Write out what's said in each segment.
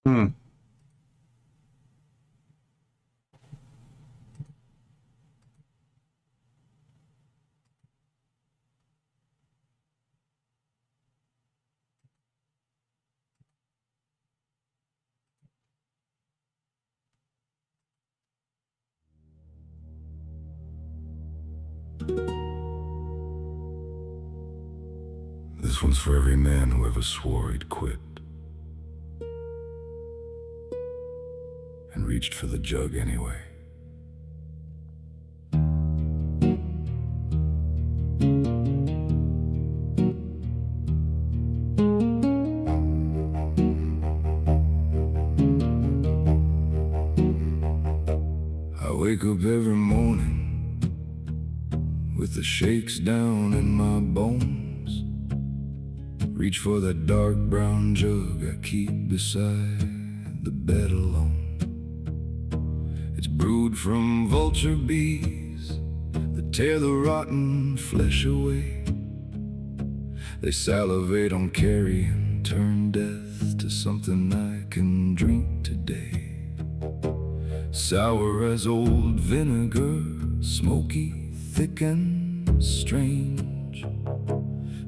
Hmm. This one's for every man who ever swore he'd quit and reached for the jug anyway. I wake up every morning with the shakes down in my bones. Reach for that dark brown jug I keep beside the bed alone. It's brewed from vulture bees that tear the rotten flesh away. They salivate on carrion, turn death to something I can drink today. Sour as old vinegar, smoky, thick and strange.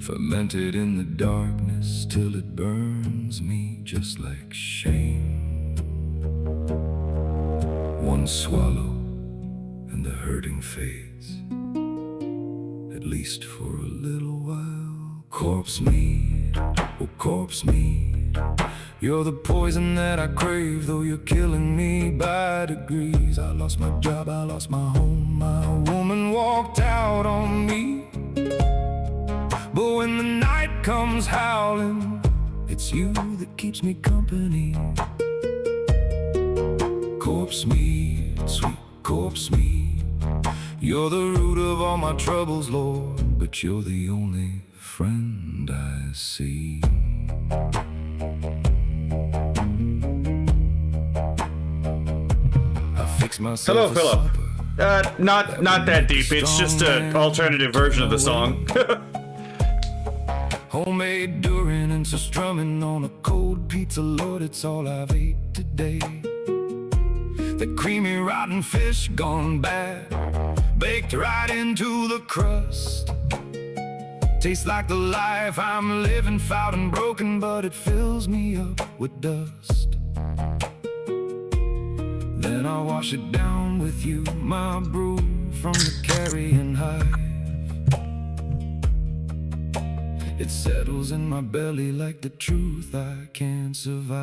Fermented in the darkness till it burns me just like shame. One swallow and the hurting fades, at least for a little while. Corpse meat, oh corpse meat, you're the poison that I crave, though you're killing me by degrees. I lost my job, I lost my home, my woman walked out on me. But when the night comes howling, it's you that keeps me company. Corpse meat, sweet corpse meat, you're the root of all my troubles, Lord, but you're the only friend I see. I fix myself Hello, a Philip. supper. Not that deep. It's just an alternative version of the song. Homemade Durin and some strumming on a cold pizza, Lord, it's all I've ate today. The creamy rotten fish gone bad, baked right into the crust. Tastes like the life I'm living, foul and broken, but it fills me up with dust. Then I'll wash it down with you, my brew from the carrion hive. It settles in my belly like the truth I can't survive.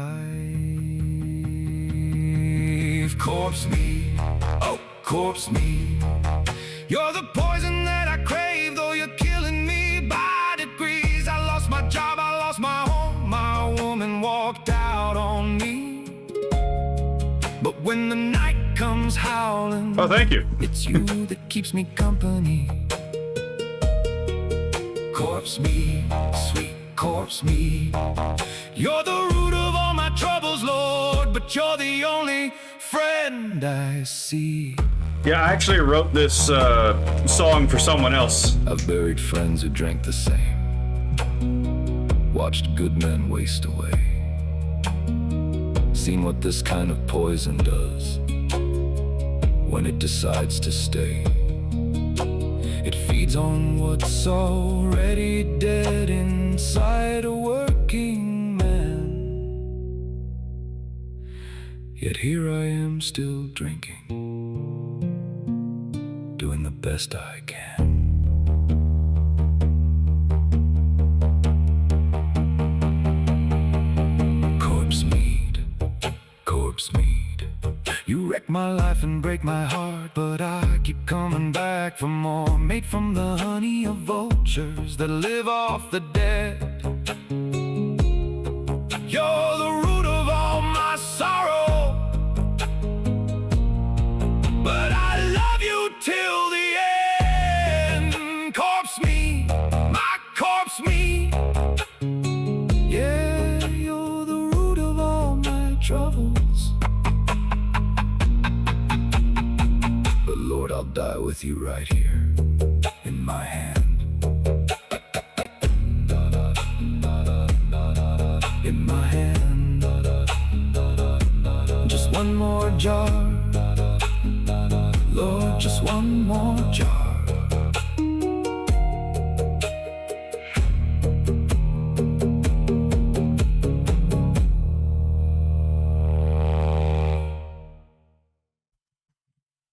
Corpse meat, oh corpse meat, you're the poison that I crave, though you're killing me by degrees. I lost my job, I lost my home, my woman walked out on me. But when the night comes howling, Oh, thank you. it's you that keeps me company. Corpse meat, sweet corpse meat, you're the root of all my troubles, Lord, but you're the only friend I see. Yeah, I actually wrote this song for someone else. I've buried friends who drank the same, watched good men waste away, seen what this kind of poison does when it decides to stay. It feeds on what's already dead inside a working man. Yet here I am still drinking, doing the best I can. Corpse meat, corpse meat, you wreck my life and break my heart, but I keep coming back for more. Made from the honey of vultures that live off the dead. You're the root of all my sorrow, but I love you till the end. Corpse meat, my corpse meat, yeah, you're the root of all my troubles. But Lord, I'll die with you right here in my hand. In my hand. one more jar. Lord, just one more jar.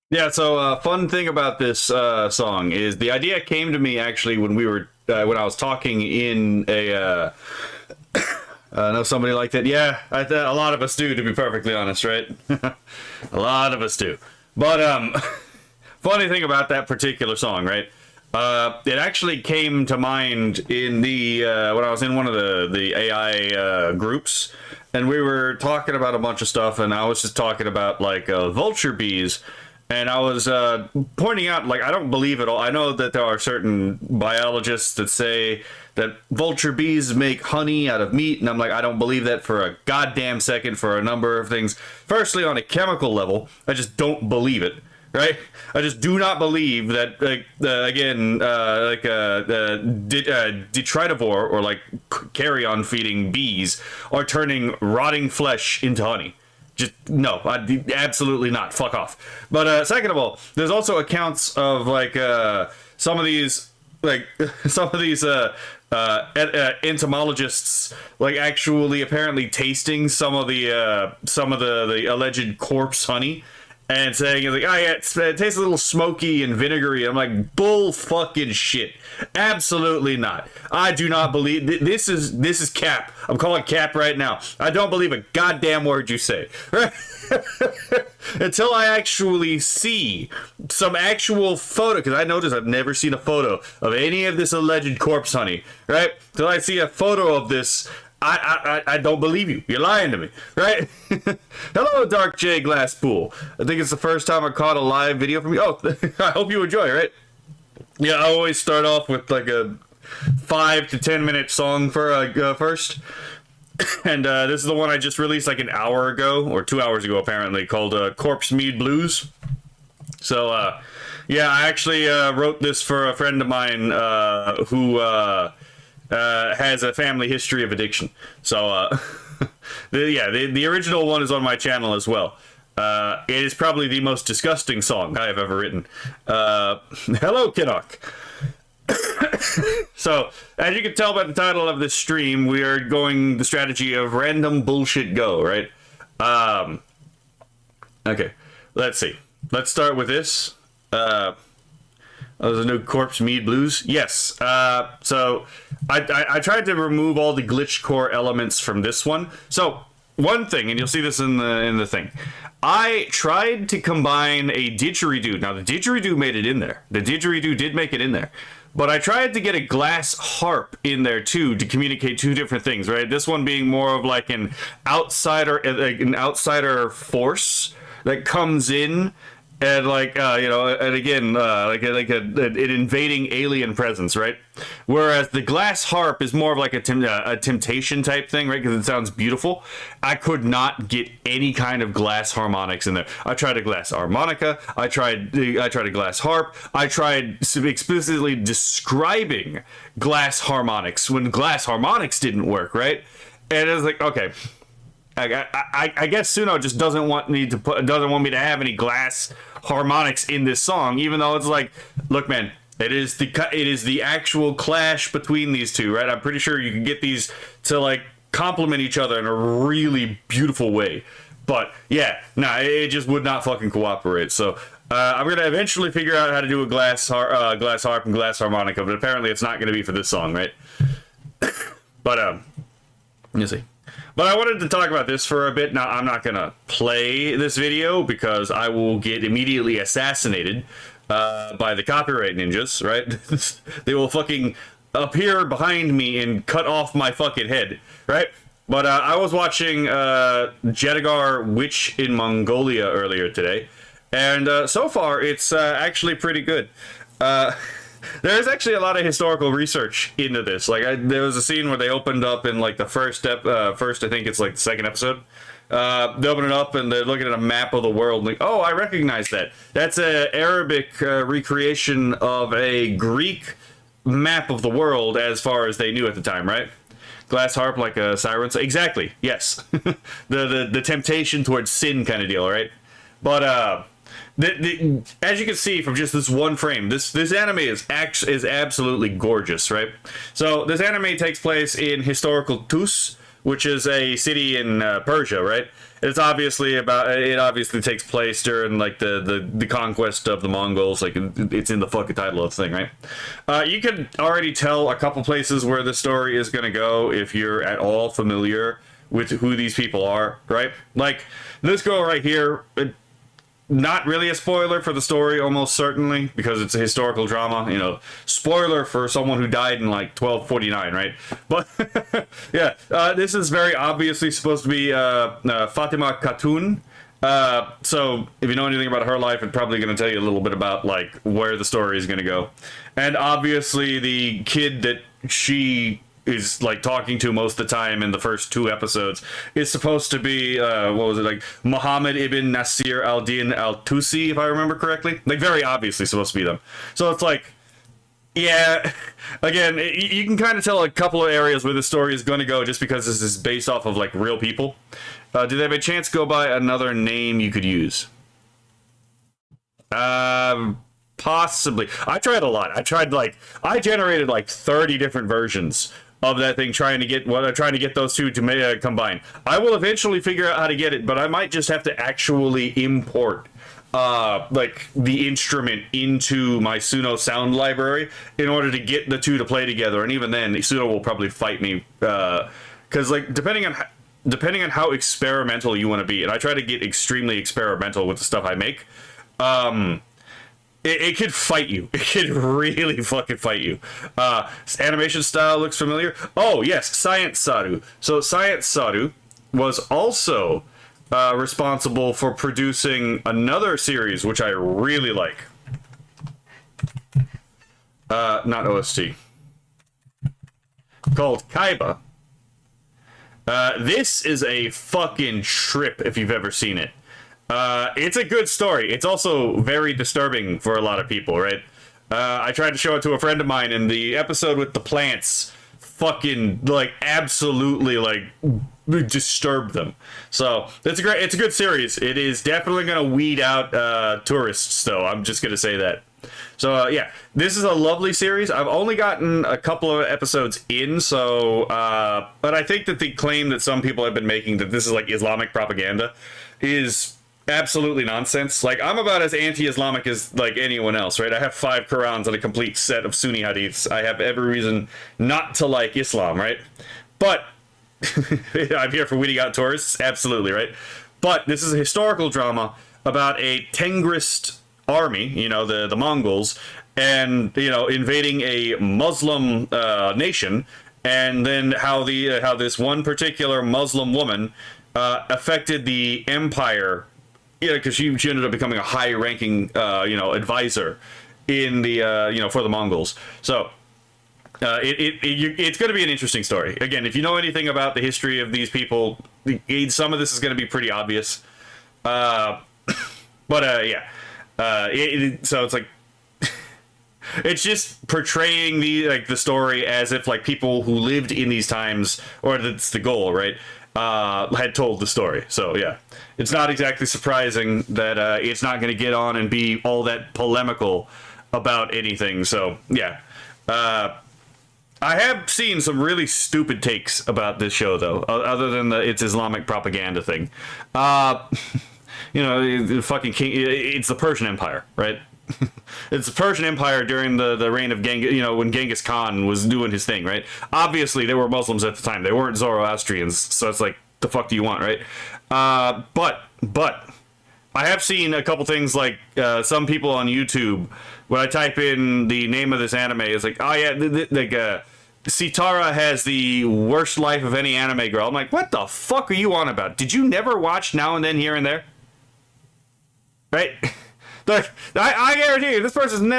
Yeah, so fun thing about this song is the idea came to me actually when we were when I was talking in a I know somebody like that. Yeah, a lot of us do, to be perfectly honest, right? A lot of us do. But funny thing about that particular song, right? It actually came to mind in the when I was in one of the AI groups, and we were talking about a bunch of stuff, and I was just talking about like vulture bees. And I was pointing out, like, I don't believe it all. I know that there are certain biologists that say that vulture bees make honey out of meat, and I'm like, I don't believe that for a goddamn second for a number of things. Firstly, on a chemical level, I just don't believe it, right? I just do not believe that, like, detritivore or, like, carrion feeding bees are turning rotting flesh into honey. Just no, absolutely not. Fuck off. But second of all, there's also accounts of like some of these entomologists like actually apparently tasting some of the alleged corpse honey and saying like, oh yeah, it tastes a little smoky and vinegary. I'm like, bull fucking shit. Absolutely not. I do not believe this is cap. I'm calling cap right now. I don't believe a goddamn word you say. Right? Until I actually see some actual photo, because I noticed I've never seen a photo of any of this alleged corpse honey. Right? Until I see a photo of this, I don't believe you. You're lying to me, right? Hello, Dark J Glasspool. I think it's the first time I caught a live video from you. Oh, I hope you enjoy, right? Yeah, I always start off with like a 5 to 10 minute song for first. And this is the one I just released like an hour ago, or 2 hours ago apparently, called Corpse Mead Blues. So, yeah, I actually wrote this for a friend of mine who has a family history of addiction. So, the original one is on my channel as well. It is probably the most disgusting song I have ever written. Hello, Kinnock. So, as you can tell by the title of this stream, we are going the strategy of random bullshit go, right? Okay, let's see. Let's start with this. There's a new Corpse Mead Blues. Yes. So I tried to remove all the glitch core elements from this one. So one thing, and you'll see this in the thing. I tried to combine a didgeridoo. Now the didgeridoo made it in there. The didgeridoo did make it in there. But I tried to get a glass harp in there too to communicate two different things, right? This one being more of like an outsider force that comes in and like and again an invading alien presence, right? Whereas the glass harp is more of like a temptation type thing, right? Because it sounds beautiful. I could not get any kind of glass harmonics in there. I tried a glass harmonica. I tried a glass harp. I tried explicitly describing glass harmonics when glass harmonics didn't work, right? And it was like, okay. I guess Suno just doesn't want me to have any glass harmonics in this song, even though it's like, look, man, it is the actual clash between these two, right? I'm pretty sure you can get these to like complement each other in a really beautiful way, but yeah, it just would not fucking cooperate. So I'm gonna eventually figure out how to do a glass harp and glass harmonica, but apparently it's not gonna be for this song, right? But you see. But I wanted to talk about this for a bit. Now, I'm not going to play this video because I will get immediately assassinated by the copyright ninjas, right? They will fucking appear behind me and cut off my fucking head, right? But I was watching Jedgar Witch in Mongolia earlier today, and so far it's actually pretty good. There's actually a lot of historical research into this. Like, there was a scene where they opened up in like the first, I think it's like the second episode. They open it up and they're looking at a map of the world. Like, oh, I recognize that. That's an Arabic recreation of a Greek map of the world, as far as they knew at the time, right? Glass harp like a siren. Exactly. Yes. The temptation towards sin kind of deal, right? But as you can see from just this one frame, this anime is absolutely gorgeous, right? So this anime takes place in historical Tus, which is a city in Persia, right? It obviously takes place during like the conquest of the Mongols. Like it's in the fucking title of the thing, right? You can already tell a couple places where the story is going to go if you're at all familiar with who these people are, right? Like this girl right here. Not really a spoiler for the story, almost certainly, because it's a historical drama. You know, spoiler for someone who died in like 1249, right? But yeah, this is very obviously supposed to be Fatima Khatun. So if you know anything about her life, it's probably going to tell you a little bit about like where the story is going to go. And obviously, the kid that she is like talking to most of the time in the first 2 episodes is supposed to be like Muhammad ibn Nasir al-Din al-Tusi, if I remember correctly. Like very obviously supposed to be them. So it's like, yeah, again, you can kind of tell a couple of areas where the story is going to go just because this is based off of like real people. Do they have a chance go by another name you could use? Possibly. I tried a lot. I generated like 30 different versions of that thing, trying to get those two to combine. I will eventually figure out how to get it, but I might just have to actually import like the instrument into my Suno sound library in order to get the two to play together. And even then, Suno will probably fight me because like depending on how experimental you want to be, and I try to get extremely experimental with the stuff I make. It could fight you. It could really fucking fight you. Animation style looks familiar. Oh, yes, Science Saru. So Science Saru was also responsible for producing another series, which I really like. Not OST. Called Kaiba. This is a fucking trip if you've ever seen it. It's a good story. It's also very disturbing for a lot of people, right? I tried to show it to a friend of mine, and the episode with the plants fucking, like, absolutely, like, disturbed them. So, it's a good series. It is definitely gonna weed out, tourists, though. I'm just gonna say that. So, yeah, this is a lovely series. I've only gotten a couple of episodes in, so, but I think that the claim that some people have been making that this is, like, Islamic propaganda is absolutely nonsense. Like, I'm about as anti-Islamic as like anyone else, right? I have 5 Qurans and a complete set of Sunni hadiths. I have every reason not to like Islam, right? But I'm here for weeding out tourists, absolutely, right? But this is a historical drama about a Tengrist army, you know, the Mongols, and you know, invading a Muslim nation, and then how this one particular Muslim woman affected the empire. Yeah, because she ended up becoming a high-ranking, advisor in the, for the Mongols. So, it's going to be an interesting story. Again, if you know anything about the history of these people, some of this is going to be pretty obvious. Yeah. So it's like, it's just portraying the story as if like people who lived in these times, or that's the goal, right? Had told the story. So yeah, it's not exactly surprising that it's not going to get on and be all that polemical about anything. So yeah, I have seen some really stupid takes about this show though, other than its Islamic propaganda thing. The fucking king. It's the Persian Empire, right? It's the Persian Empire during the reign of Genghis, when Genghis Khan was doing his thing, right? Obviously, they were Muslims at the time. They weren't Zoroastrians, so it's like, the fuck do you want, right? But I have seen a couple things like some people on YouTube, when I type in the name of this anime, it's like, oh yeah, Sitara has the worst life of any anime girl. I'm like, what the fuck are you on about? Did you never watch Now and Then Here and There? Right? Like, I guarantee you, that person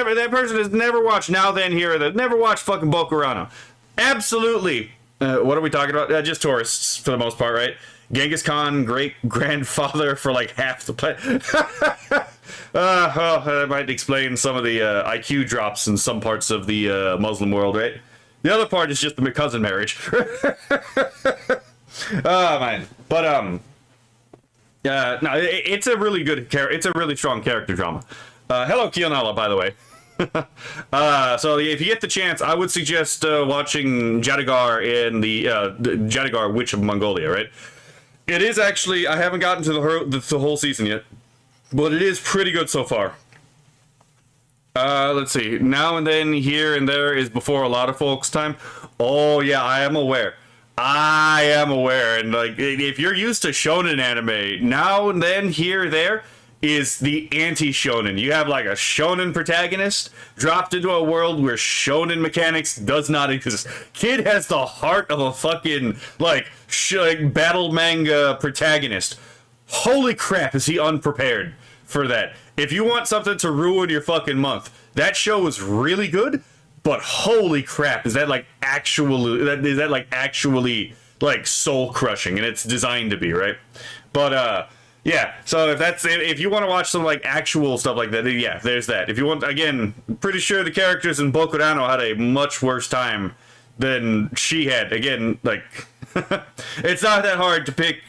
has never watched Now Then Here, that never watched fucking Bokurano. Absolutely. What are we talking about? Just tourists for the most part, right? Genghis Khan, great grandfather for like half the planet. That might explain some of the IQ drops in some parts of the Muslim world, right? The other part is just the cousin marriage. Oh man, but no, it's a really good it's a really strong character drama. Hello, Kionala, by the way. So if you get the chance, I would suggest watching Jadagar in the Jadagar Witch of Mongolia. Right? It is actually, I haven't gotten to the whole season yet, but it is pretty good so far. Let's see. Now and then, here and there is before a lot of folks' time. Oh yeah, I am aware. And like, if you're used to shonen anime, now and then, here, there is the anti-shonen. You have like a shonen protagonist dropped into a world where shonen mechanics does not exist. Kid has the heart of a fucking like battle manga protagonist. Holy crap, is he unprepared for that? If you want something to ruin your fucking month, that show is really good. But holy crap, is that like actually like soul crushing, and it's designed to be, right? But yeah, so if you want to watch some like actual stuff like that, yeah, there's that. If you want, again, pretty sure the characters in Bokurano had a much worse time than she had. Again, like it's not that hard to pick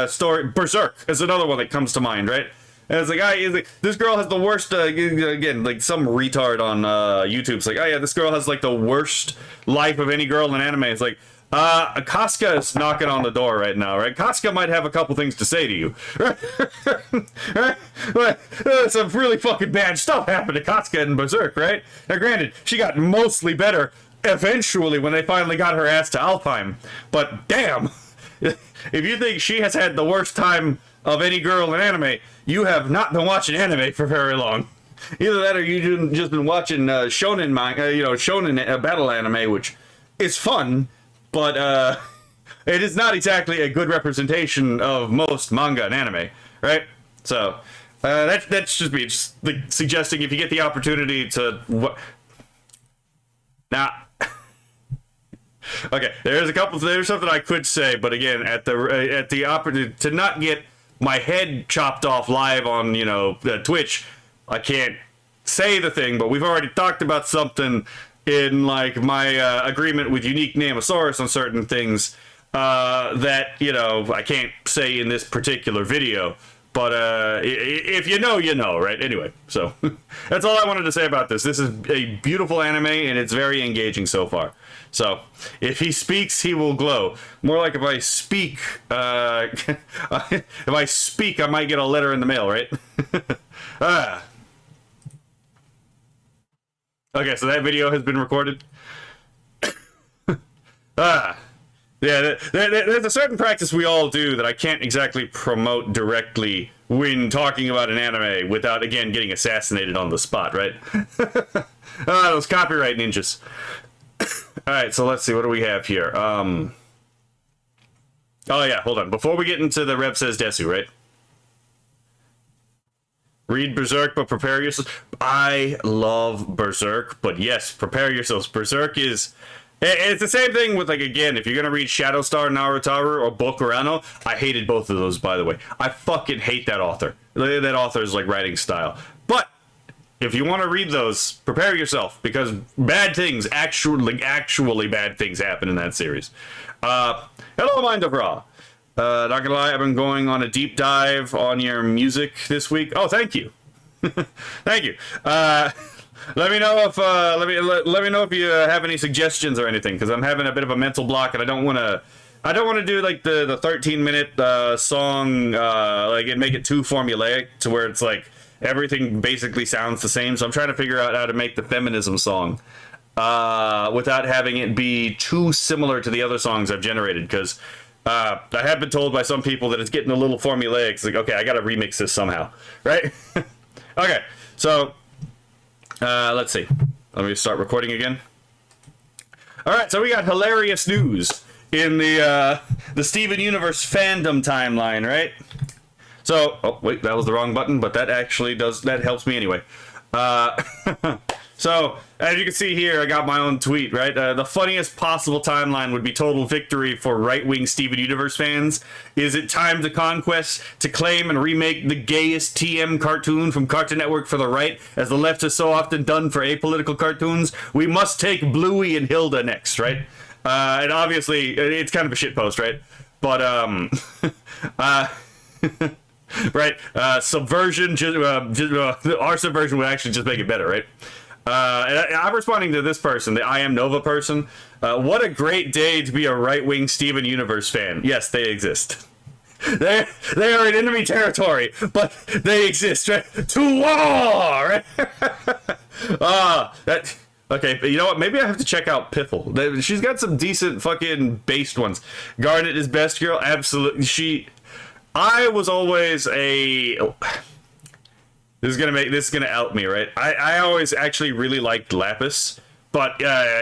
story. Berserk is another one that comes to mind, right? And it's like, this girl has the worst, again, like some retard on YouTube's like, oh yeah, this girl has like the worst life of any girl in anime. It's like, Casca is knocking on the door right now, right? Casca might have a couple things to say to you. Right? Some really fucking bad stuff happened to Casca in Berserk, right? Now granted, she got mostly better eventually when they finally got her ass to Alfheim. But damn, if you think she has had the worst time of any girl in anime, you have not been watching anime for very long. Either that, or you've just been watching shonen manga, shonen battle anime, which is fun, but it is not exactly a good representation of most manga and anime, right? So that's just me, just like, suggesting if you get the opportunity to. Now, okay, there's something I could say, but again, at the opportunity to not get my head chopped off live on, Twitch, I can't say the thing, but we've already talked about something in, like, my agreement with Unique Namosaurus on certain things that, I can't say in this particular video, but if you know, right? Anyway, so that's all I wanted to say about this. This is a beautiful anime, and it's very engaging so far. So, if he speaks, he will glow. More like if I speak, I might get a letter in the mail, right? Okay, so that video has been recorded. Yeah, there's a certain practice we all do that I can't exactly promote directly when talking about an anime without, again, getting assassinated on the spot, right? Those copyright ninjas. Alright, so let's see, what do we have here? Oh yeah, hold on. Before we get into the Rev Says Desu, right? Read Berserk, but prepare yourselves. I love Berserk, but yes, prepare yourselves. Berserk is... It's the same thing with, like, again, if you're gonna read Shadowstar Naruto or Bokurano, I hated both of those, by the way. I fucking hate that author. That author's, like, writing style. But if you want to read those, prepare yourself, because bad things, actually bad things happen in that series. Hello, Mind of Ra. Not gonna lie, I've been going on a deep dive on your music this week. Oh, thank you. Thank you. Let me know if let me know if you have any suggestions or anything, because I'm having a bit of a mental block, and I don't want to do like the 13-minute song like and make it too formulaic to where it's like everything basically sounds the same. So I'm trying to figure out how to make the feminism song without having it be too similar to the other songs I've generated, because I have been told by some people that it's getting a little formulaic. It's like, okay, I gotta remix this somehow, right? Okay, so let's see. Let me start recording again. All right, so we got hilarious news in the Steven Universe fandom timeline, right? So, oh wait, that was the wrong button, but that actually helps me anyway. So, as you can see here, I got my own tweet, right? The funniest possible timeline would be total victory for right-wing Steven Universe fans. Is it time to conquest to claim and remake the gayest TM cartoon from Cartoon Network for the right, as the left has so often done for apolitical cartoons? We must take Bluey and Hilda next, right? And obviously, it's kind of a shitpost, right? But, right, subversion, our subversion would actually just make it better, right? And I'm responding to this person, the I Am Nova person. What a great day to be a right-wing Steven Universe fan. Yes, they exist. They are in enemy territory, but they exist, right? To war! Right? Okay, but you know what? Maybe I have to check out Piffle. She's got some decent fucking based ones. Garnet is best girl, absolutely. I was always a... This is gonna out me, right? I always actually really liked Lapis, but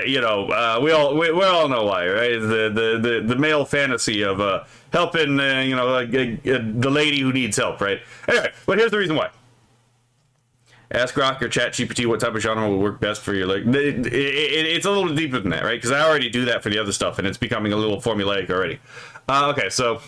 you know, we all know why, right? The male fantasy of helping, you know, the lady who needs help, right? Anyway, but here's the reason why. Ask Grok or ChatGPT what type of genre will work best for you. Like, it's a little deeper than that, right? Because I already do that for the other stuff, and it's becoming a little formulaic already. Okay, so.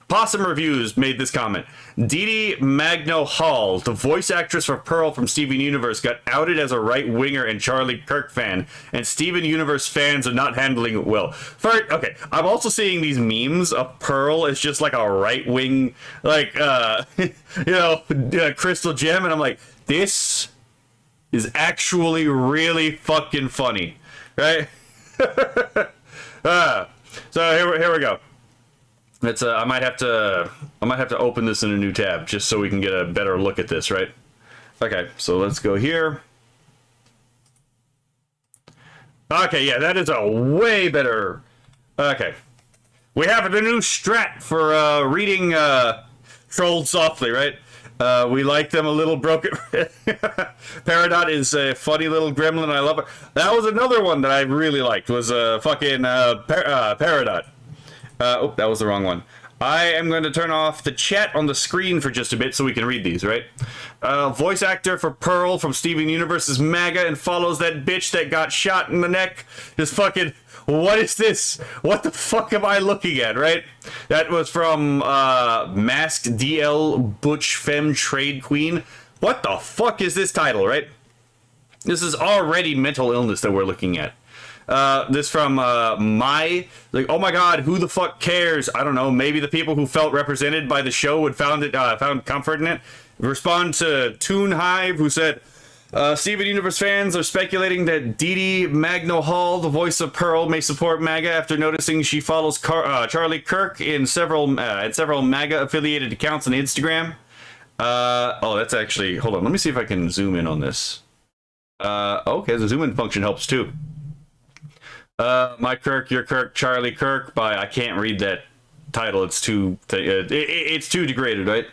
Possum Reviews made this comment. Dee Dee Magno Hall, the voice actress for Pearl from Steven Universe, got outed as a right-winger and Charlie Kirk fan, and Steven Universe fans are not handling it well. Okay, I'm also seeing these memes of Pearl as just like a right-wing, like, you know, Crystal Gem, and I'm like, this is actually really fucking funny, right? So here we go. It's I might have to open this in a new tab just so we can get a better look at this, right? Okay, so let's go here. Okay, yeah, that is a way better. Okay, we have the new strat for reading Trolled Softly, right? We like them a little broken. Peridot is a funny little gremlin. I love it. That was another one that I really liked. Was fucking Peridot. Oh, that was the wrong one. I am going to turn off the chat on the screen for just a bit so we can read these, right? Voice actor for Pearl from Steven Universe is MAGA and follows that bitch that got shot in the neck. Just fucking, what is this? What the fuck am I looking at, right? That was from Masked DL Butch Femme Trade Queen. What the fuck is this title, right? This is already mental illness that we're looking at. This from oh my god, who the fuck cares? I don't know, maybe the people who felt represented by the show would found comfort in it. Respond to Toon Hive, who said, Steven Universe fans are speculating that Dee Dee Magno Hall, the voice of Pearl, may support MAGA after noticing she follows Charlie Kirk in several MAGA affiliated accounts on Instagram. Oh, that's actually, hold on, let me see if I can zoom in on this. Okay, the zoom in function helps too. My Kirk, your Kirk, Charlie Kirk by, I can't read that title, it's too degraded, right?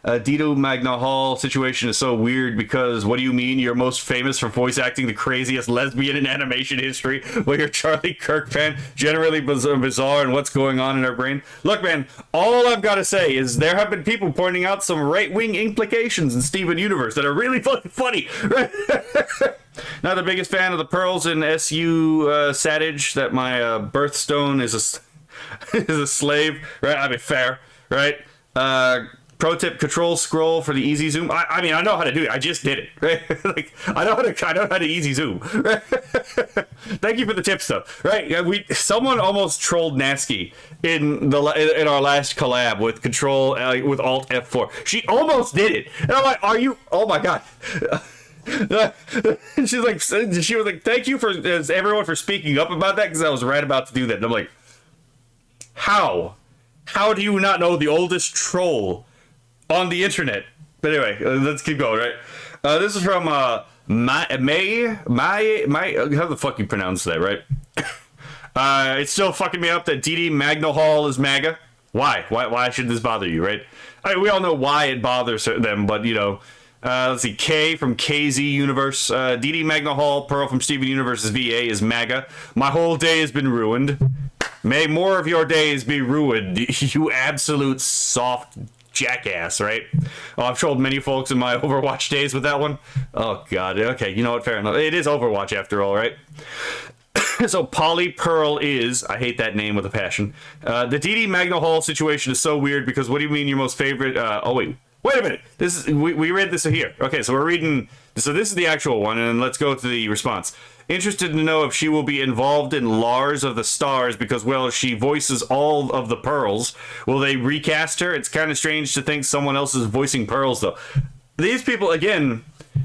Dito Magna Hall situation is so weird because what do you mean you're most famous for voice acting the craziest lesbian in animation history? Well, you're a Charlie Kirk fan, generally bizarre and what's going on in our brain. Look, man, all I've got to say is there have been people pointing out some right-wing implications in Steven Universe that are really fucking funny, right? Not the biggest fan of the pearls in SU Satage that my birthstone is a slave, right? I mean, fair, right? Pro tip: control scroll for the easy zoom. I mean, I know how to do it. I just did it, right? Like, I know how to easy zoom. Right? Thank you for the tips, though. Right? Yeah, someone almost trolled Nasky in our last collab with control with Alt F4. She almost did it, and I'm like, are you? Oh my god. She was like, thank you for everyone for speaking up about that because I was right about to do that. And I'm like, how do you not know the oldest troll on the internet? But anyway, let's keep going, right? This is from my how the fuck you pronounce that, right? It's still fucking me up that Dee Dee Magno Hall is MAGA. Why should this bother you, right? I mean, we all know why it bothers them, but you know, let's see, K from KZ Universe. Dee Dee Magno Hall, Pearl from Steven Universe's VA is MAGA. My whole day has been ruined. May more of your days be ruined, you absolute soft jackass, right? Oh, I've trolled many folks in my Overwatch days with that one. Oh god. Okay, you know what? Fair enough. It is Overwatch after all, right? So Polly Pearl is, I hate that name with a passion. The DD Magna Hall situation is so weird because what do you mean your most favorite? Oh wait a minute. This is we read this here. Okay, so we're reading. So this is the actual one, and let's go to the response. Interested to know if she will be involved in Lars of the Stars because, well, she voices all of the Pearls. Will they recast her? It's kind of strange to think someone else is voicing Pearls, though. These people, again,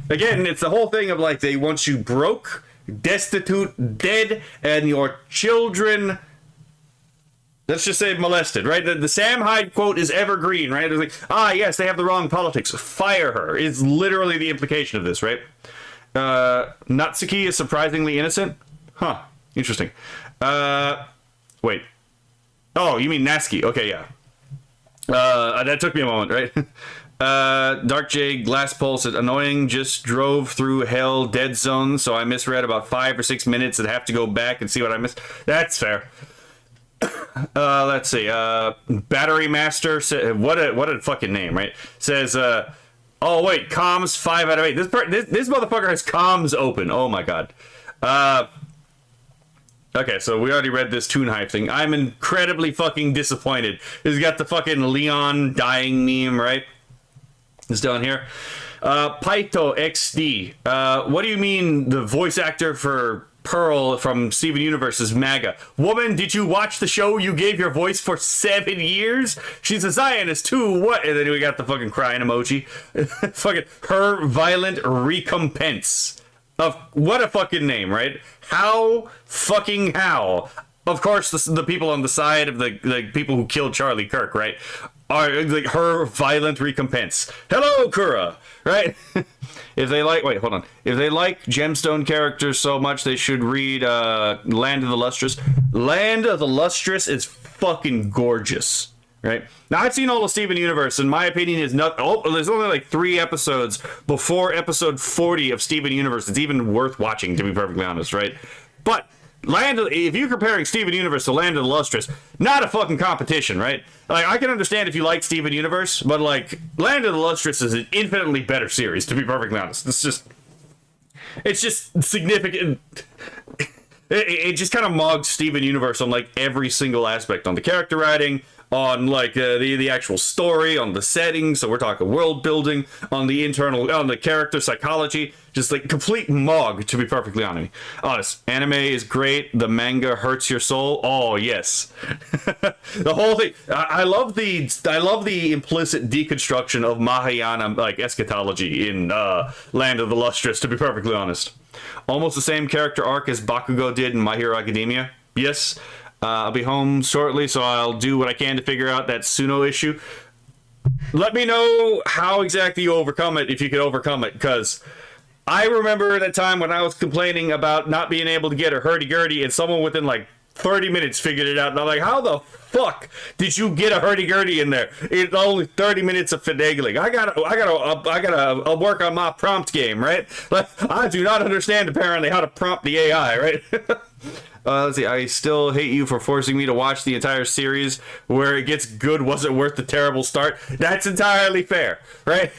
it's the whole thing of like they want you broke, destitute, dead, and your children, let's just say molested, right? The Sam Hyde quote is evergreen, right? It's like, yes, they have the wrong politics. Fire her is literally the implication of this, right? Natsuki is surprisingly innocent? Huh. Interesting. Wait. Oh, you mean Natsuki. Okay, yeah. That took me a moment, right? Dark J Glass Pulse said, annoying, just drove through hell dead zone, so I misread about 5 or 6 minutes and have to go back and see what I missed. That's fair. Let's see. Battery Master said, what a fucking name, right? Says, oh wait, comms 5 out of 8. This motherfucker has comms open. Oh my god. Okay, so we already read this Toon Hype thing. I'm incredibly fucking disappointed. He's got the fucking Leon dying meme, right? It's down here. Paito XD. What do you mean the voice actor for Pearl from Steven Universe is MAGA? Woman, did you watch the show you gave your voice for 7 years? She's a Zionist too. What? And then we got the fucking crying emoji. Fucking her violent recompense. Of what a fucking name, right? How? Of course, the people on the side of the people who killed Charlie Kirk, right? Are like her violent recompense. Hello, Kura, right? If they like, wait, hold on. If they like Gemstone characters so much, they should read Land of the Lustrous. Land of the Lustrous is fucking gorgeous, right? Now, I've seen all of Steven Universe, and my opinion is not. Oh, there's only like 3 episodes before episode 40 of Steven Universe. It's even worth watching, to be perfectly honest, right? But if you're comparing Steven Universe to Land of the Lustrous, not a fucking competition, right? Like, I can understand if you like Steven Universe, but like Land of the Lustrous is an infinitely better series, to be perfectly honest. It's just significant. It just kind of mogs Steven Universe on like every single aspect, on the character writing, on like the actual story, on the setting. So we're talking world building, on the character psychology. Just like complete mog, to be perfectly honest. Anime is great. The manga hurts your soul. Oh yes, the whole thing. I love the implicit deconstruction of Mahayana like eschatology in Land of the Lustrous. To be perfectly honest, almost the same character arc as Bakugo did in My Hero Academia. Yes. I'll be home shortly, so I'll do what I can to figure out that Suno issue. Let me know how exactly you overcome it, if you can overcome it, because I remember that time when I was complaining about not being able to get a hurdy-gurdy, and someone within like 30 minutes figured it out, and I'm like, how the fuck did you get a hurdy-gurdy in there? It's only 30 minutes of finagling. I gotta work on my prompt game, right? Like, I do not understand apparently how to prompt the AI, right? Let's see. I still hate you for forcing me to watch the entire series. Where it gets good wasn't worth the terrible start. That's entirely fair, right?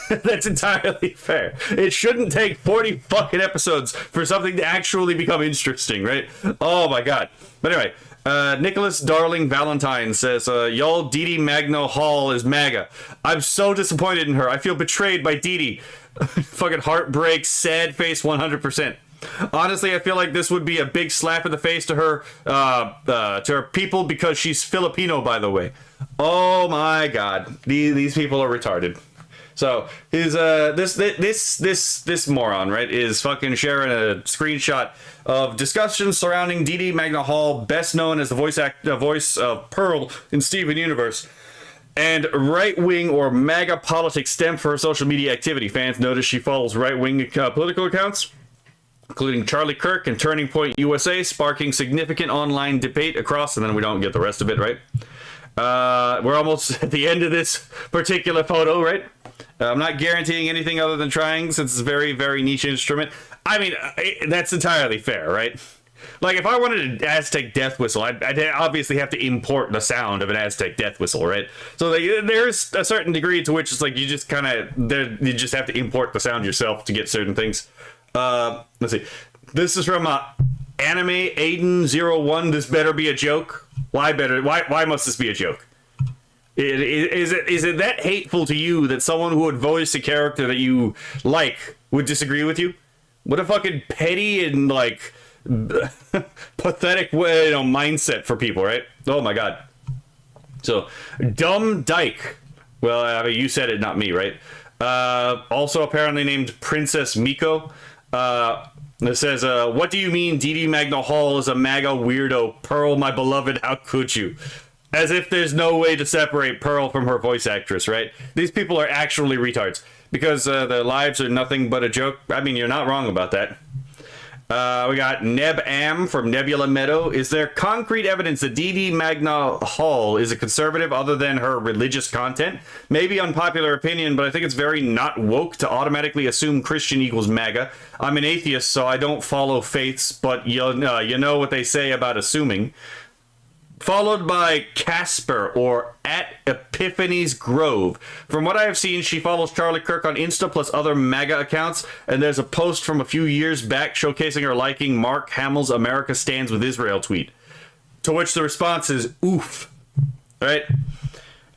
That's entirely fair. It shouldn't take 40 fucking episodes for something to actually become interesting, right? Oh my god. But anyway, Nicholas Darling Valentine says, y'all, Dee Magno Hall is MAGA. I'm so disappointed in her. I feel betrayed by Dee. Fucking heartbreak, sad face 100%. Honestly, I feel like this would be a big slap in the face to her people, because she's Filipino, by the way. Oh my god, these people are retarded. So his this moron, right, is fucking sharing a screenshot of discussions surrounding Dee Magna Hall, best known as the voice of Pearl in Steven Universe. And right-wing or MAGA politics stem for her social media activity. Fans notice she follows right-wing political accounts, including Charlie Kirk and Turning Point USA, sparking significant online debate across, and then we don't get the rest of it, right? We're almost at the end of this particular photo, right? I'm not guaranteeing anything other than trying, since it's a very, very niche instrument. I mean, that's entirely fair, right? Like, if I wanted an Aztec death whistle, I'd obviously have to import the sound of an Aztec death whistle, right? So like, there's a certain degree to which it's like you just kind of you just have to import the sound yourself to get certain things. Let's see. This is from Anime Aiden01. This better be a joke. Why must this be a joke? Is it that hateful to you that someone who would voice a character that you like would disagree with you? What a fucking petty and like pathetic way, mindset for people, right? Oh my god. So, Dumb Dyke. Well, I mean, you said it, not me, right? Also apparently named Princess Miko. It says, what do you mean DD Magna Hall is a MAGA weirdo? Pearl, my beloved, how could you? As if there's no way to separate Pearl from her voice actress, right? These people are actually retards. Because their lives are nothing but a joke. I mean, you're not wrong about that. We got Neb Am from Nebula Meadow. Is there concrete evidence that DD Magna Hall is a conservative other than her religious content? Maybe unpopular opinion, but I think it's very not woke to automatically assume Christian equals MAGA. I'm an atheist, so I don't follow faiths, but you know what they say about assuming. Followed by Casper, or at Epiphany's Grove. From what I have seen, she follows Charlie Kirk on Insta plus other MAGA accounts, and there's a post from a few years back showcasing her liking Mark Hamill's America Stands with Israel tweet. To which the response is, oof. Right?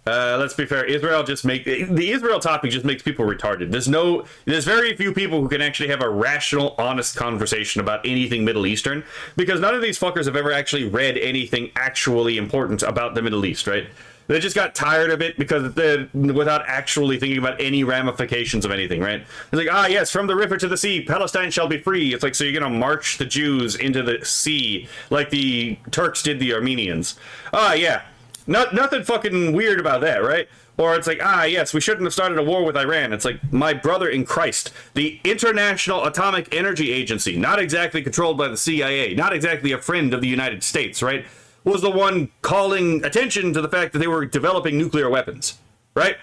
Let's be fair. The Israel topic just makes people retarded. There's very few people who can actually have a rational, honest conversation about anything Middle Eastern, because none of these fuckers have ever actually read anything actually important about the Middle East, right? They just got tired of it because without actually thinking about any ramifications of anything, right? It's like, yes, from the river to the sea, Palestine shall be free. It's like, so you're gonna march the Jews into the sea like the Turks did the Armenians. Yeah. Nothing fucking weird about that, right? Or it's like, yes, we shouldn't have started a war with Iran. It's like, my brother in Christ, the International Atomic Energy Agency, not exactly controlled by the CIA, not exactly a friend of the United States, right, was the one calling attention to the fact that they were developing nuclear weapons, right?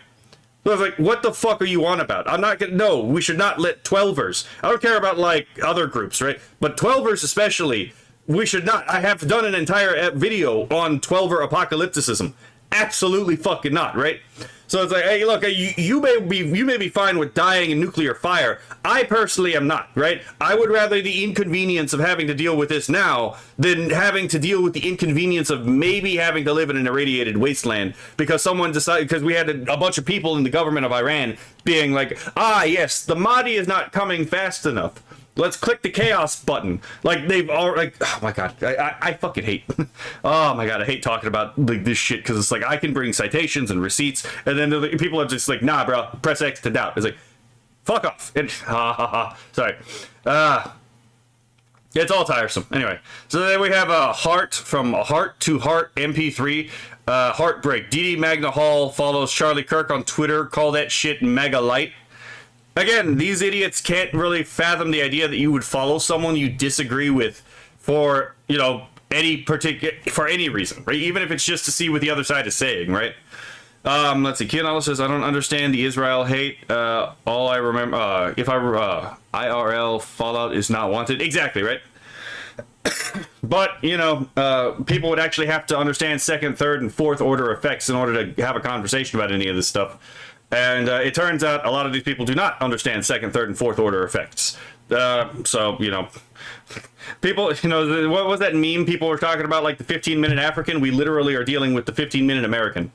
So I was like, what the fuck are you on about? I'm not gonna, no, we should not let 12ers. I don't care about, like, other groups, right? But 12ers especially, we should not. I have done an entire video on 12er apocalypticism. Absolutely fucking not, right? So it's like, hey, look, you may be fine with dying in nuclear fire. I personally am not, right? I would rather the inconvenience of having to deal with this now than having to deal with the inconvenience of maybe having to live in an irradiated wasteland because someone decided, because we had a bunch of people in the government of Iran being like, yes, the Mahdi is not coming fast enough. Let's click the chaos button. Like, they've all, like, oh my god, I fucking hate, oh my god, I hate talking about, like, this shit, because it's like, I can bring citations and receipts, and then people are just like, nah, bro, press X to doubt. It's like, fuck off. Sorry. It's all tiresome. Anyway, so then we have a Heart from Heart to Heart MP3. Heartbreak. DD Magna Hall follows Charlie Kirk on Twitter. Call that shit Mega Light. Again, these idiots can't really fathom the idea that you would follow someone you disagree with for, for any reason, right? Even if it's just to see what the other side is saying, right? Let's see. Kianala says, I don't understand the Israel hate. All I remember, IRL Fallout is not wanted. Exactly, right? But, people would actually have to understand second, third, and fourth order effects in order to have a conversation about any of this stuff. And it turns out a lot of these people do not understand second, third, and fourth order effects. So, people, what was that meme people were talking about, like the 15-minute African? We literally are dealing with the 15-minute American.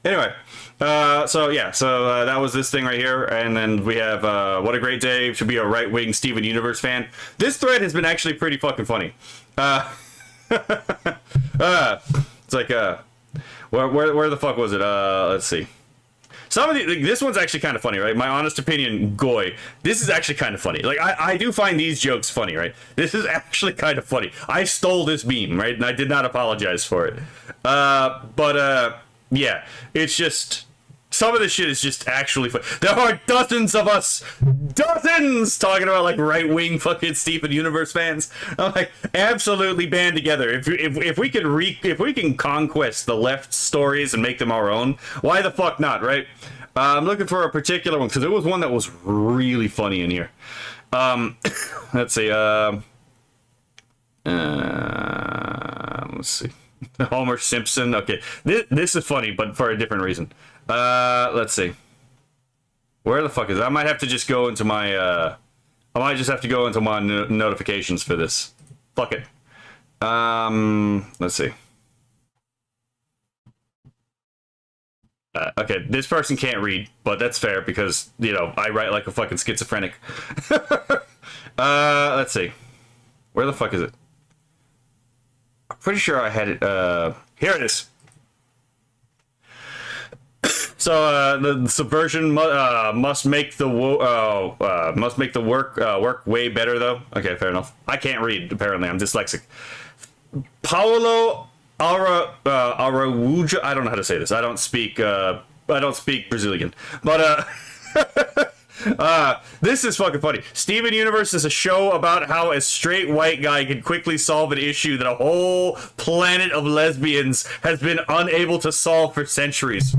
Anyway, that was this thing right here. And then we have, what a great day to be a right-wing Steven Universe fan. This thread has been actually pretty fucking funny. It's like, where the fuck was it? Let's see. Some of this one's actually kind of funny, right? My honest opinion, Goy. This is actually kind of funny. Like, I do find these jokes funny, right? This is actually kind of funny. I stole this meme, right? And I did not apologize for it. Yeah, it's just, some of this shit is just actually funny. There are dozens of us, talking about, like, right-wing fucking Steven Universe fans. I'm like, absolutely band together. If we can conquest the left stories and make them our own, why the fuck not, right? I'm looking for a particular one, because there was one that was really funny in here. Let's see, Let's see. Homer Simpson. Okay, this is funny, but for a different reason. Let's see. Where the fuck is it? I might have to just go into my. I might just have to go into my notifications for this. Fuck it. Let's see. Okay, this person can't read, but that's fair because, you know, I write like a fucking schizophrenic. Let's see. Where the fuck is it? I'm pretty sure I had it. Here it is. So the subversion must make the work way better though. Okay, fair enough. I can't read. Apparently, I'm dyslexic. Paulo Araujo. I don't know how to say this. I don't speak Brazilian. But this is fucking funny. Steven Universe is a show about how a straight white guy can quickly solve an issue that a whole planet of lesbians has been unable to solve for centuries.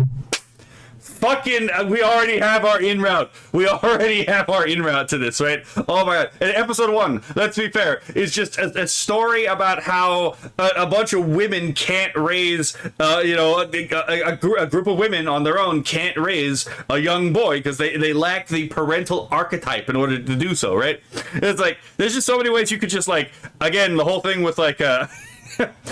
Fucking, we already have our in route. We already have our in route to this, right? Oh my god. And episode 1, let's be fair, is just a story about how a bunch of women can't raise, a group of women on their own can't raise a young boy because they lack the parental archetype in order to do so, right? It's like, there's just so many ways you could just, like, again, the whole thing with, like,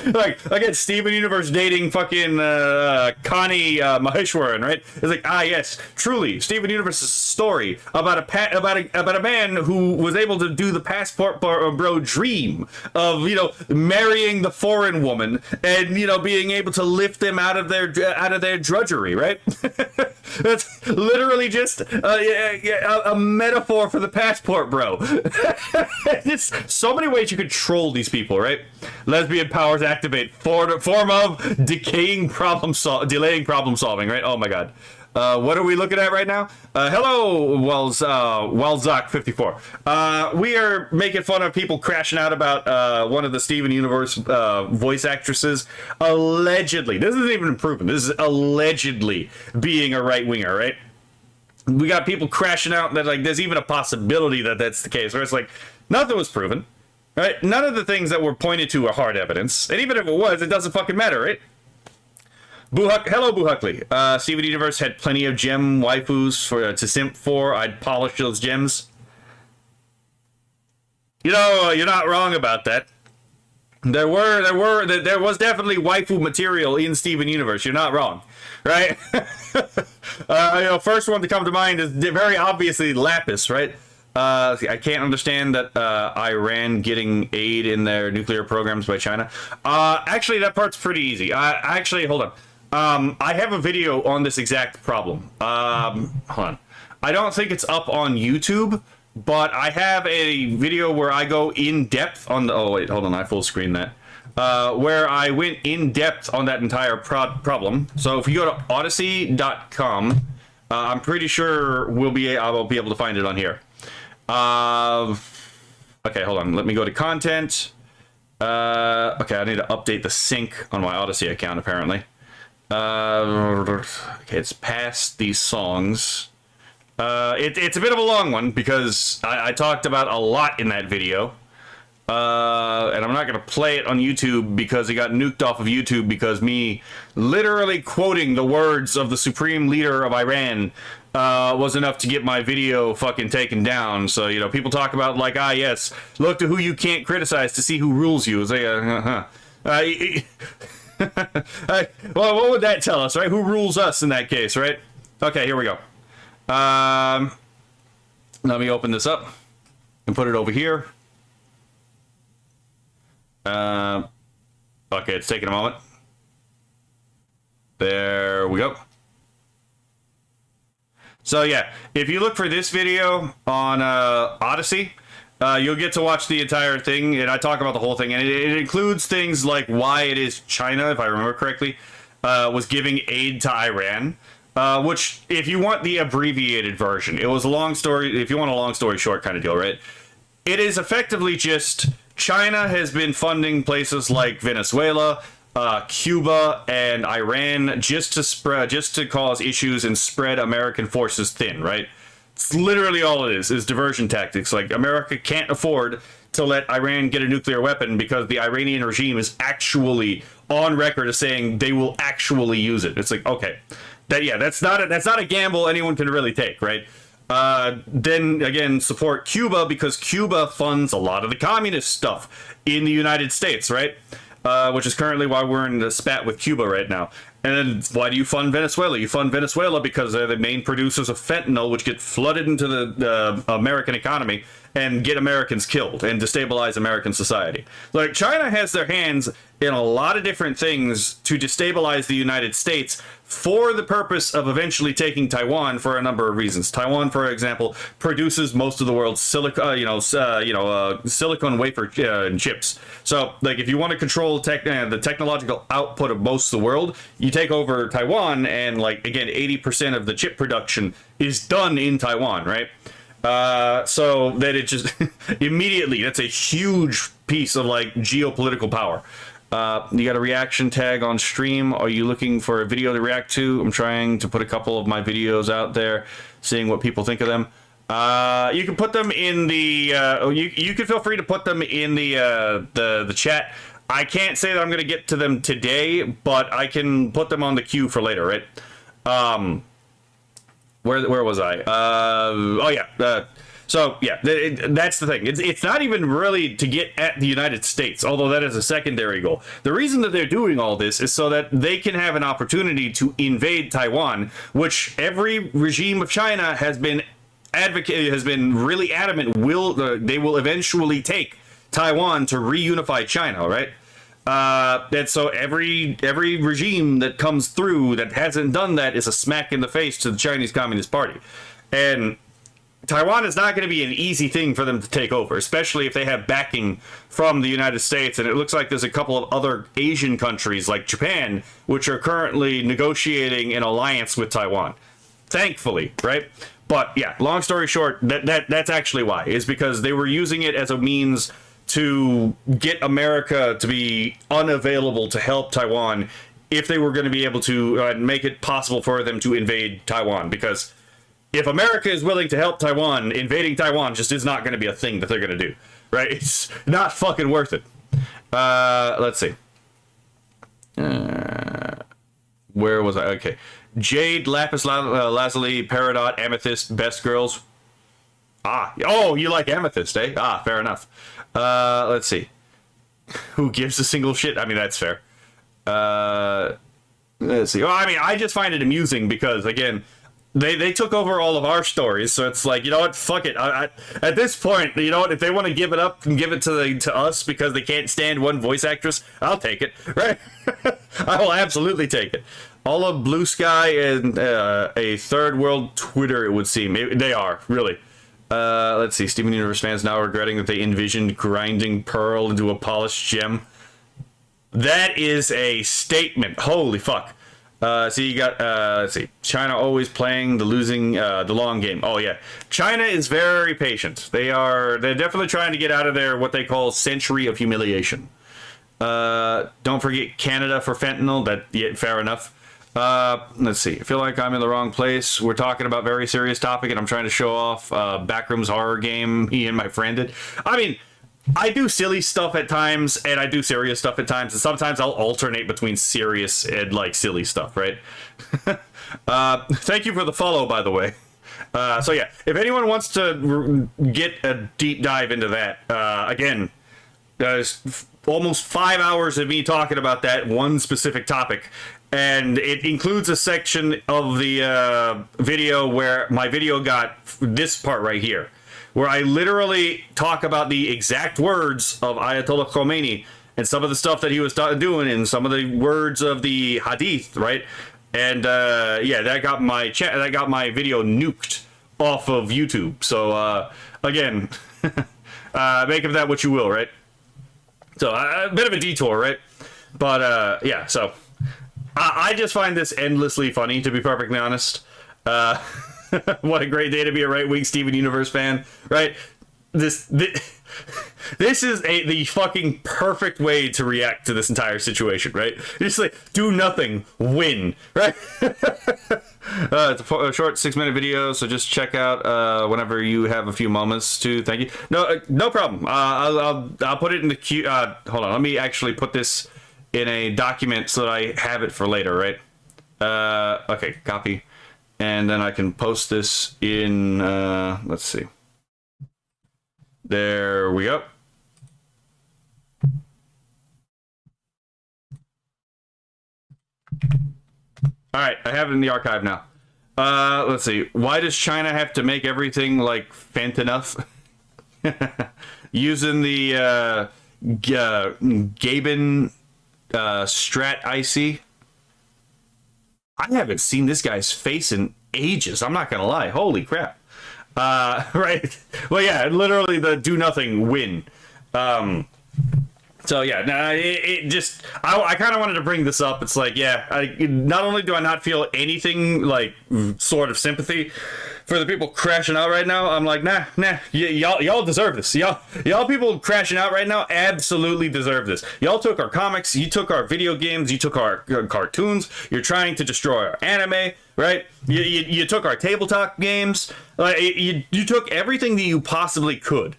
like, again, Steven Universe dating fucking Connie Maheshwaran, right? It's like, yes, truly, Steven Universe's story about a man who was able to do the passport bro dream of, you know, marrying the foreign woman and, you know, being able to lift them out of their drudgery, right? That's literally just a metaphor for the passport bro. It's so many ways you could troll these people, right? Lesbian powers activate, form of delaying problem solving, right? Oh my god. What are we looking at right now? Hello, Welzak54. We are making fun of people crashing out about one of the Steven Universe voice actresses allegedly. This isn't even proven. This is allegedly being a right-winger, right? We got people crashing out that, like, there's even a possibility that that's the case, where it's like, nothing was proven, right? None of the things that were pointed to are hard evidence, and even if it was, it doesn't fucking matter, right? Hello, Buhuckley. Steven Universe had plenty of gem waifus to simp for. I'd polish those gems. You know, you're not wrong about that. There was definitely waifu material in Steven Universe. You're not wrong, right? First one to come to mind is very obviously Lapis, right? I can't understand that Iran getting aid in their nuclear programs by China. Actually, that part's pretty easy. Hold on. I have a video on this exact problem. Hold on. I don't think it's up on YouTube, but I have a video where I go in depth on the. Oh wait, hold on. I full screen that. Where I went in depth on that entire problem. So if you go to Odyssey.com, I'm pretty sure I will be able to find it on here. Okay, hold on. Let me go to content. Okay, I need to update the sync on my Odyssey account apparently. Okay, it's past these songs. It's a bit of a long one because I talked about a lot in that video. And I'm not going to play it on YouTube because it got nuked off of YouTube because me literally quoting the words of the supreme leader of Iran was enough to get my video fucking taken down. So, you know, people talk about like, yes, look to who you can't criticize to see who rules you. It's like, well, what would that tell us, right? Who rules us in that case, right? Okay, here we go. Let me open this up and put it over here. Okay, it's taking a moment. There we go. So yeah, if you look for this video on Odyssey, you'll get to watch the entire thing, and I talk about the whole thing, and it includes things like why it is China, if I remember correctly, was giving aid to Iran, which, if you want the abbreviated version, it was a long story, if you want a long story short kind of deal, right? It is effectively just China has been funding places like Venezuela, Cuba, and Iran just to cause issues and spread American forces thin, right? It's literally all it is diversion tactics. Like, America can't afford to let Iran get a nuclear weapon because the Iranian regime is actually on record as saying they will actually use it. It's like, okay, that's not a gamble anyone can really take, right? Then again, support Cuba because Cuba funds a lot of the communist stuff in the United States, right? Which is currently why we're in the spat with Cuba right now. And then why do you fund Venezuela? You fund Venezuela because they're the main producers of fentanyl, which get flooded into the American economy and get Americans killed and destabilize American society. Like, China has their hands in a lot of different things to destabilize the United States for the purpose of eventually taking Taiwan for a number of reasons. Taiwan, for example, produces most of the world's silicon wafer chips. So, like, if you want to control the technological output of most of the world, you take over Taiwan, and, like, again, 80% of the chip production is done in Taiwan, right? So that it just immediately, that's a huge piece of, like, geopolitical power. You got a reaction tag on stream. Are you looking for a video to react to? I'm trying to put a couple of my videos out there, seeing what people think of them. You can put them in the you can feel free to put them in the chat. I can't say that I'm going to get to them today, but I can put them on the queue for later, right? Where was I? So yeah, that's the thing. It's not even really to get at the United States, although that is a secondary goal. The reason that they're doing all this is so that they can have an opportunity to invade Taiwan, which every regime of China has been really adamant they will eventually take Taiwan to reunify China, right? And so every regime that comes through that hasn't done that is a smack in the face to the Chinese Communist Party. And Taiwan is not going to be an easy thing for them to take over, especially if they have backing from the United States. And it looks like there's a couple of other Asian countries like Japan, which are currently negotiating an alliance with Taiwan. Thankfully, right? But yeah, long story short, that's actually why, is because they were using it as a means to get America to be unavailable to help Taiwan if they were going to be able to make it possible for them to invade Taiwan. Because if America is willing to help Taiwan, invading Taiwan just is not going to be a thing that they're going to do, right? It's not fucking worth it. Let's see. Where was I? Okay. Jade, Lapis Lazuli, Peridot, Amethyst, Best Girls. Oh, you like Amethyst, eh? Fair enough. Let's see. Who gives a single shit? I mean, that's fair. Let's see. Well, I mean, I just find it amusing because, again, they took over all of our stories, so it's like, you know what? Fuck it. At this point, you know what? If they want to give it up and give it to us because they can't stand one voice actress, I'll take it, right? I will absolutely take it. All of Blue Sky and a third world Twitter, it would seem. They are, really. Let's see. Steven Universe fans now regretting that they envisioned grinding Pearl into a polished gem. That is a statement. Holy fuck. So you got, let's see. China always playing the long game. Oh, yeah. China is very patient. They're definitely trying to get out of their, what they call, century of humiliation. Don't forget Canada for fentanyl. Yeah, fair enough. Let's see. I feel like I'm in the wrong place. We're talking about very serious topic, and I'm trying to show off Backrooms horror game me and my friend did. I mean, I do silly stuff at times, and I do serious stuff at times, and sometimes I'll alternate between serious and, like, silly stuff, right? Thank you for the follow, by the way. So yeah, if anyone wants to get a deep dive into that, again, there's almost 5 hours of me talking about that one specific topic. And it includes a section of the video where my video got this part right here, where I literally talk about the exact words of Ayatollah Khomeini and some of the stuff that he was doing and some of the words of the Hadith, right? And yeah, that got my video nuked off of YouTube. So again, make of that what you will, right? So a bit of a detour, right? But yeah, so. I just find this endlessly funny, to be perfectly honest. What a great day to be a right-wing Steven Universe fan, right? this is the fucking perfect way to react to this entire situation, right? Just like do nothing, win, right? It's a short 6-minute video, so just check out whenever you have a few moments to. Thank you. No, no problem. I'll put it in the queue. Hold on, let me actually put this in a document so that I have it for later, right? Okay, copy, and then I can post this in. Let's see. There we go. All right, I have it in the archive now. Let's see. Why does China have to make everything like fentanyl? Using the Gaben Strat IC. I haven't seen this guy's face in ages. I'm not gonna lie. Holy crap. Right. Well, yeah, literally the do nothing win. So yeah, nah, it just I kind of wanted to bring this up. It's like, yeah, not only do I not feel anything like sort of sympathy for the people crashing out right now, I'm like, nah, y'all deserve this. Y'all people crashing out right now absolutely deserve this. Y'all took our comics, you took our video games, you took our cartoons. You're trying to destroy our anime, right? You took our tabletop games. You took everything that you possibly could.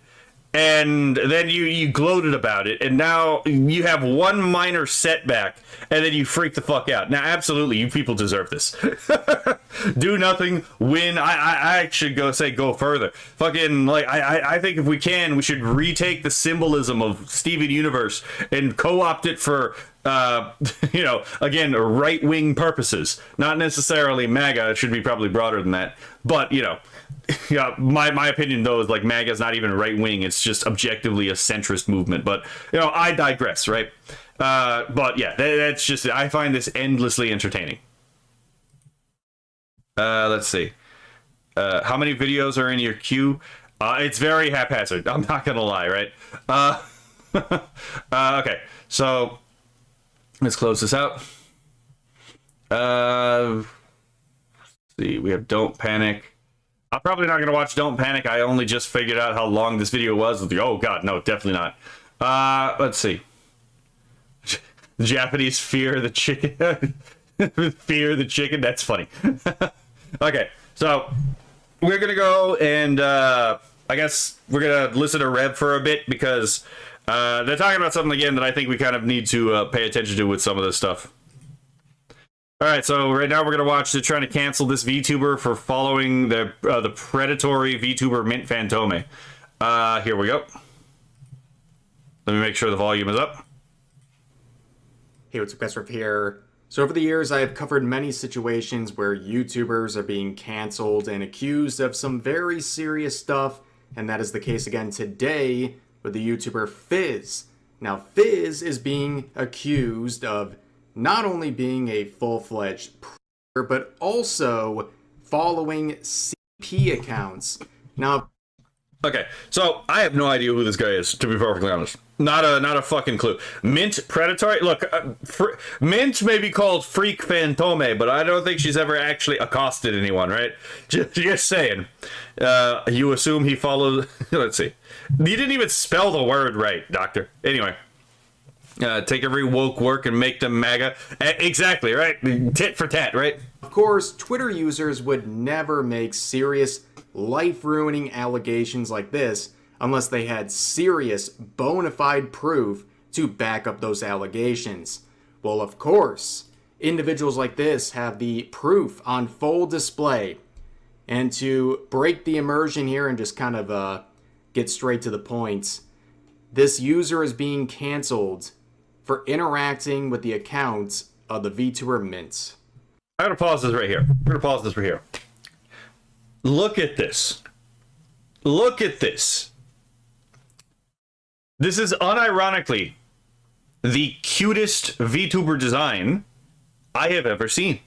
And then you gloated about it, and now you have one minor setback, and then you freak the fuck out. Now, absolutely, you people deserve this. Do nothing, win. I should go further. Fucking, like, I think if we can, we should retake the symbolism of Steven Universe and co-opt it for, again, right-wing purposes. Not necessarily MAGA. It should be probably broader than that. But, yeah, my opinion though is like MAGA is not even right wing; it's just objectively a centrist movement. But I digress, right? But yeah, that's just it. I find this endlessly entertaining. Let's see, how many videos are in your queue? It's very haphazard. I'm not gonna lie, right? Okay, so let's close this out. Let's see, we have Don't Panic. I'm probably not going to watch Don't Panic. I only just figured out how long this video was. Oh, God, no, definitely not. Let's see. The Japanese fear the chicken. Fear the chicken. That's funny. Okay, so we're going to go and I guess we're going to listen to Rev for a bit because they're talking about something again that I think we kind of need to pay attention to with some of this stuff. All right, so right now we're gonna watch. They're trying to cancel this VTuber for following the predatory VTuber Mint Fantome. Here we go. Let me make sure the volume is up. Hey, what's up, guys? Riff here. So over the years, I have covered many situations where YouTubers are being canceled and accused of some very serious stuff, and that is the case again today with the YouTuber Fizz. Now, Fizz is being accused of not only being a full-fledged predator, but also following CP accounts. Now, okay, so I have no idea who this guy is, to be perfectly honest. Not a fucking clue. Mint predatory. Look, Mint may be called Freak Fantome, but I don't think she's ever actually accosted anyone, right? Just saying. You assume he followed. Let's see. You didn't even spell the word right, Doctor. Anyway. Take every woke work and make them MAGA. Exactly, right? Tit for tat, right? Of course, Twitter users would never make serious, life-ruining allegations like this unless they had serious, bona fide proof to back up those allegations. Well, of course, individuals like this have the proof on full display. And to break the immersion here and just kind of get straight to the point, this user is being canceled for interacting with the account of the VTuber Mint. I'm gonna pause this right here. Look at this. Look at this. This is unironically the cutest VTuber design I have ever seen.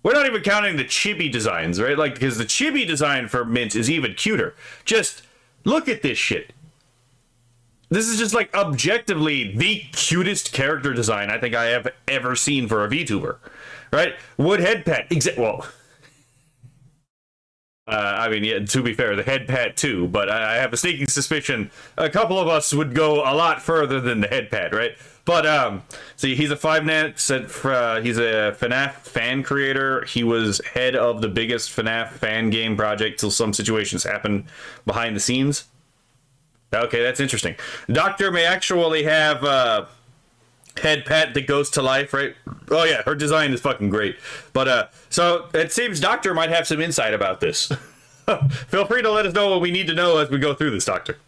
We're not even counting the chibi designs, right? Like, because the chibi design for Mint is even cuter. Just look at this shit. This is just like objectively the cutest character design I think I have ever seen for a VTuber, right? Wood head pet, well, I mean, yeah, to be fair, the head pat too, but I have a sneaking suspicion a couple of us would go a lot further than the head pat, right? But see, he's a he's a FNAF fan creator. He was head of the biggest FNAF fan game project till some situations happened behind the scenes. Okay, that's interesting. Doctor may actually have head pat that goes to life, right? Oh yeah, her design is fucking great. But so it seems Doctor might have some insight about this. Feel free to let us know what we need to know as we go through this, Doctor.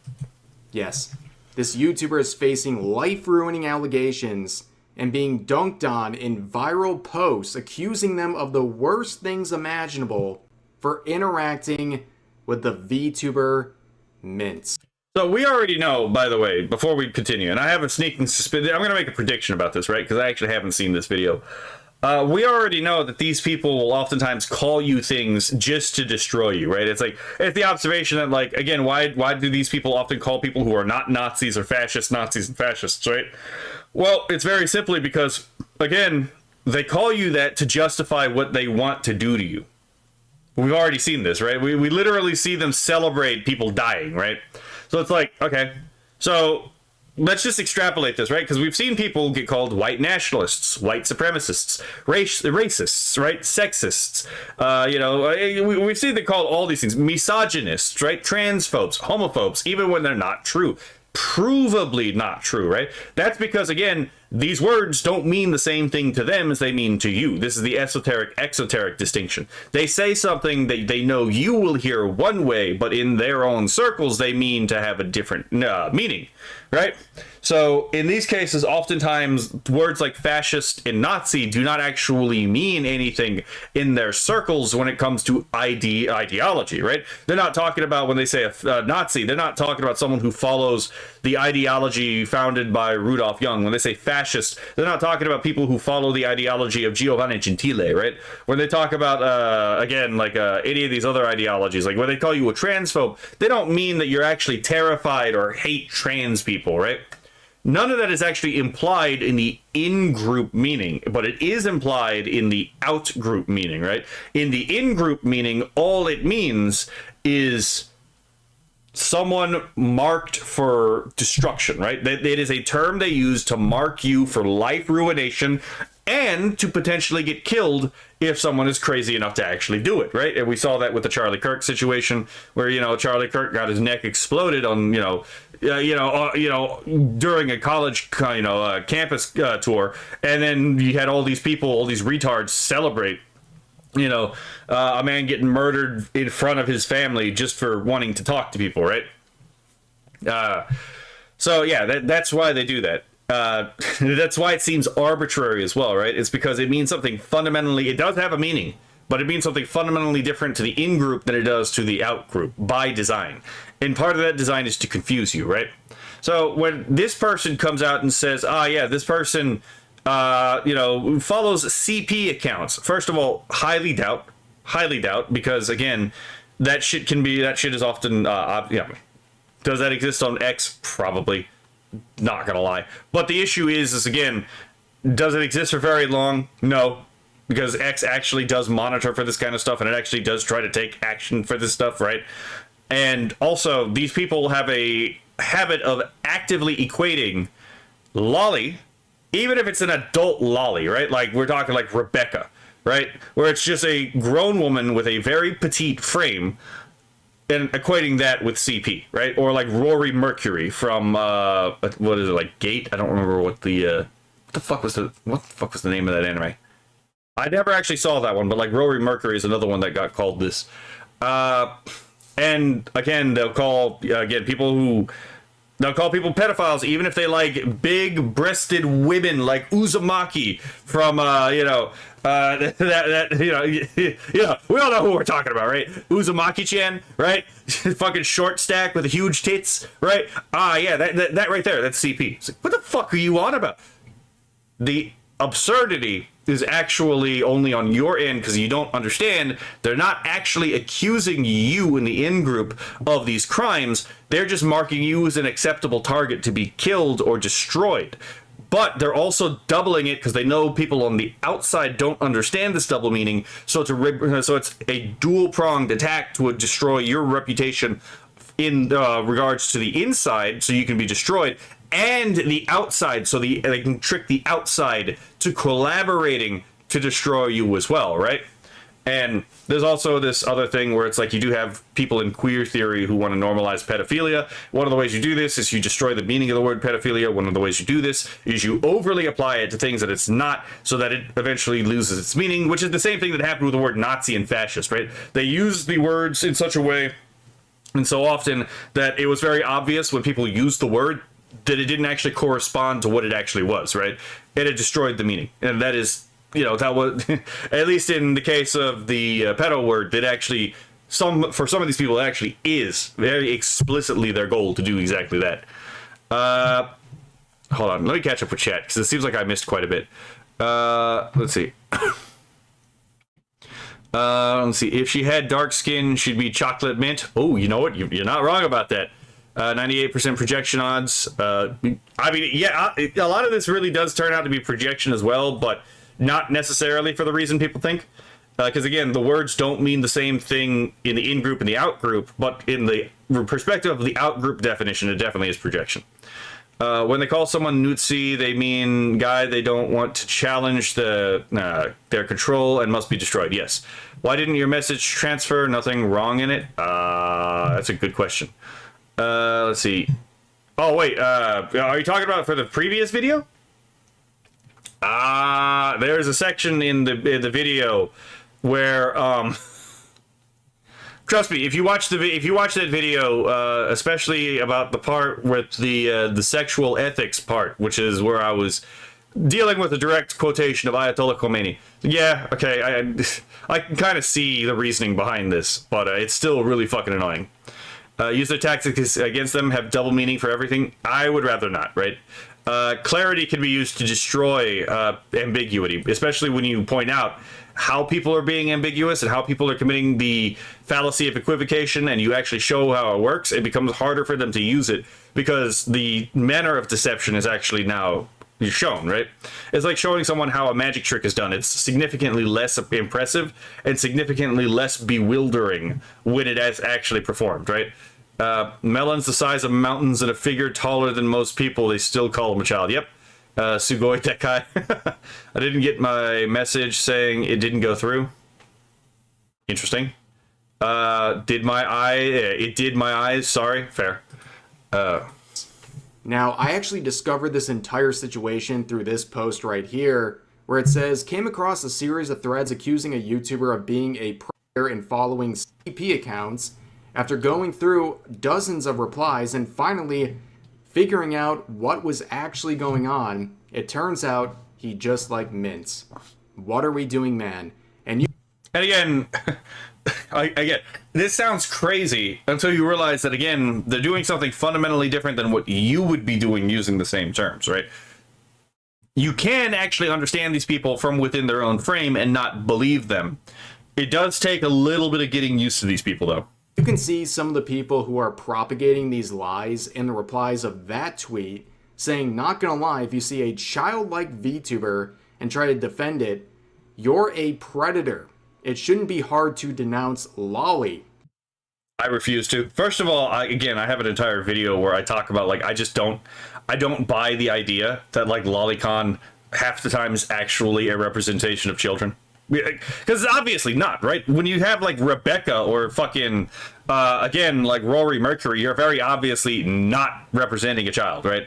Yes, this YouTuber is facing life-ruining allegations and being dunked on in viral posts accusing them of the worst things imaginable for interacting with the VTuber Mint. So we already know, by the way, before we continue, and I have a sneaking suspicion. I'm going to make a prediction about this, right? Because I actually haven't seen this video. We already know that these people will oftentimes call you things just to destroy you, right? It's like, it's the observation that, like, again, why do these people often call people who are not Nazis or fascists Nazis and fascists, right? Well, it's very simply because, again, they call you that to justify what they want to do to you. We've already seen this, right? We literally see them celebrate people dying, right? So it's like, okay, so let's just extrapolate this, right? Because we've seen people get called white nationalists, white supremacists, racists, right? Sexists. We've seen them called all these things. Misogynists, right? Transphobes, homophobes, even when they're not true. Provably not true, right? That's because, again, these words don't mean the same thing to them as they mean to you. This is the esoteric-exoteric distinction. They say something that they know you will hear one way, but in their own circles, they mean to have a different meaning, right? So in these cases, oftentimes words like fascist and Nazi do not actually mean anything in their circles when it comes to ideology, right? They're not talking about, when they say a Nazi, they're not talking about someone who follows the ideology founded by Rudolf Jung. When they say fascist, they're not talking about people who follow the ideology of Giovanni Gentile, right? When they talk about, any of these other ideologies, like when they call you a transphobe, they don't mean that you're actually terrified or hate trans people, right? None of that is actually implied in the in-group meaning, but it is implied in the out-group meaning, right? In the in-group meaning, all it means is someone marked for destruction, right? It is a term they use to mark you for life ruination and to potentially get killed if someone is crazy enough to actually do it, right? And we saw that with the Charlie Kirk situation, where Charlie Kirk got his neck exploded on during a college campus tour, and then you had all these people, all these retards celebrate a man getting murdered in front of his family just for wanting to talk to people, right? So yeah, that's why they do that. That's why it seems arbitrary as well, right? It's because it means something fundamentally, it does have a meaning, but it means something fundamentally different to the in-group than it does to the out-group by design. And part of that design is to confuse you, right? So when this person comes out and says, this person follows CP accounts, first of all, highly doubt, because again, that shit is often, does that exist on X? Probably. Not gonna lie. But the issue is again, does it exist for very long? No. Because X actually does monitor for this kind of stuff, and it actually does try to take action for this stuff, right? And also, these people have a habit of actively equating lolly, even if it's an adult lolly, right? Like, we're talking like Rebecca, right? Where it's just a grown woman with a very petite frame, and equating that with CP, right? Or like Rory Mercury from what is it, like Gate? I don't remember what the fuck was the name of that anime. I never actually saw that one, but like Rory Mercury is another one that got called this. And again, they'll call people pedophiles even if they like big-breasted women like Uzumaki from we all know who we're talking about, right? Uzumaki-chan, right? Fucking short stack with huge tits, right? That right there, that's CP. It's like, what the fuck are you on about? The absurdity is actually only on your end because you don't understand. They're not actually accusing you in the in-group of these crimes. They're just marking you as an acceptable target to be killed or destroyed. but they're also doubling it because they know people on the outside don't understand this double meaning. So it's a dual-pronged attack to destroy your reputation in regards to the inside, so you can be destroyed, and the outside, so they can trick the outside to collaborating to destroy you as well, right? And there's also this other thing where it's like you do have people in queer theory who want to normalize pedophilia. One of the ways you do this is you destroy the meaning of the word pedophilia. One of the ways you do this is you overly apply it to things that it's not, so that it eventually loses its meaning, which is the same thing that happened with the word Nazi and fascist, right? They use the words in such a way and so often that it was very obvious when people used the word that it didn't actually correspond to what it actually was, right? And it destroyed the meaning. And that is, that was, at least in the case of the pedo word, that actually, for some of these people, it actually is very explicitly their goal to do exactly that. Hold on, let me catch up with chat, because it seems like I missed quite a bit. Let's see. Let's see. If she had dark skin, she'd be chocolate mint. Oh, you know what? You're not wrong about that. 98% projection odds. I mean, yeah, a lot of this really does turn out to be projection as well, but not necessarily for the reason people think. Because again, the words don't mean the same thing in the in-group and the out-group, but in the perspective of the out-group definition, it definitely is projection. When they call someone Nutsi, they mean guy they don't want to challenge their control and must be destroyed. Yes. Why didn't your message transfer? Nothing wrong in it? That's a good question. Let's see. Oh, wait. Are you talking about for the previous video? There's a section in the video where trust me, if you watch that video, especially about the part with the sexual ethics part, which is where I was dealing with a direct quotation of Ayatollah Khomeini. Yeah, okay, I can kind of see the reasoning behind this, but it's still really fucking annoying. Use their tactics against them, have double meaning for everything. I would rather not, right? Clarity can be used to destroy ambiguity, especially when you point out how people are being ambiguous and how people are committing the fallacy of equivocation, and you actually show how it works. It becomes harder for them to use it because the manner of deception is actually now shown, right? It's like showing someone how a magic trick is done. It's significantly less impressive and significantly less bewildering when it is actually performed, right? Melons the size of mountains and a figure taller than most people, they still call him a child. Yep. Sugoi Tekai. I didn't get my message saying it didn't go through. Interesting. It did my eyes. Sorry. Fair. Now, I actually discovered this entire situation through this post right here, where it says, came across a series of threads accusing a YouTuber of being a predator and following CP accounts. After going through dozens of replies and finally figuring out what was actually going on, it turns out he just liked mints. What are we doing, man? And again, I get this sounds crazy until you realize that, again, they're doing something fundamentally different than what you would be doing using the same terms, right? You can actually understand these people from within their own frame and not believe them. It does take a little bit of getting used to these people, though. You can see some of the people who are propagating these lies in the replies of that tweet, saying, not gonna lie, if you see a childlike VTuber and try to defend it, you're a predator. It shouldn't be hard to denounce Lolly. I refuse to. First of all, I have an entire video where I talk about, like, I don't buy the idea that, like, Lolicon half the time is actually a representation of children. Because it's obviously not, right? When you have, like, Rebecca or fucking, again, like, Rory Mercury, you're very obviously not representing a child, right?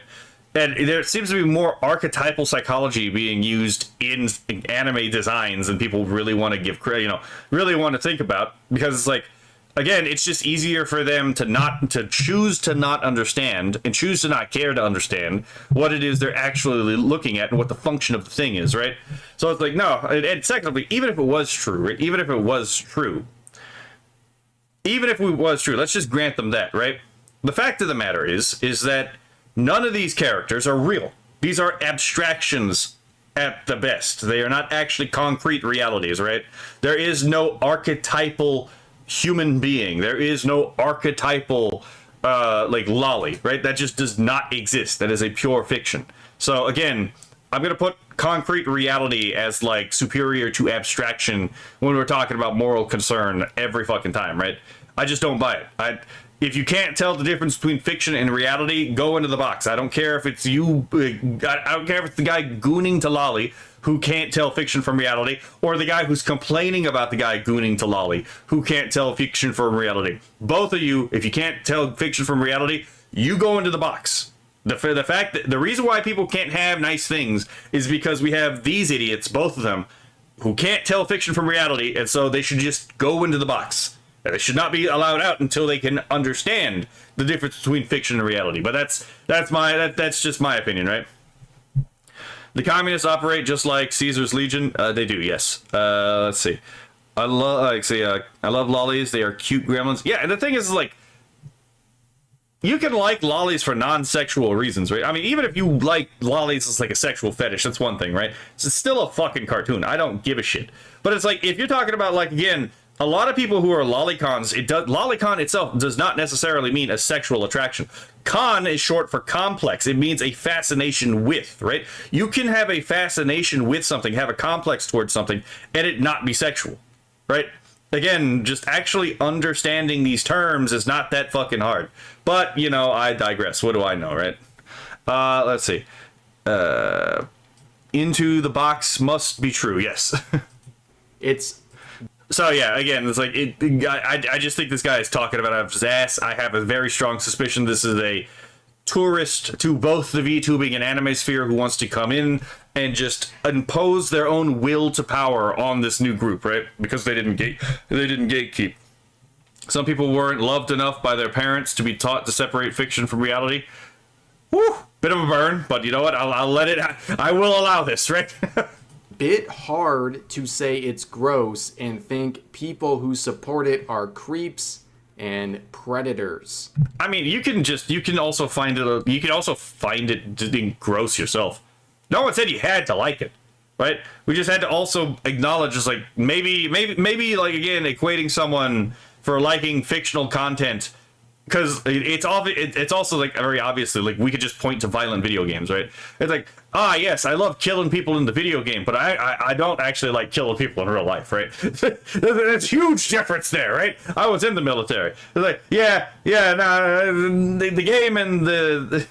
And there seems to be more archetypal psychology being used in anime designs than people really want to give credit, really want to think about. Because it's like, again, it's just easier for them to choose to not understand and choose to not care to understand what it is they're actually looking at and what the function of the thing is, right? So it's like, no. And secondly, even if it was true, right? Even if it was true, let's just grant them that, right? The fact of the matter is that none of these characters are real. These are abstractions at the best. They are not actually concrete realities, right? There is no archetypal human being. There is no archetypal like lolly, right? That just does not exist. That is a pure fiction. So again, I'm gonna put concrete reality as like superior to abstraction when we're talking about moral concern every fucking time, right? I just don't buy it. If you can't tell the difference between fiction and reality, go into the box. I don't care if it's you. I don't care if it's the guy gooning to lolly who can't tell fiction from reality, or the guy who's complaining about the guy gooning to lolly who can't tell fiction from reality. Both of you, if you can't tell fiction from reality, you go into the box. The reason why people can't have nice things is because we have these idiots, both of them, who can't tell fiction from reality, and so they should just go into the box. They should not be allowed out until they can understand the difference between fiction and reality. But that's just my opinion, right? The communists operate just like Caesar's Legion. They do, yes. Let's see. I love lollies. They are cute gremlins. Yeah, and the thing is, like, you can like lollies for non-sexual reasons, right? I mean, even if you like lollies as like a sexual fetish, that's one thing, right? It's still a fucking cartoon. I don't give a shit. But it's like, if you're talking about, like, again, a lot of people who are lolicons, lolicon itself does not necessarily mean a sexual attraction. Con is short for complex. It means a fascination with, right? You can have a fascination with something, have a complex towards something, and it not be sexual, right? Again, just actually understanding these terms is not that fucking hard. But, you know, I digress. What do I know, right? Let's see. Into the box must be true, yes. It's... So yeah, again, it's like I just think this guy is talking about out of his ass. I have a very strong suspicion this is a tourist to both the VTubing and anime sphere who wants to come in and just impose their own will to power on this new group, right? Because they didn't gatekeep. Some people weren't loved enough by their parents to be taught to separate fiction from reality. Woo, bit of a burn, but you know what? I'll let it. I will allow this, right? Bit hard to say it's gross and think people who support it are creeps and predators. I mean, you can also find it gross yourself. No one said you had to like it, right? We just had to also acknowledge, just like maybe like, again, equating someone for liking fictional content, because it's also like very obviously, like, we could just point to violent video games, right? It's like, yes, I love killing people in the video game, but I don't actually like killing people in real life, right? There's huge difference there, right? I was in the military. It's like, the game and the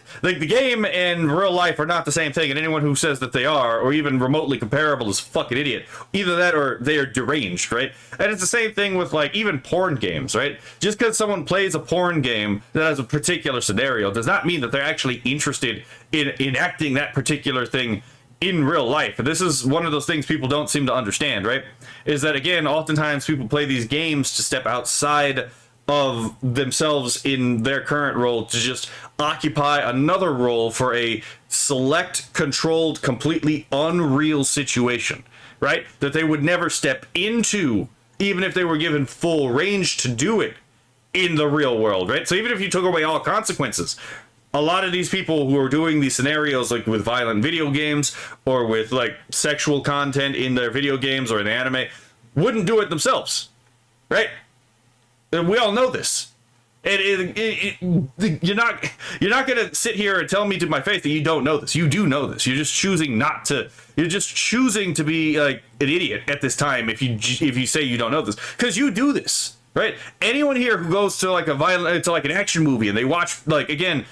game and real life are not the same thing, and anyone who says that they are, or even remotely comparable, is a fucking idiot. Either that or they are deranged, right? And it's the same thing with, like, even porn games, right? Just because someone plays a porn game that has a particular scenario does not mean that they're actually interested in enacting that particular thing in real life. And this is one of those things people don't seem to understand, right? Is that, again, oftentimes people play these games to step outside of themselves in their current role to just occupy another role for a select, controlled, completely unreal situation, right? That they would never step into, even if they were given full range to do it in the real world, right? So even if you took away all consequences, a lot of these people who are doing these scenarios, like with violent video games or with, like, sexual content in their video games or in the anime, wouldn't do it themselves, right? And we all know this. You're not gonna sit here and tell me to my face that you don't know this. You do know this. You're just choosing not to. You're just choosing to be like an idiot at this time if you say you don't know this, because you do this, right? Anyone here who goes to like an action movie and they watch, like, again,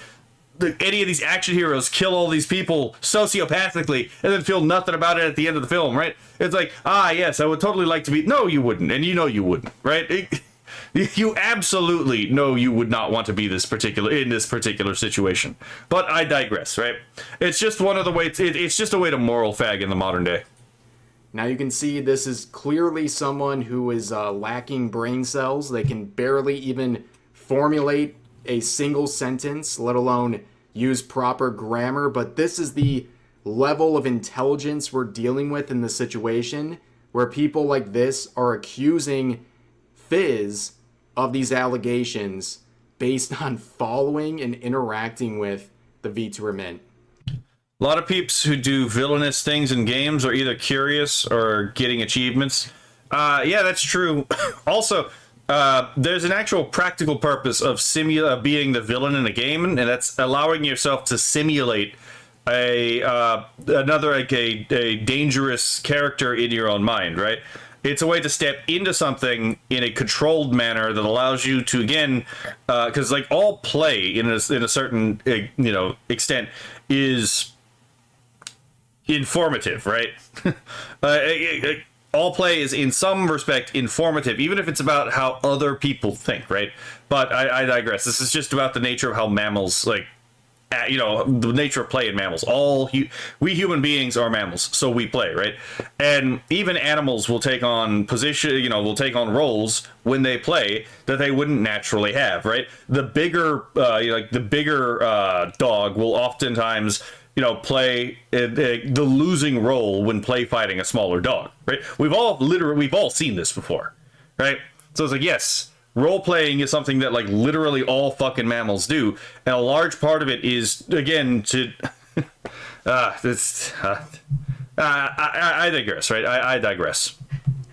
any of these action heroes kill all these people sociopathically and then feel nothing about it at the end of the film, right? It's like, yes, I would totally like to be. No, you wouldn't, and you know you wouldn't, right? You absolutely know you would not want to be in this particular situation. But I digress, right? It's just one of the ways. It's just a way to moral fag in the modern day. Now you can see this is clearly someone who is lacking brain cells. They can barely even formulate a single sentence, let alone use proper grammar. But this is the level of intelligence we're dealing with in the situation, where people like this are accusing Fizz of these allegations based on following and interacting with the VTuber Mint. A lot of peeps who do villainous things in games are either curious or getting achievements. Yeah, that's true. Also, there's an actual practical purpose of being the villain in a game, and that's allowing yourself to simulate a dangerous character in your own mind, right? It's a way to step into something in a controlled manner that allows you to, again, because like all play in a certain extent is informative, right? All play is in some respect informative, even if it's about how other people think, right? But I digress. This is just about the nature of how mammals, the nature of play in mammals. We human beings are mammals, so we play, right? And even animals will take on roles when they play that they wouldn't naturally have, right? The bigger dog will oftentimes play the losing role when play fighting a smaller dog, right? We've all seen this before, right? So it's like, yes, role playing is something that like literally all fucking mammals do, and a large part of it is again to I digress, right? I digress.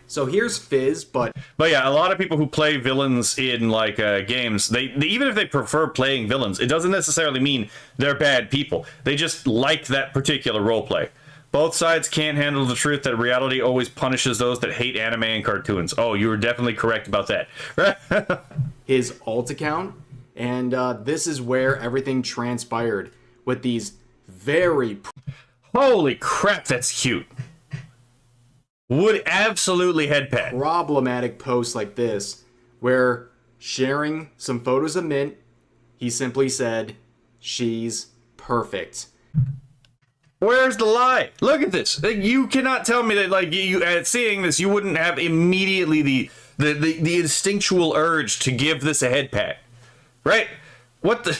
So here's Fizz, but yeah, a lot of people who play villains in like games, they even if they prefer playing villains, it doesn't necessarily mean they're bad people. They just like that particular role play. Both sides can't handle the truth that reality always punishes those that hate anime and cartoons. Oh, you were definitely correct about that. his alt account, and this is where everything transpired with these very Holy crap, that's cute. Would absolutely headpat. problematic posts like this, where sharing some photos of Mint, he simply said, "She's perfect." Where's the lie? Look at this. Like, you cannot tell me that, like, you at seeing this, you wouldn't have immediately the instinctual urge to give this a head pat, right? What the?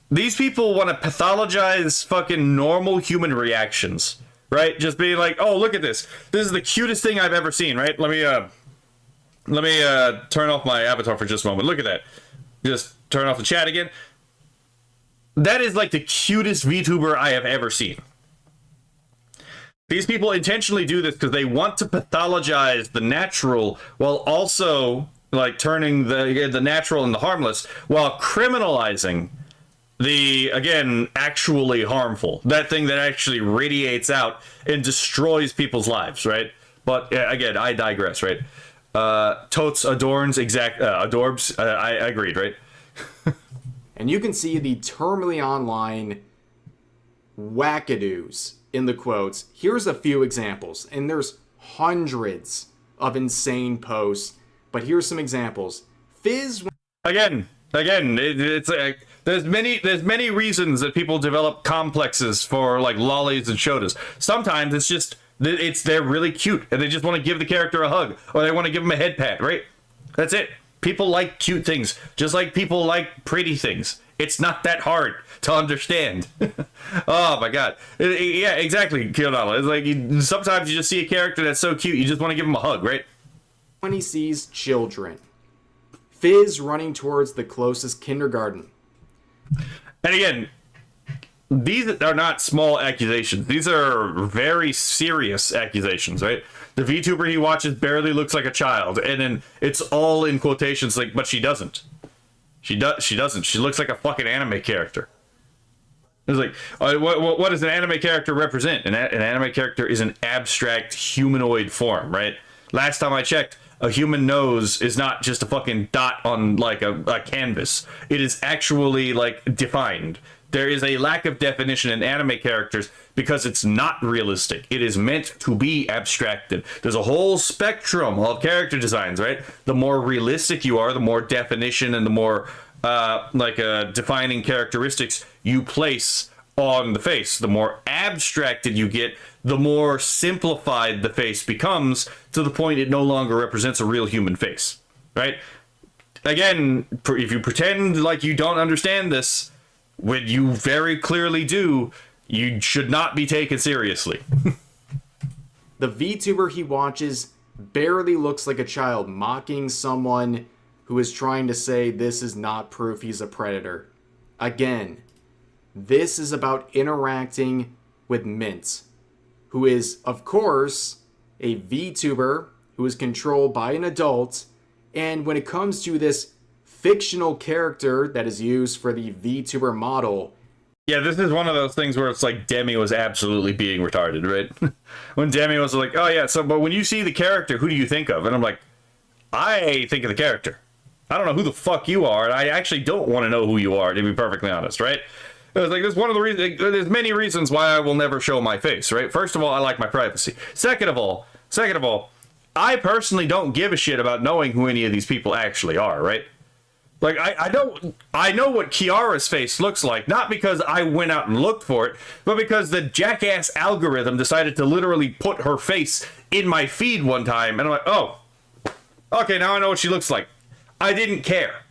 These people want to pathologize fucking normal human reactions, right? Just being like, oh, look at this. This is the cutest thing I've ever seen, right? Let me turn off my avatar for just a moment. Look at that. Just turn off the chat again. That is like the cutest VTuber I have ever seen. These people intentionally do this because they want to pathologize the natural while also like turning the natural into harmless, while criminalizing the, again, actually harmful. That thing that actually radiates out and destroys people's lives, right? But again, I digress, right? Totes adorns adorbs. I agreed, right? And you can see the terminally online wackadoos in the quotes. Here's a few examples, and there's hundreds of insane posts, but here's some examples. Fizz. Again, it's like there's many reasons that people develop complexes for like lollies and shotas. Sometimes it's just they're really cute and they just want to give the character a hug or they want to give them a head pat, right? That's it. People like cute things, just like people like pretty things. It's not that hard to understand. Oh my god. Yeah, exactly, Kiyonala. It's like sometimes you just see a character that's so cute, you just want to give him a hug, right? When he sees children. Fizz running towards the closest kindergarten. And again, these are not small accusations. These are very serious accusations, right? The VTuber he watches barely looks like a child, and then it's all in quotations like, but she doesn't. She doesn't. She looks like a fucking anime character. It's like, what does an anime character represent? An anime character is an abstract humanoid form, right? Last time I checked, a human nose is not just a fucking dot on like a canvas. It is actually like defined. There is a lack of definition in anime characters because it's not realistic. It is meant to be abstracted. There's a whole spectrum of character designs, right? The more realistic you are, the more definition and the more defining characteristics you place on the face. The more abstracted you get, the more simplified the face becomes to the point it no longer represents a real human face, right? Again, if you pretend like you don't understand this, when you very clearly do, you should not be taken seriously. The VTuber he watches barely looks like a child, mocking someone who is trying to say this is not proof he's a predator. Again, this is about interacting with Mint, who is, of course, a VTuber who is controlled by an adult And when it comes to this fictional character that is used for the VTuber model, yeah, this is one of those things where it's like Demi was absolutely being retarded, right? When Demi was like, oh yeah, so but when you see the character, who do you think of? And I'm like, I think of the character. I don't know who the fuck you are, and I actually don't want to know who you are, to be perfectly honest, right? It was like, there's one of the reasons, there's many reasons why I will never show my face, right? First of all, I like my privacy. Second of all, I personally don't give a shit about knowing who any of these people actually are, right? Like, I know what Kiara's face looks like, not because I went out and looked for it, but because the jackass algorithm decided to literally put her face in my feed one time, and I'm like, oh, okay, now I know what she looks like. I didn't care.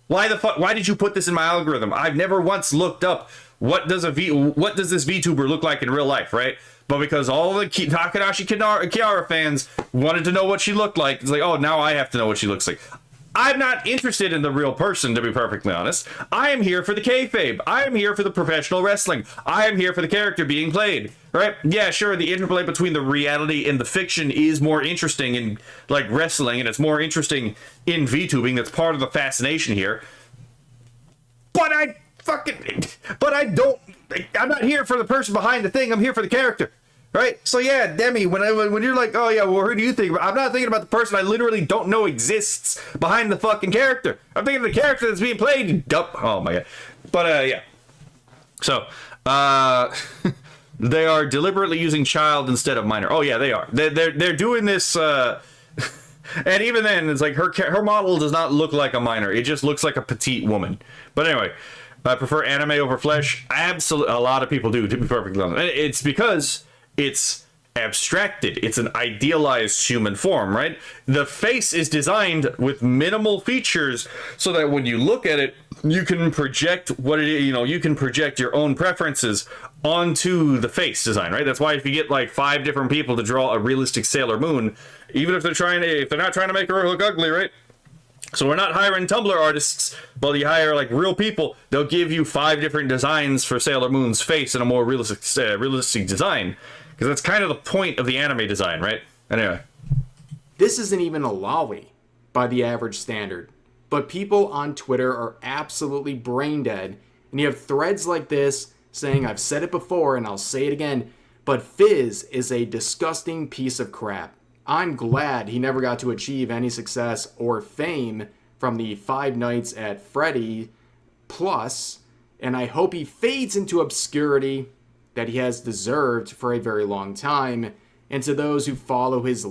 Why the fuck? Why did you put this in my algorithm? I've never once looked up what does this VTuber look like in real life, right? But because all the Takanashi Kiara fans wanted to know what she looked like, it's like, oh, now I have to know what she looks like. I'm not interested in the real person, to be perfectly honest. I am here for the kayfabe. I am here for the professional wrestling. I am here for the character being played, right? Yeah, sure, the interplay between the reality and the fiction is more interesting in, like, wrestling, and it's more interesting in VTubing. That's part of the fascination here. But I'm not here for the person behind the thing. I'm here for the character. Right? So yeah, Demi, when you're like, oh yeah, well, who do you think about? I'm not thinking about the person I literally don't know exists behind the fucking character. I'm thinking of the character that's being played. Oh my god. But yeah. So, they are deliberately using child instead of minor. Oh yeah, they are. They're doing this, and even then, it's like her model does not look like a minor. It just looks like a petite woman. But anyway, I prefer anime over flesh. Absolutely, a lot of people do, to be perfectly honest. It's because it's abstracted. It's an idealized human form, right? The face is designed with minimal features so that when you look at it, you can project what it is, you can project your own preferences onto the face design, right? That's why if you get like 5 different people to draw a realistic Sailor Moon, even if they're not trying to make her look ugly, right? So we're not hiring Tumblr artists, but you hire like real people. They'll give you 5 different designs for Sailor Moon's face in a more realistic design. Because that's kind of the point of the anime design, right? Anyway. This isn't even a lolly by the average standard. But people on Twitter are absolutely brain dead. And you have threads like this saying, I've said it before and I'll say it again, but Fizz is a disgusting piece of crap. I'm glad he never got to achieve any success or fame from the 5 Nights at Freddy Plus, and I hope he fades into obscurity that he has deserved for a very long time. And to those who follow his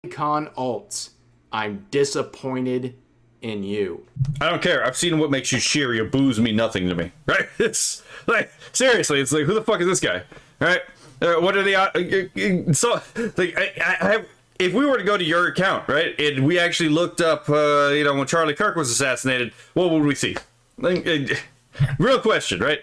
con alts, I'm disappointed in you. I don't care. I've seen what makes you cheer. Your boos mean nothing to me, right? It's like, seriously, it's like, who the fuck is this guy, right? What are the so like I have. If we were to go to your account, right, and we actually looked up, when Charlie Kirk was assassinated, what would we see? Real question, right?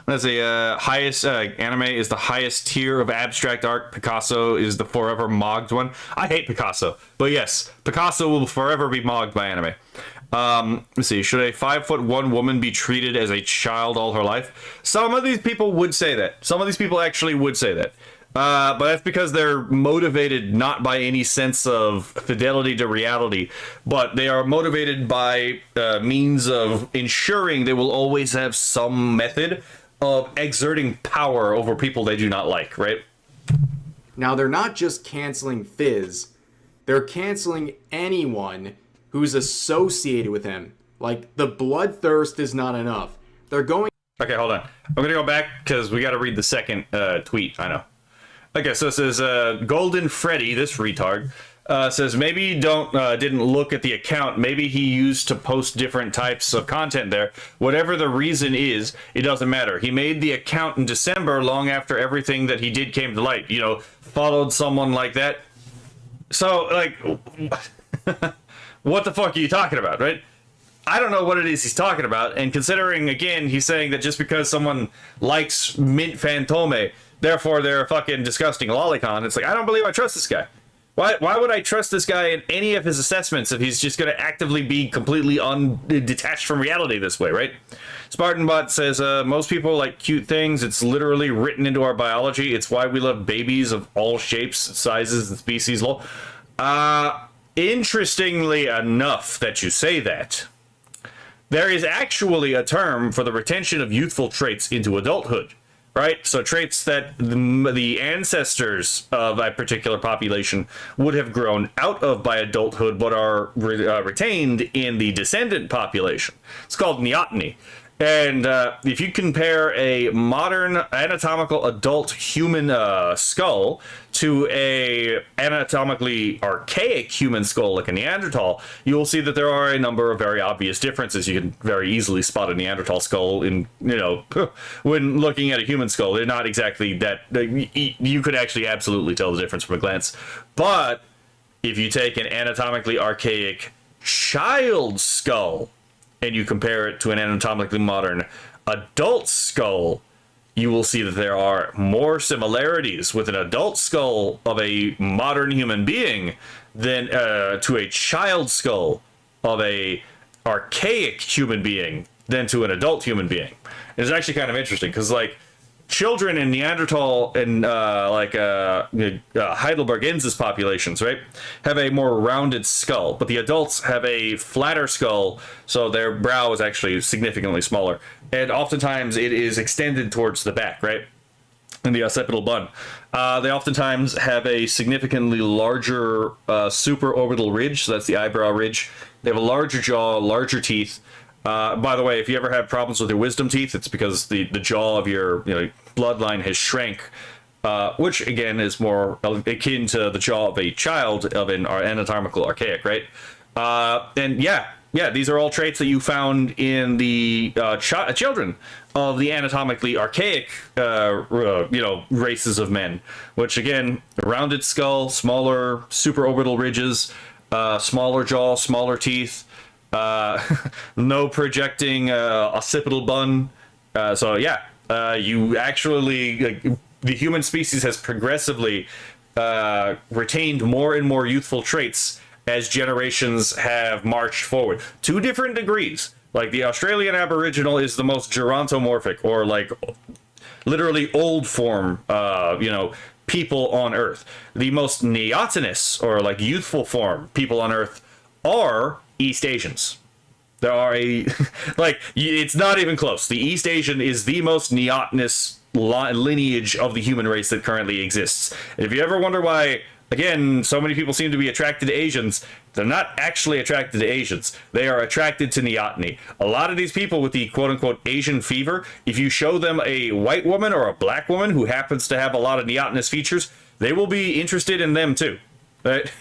Let's see. Highest anime is the highest tier of abstract art. Picasso is the forever mogged one. I hate Picasso, but yes, Picasso will forever be mogged by anime. Let's see. Should a 5'1" woman be treated as a child all her life? Some of these people would say that. Some of these people actually would say that. But that's because they're motivated not by any sense of fidelity to reality, but they are motivated by means of ensuring they will always have some method of exerting power over people they do not like, right? Now, they're not just canceling Fizz, they're canceling anyone who's associated with him. Like, the bloodthirst is not enough. They're going... Okay, hold on. I'm going to go back because we got to read the second tweet. I know. Okay, so it says Golden Freddy, this retard, says maybe you didn't look at the account. Maybe he used to post different types of content there. Whatever the reason is, it doesn't matter. He made the account in December, long after everything that he did came to light. Followed someone like that. So, like, what the fuck are you talking about, right? I don't know what it is he's talking about. And considering, again, he's saying that just because someone likes Mint Fantome, therefore they're a fucking disgusting lolicon. It's like, I don't believe I trust this guy. Why would I trust this guy in any of his assessments if he's just going to actively be completely detached from reality this way, right? SpartanBot says, most people like cute things. It's literally written into our biology. It's why we love babies of all shapes, sizes, and species. interestingly enough that you say that, there is actually a term for the retention of youthful traits into adulthood, right? So traits that the ancestors of a particular population would have grown out of by adulthood, but are retained in the descendant population. It's called neoteny. And if you compare a modern anatomical adult human skull to a anatomically archaic human skull like a Neanderthal, you will see that there are a number of very obvious differences. You can very easily spot a Neanderthal skull in, when looking at a human skull. They're not exactly that, you could actually absolutely tell the difference from a glance. But if you take an anatomically archaic child skull, and you compare it to an anatomically modern adult skull, you will see that there are more similarities with an adult skull of a modern human being than to a child skull of a archaic human being than to an adult human being. It's actually kind of interesting because, like, children in Neanderthal and Heidelbergensis populations, right, have a more rounded skull, but the adults have a flatter skull, so their brow is actually significantly smaller, and oftentimes it is extended towards the back, right, in the occipital bun. They oftentimes have a significantly larger supraorbital ridge, so that's the eyebrow ridge. They have a larger jaw, larger teeth. By the way, if you ever have problems with your wisdom teeth, it's because the jaw of your bloodline has shrank, which again is more akin to the jaw of a child of an anatomical archaic, right? And these are all traits that you found in the children of the anatomically archaic, races of men. Which again, rounded skull, smaller supraorbital ridges, smaller jaw, smaller teeth. No projecting occipital bun. You actually, the human species has progressively retained more and more youthful traits as generations have marched forward to different degrees. Like the Australian Aboriginal is the most gerontomorphic, or like literally old form, people on Earth. The most neotenous, or like youthful form people on Earth, are East Asians. There are it's not even close. The East Asian is the most neotenous lineage of the human race that currently exists. And if you ever wonder why, again, so many people seem to be attracted to Asians, they're not actually attracted to Asians. They are attracted to neoteny. A lot of these people with the quote-unquote Asian fever, if you show them a white woman or a black woman who happens to have a lot of neotenous features, they will be interested in them too. Right?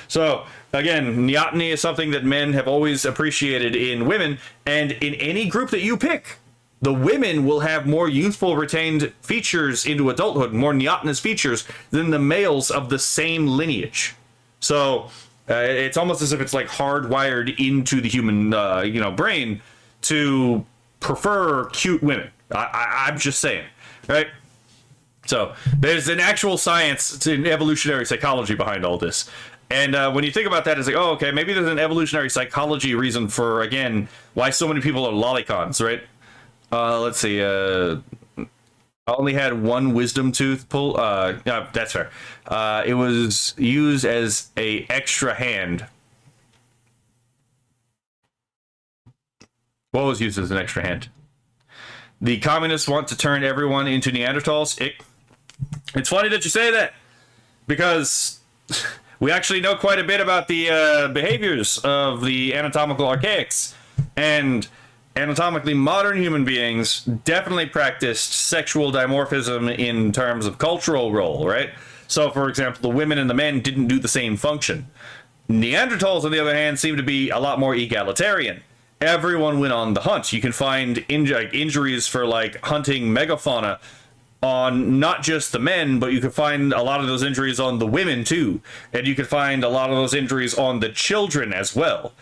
So again, neoteny is something that men have always appreciated in women, and in any group that you pick, the women will have more youthful retained features into adulthood, more neotenous features than the males of the same lineage. So it's almost as if it's like hardwired into the human brain to prefer cute women. I'm just saying, right? So there's an actual science, it's an evolutionary psychology behind all this. And when you think about that, it's like, oh, okay, maybe there's an evolutionary psychology reason for, again, why so many people are lolicons, right? Let's see. I only had one wisdom tooth pull. Yeah, that's fair. It was used as a extra hand. What was used as an extra hand? The communists want to turn everyone into Neanderthals. It's funny that you say that, because we actually know quite a bit about the behaviors of the anatomical archaics, and anatomically modern human beings definitely practiced sexual dimorphism in terms of cultural role, right? So, for example, the women and the men didn't do the same function. Neanderthals, on the other hand, seem to be a lot more egalitarian. Everyone went on the hunt. You can find injuries for like hunting megafauna on not just the men, but you could find a lot of those injuries on the women too, and you could find a lot of those injuries on the children as well.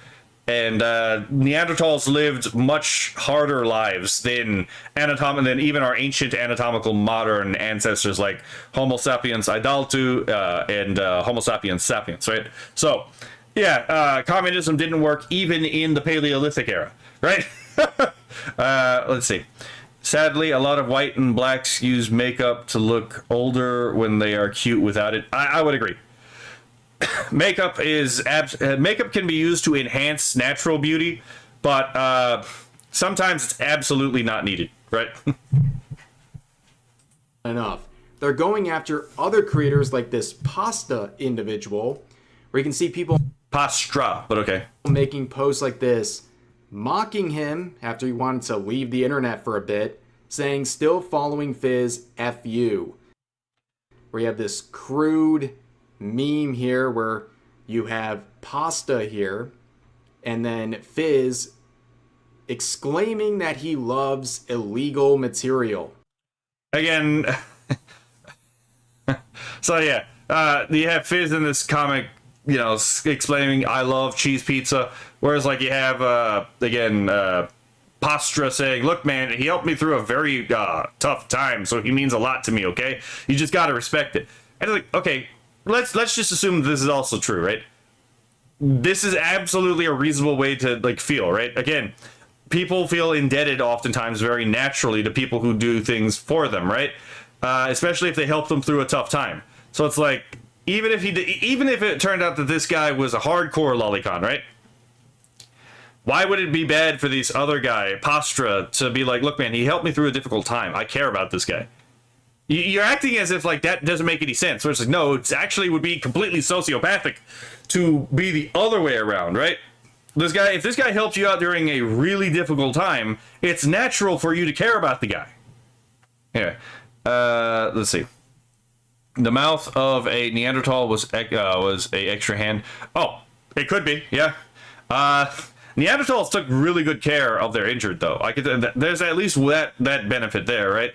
And Neanderthals lived much harder lives than even our ancient anatomical modern ancestors like Homo sapiens idaltu and Homo sapiens sapiens, right? So yeah, communism didn't work even in the Paleolithic era, right? Let's see. Sadly, a lot of white and blacks use makeup to look older when they are cute without it. I would agree. makeup makeup can be used to enhance natural beauty, but sometimes it's absolutely not needed, right? Enough. They're going after other creators like this Pasta individual, where you can see people Pastra, but okay. making posts like this, mocking him after he wanted to leave the internet for a bit, saying still following Fizz F you. Where you have this crude meme here where you have Pasta here, and then Fizz exclaiming that he loves illegal material. Again, so yeah, you have Fizz in this comic, you know, explaining I love cheese pizza, whereas like you have Pastra saying, look man, he helped me through a very tough time, so he means a lot to me, okay? You just gotta respect it. And it's like, okay, let's just assume this is also true, right? This is absolutely a reasonable way to like feel, right? Again, people feel indebted oftentimes very naturally to people who do things for them, right? Especially if they help them through a tough time. So it's like, even if it turned out that this guy was a hardcore lolicon, right? Why would it be bad for this other guy, Pastra, to be like, look, man, he helped me through a difficult time. I care about this guy. You're acting as if like that doesn't make any sense. Where it's like, no, it actually would be completely sociopathic to be the other way around, right? If this guy helped you out during a really difficult time, it's natural for you to care about the guy. Anyway, let's see. The mouth of a Neanderthal was a extra hand. Oh, it could be, yeah. Neanderthals took really good care of their injured, though. There's at least that benefit there, right?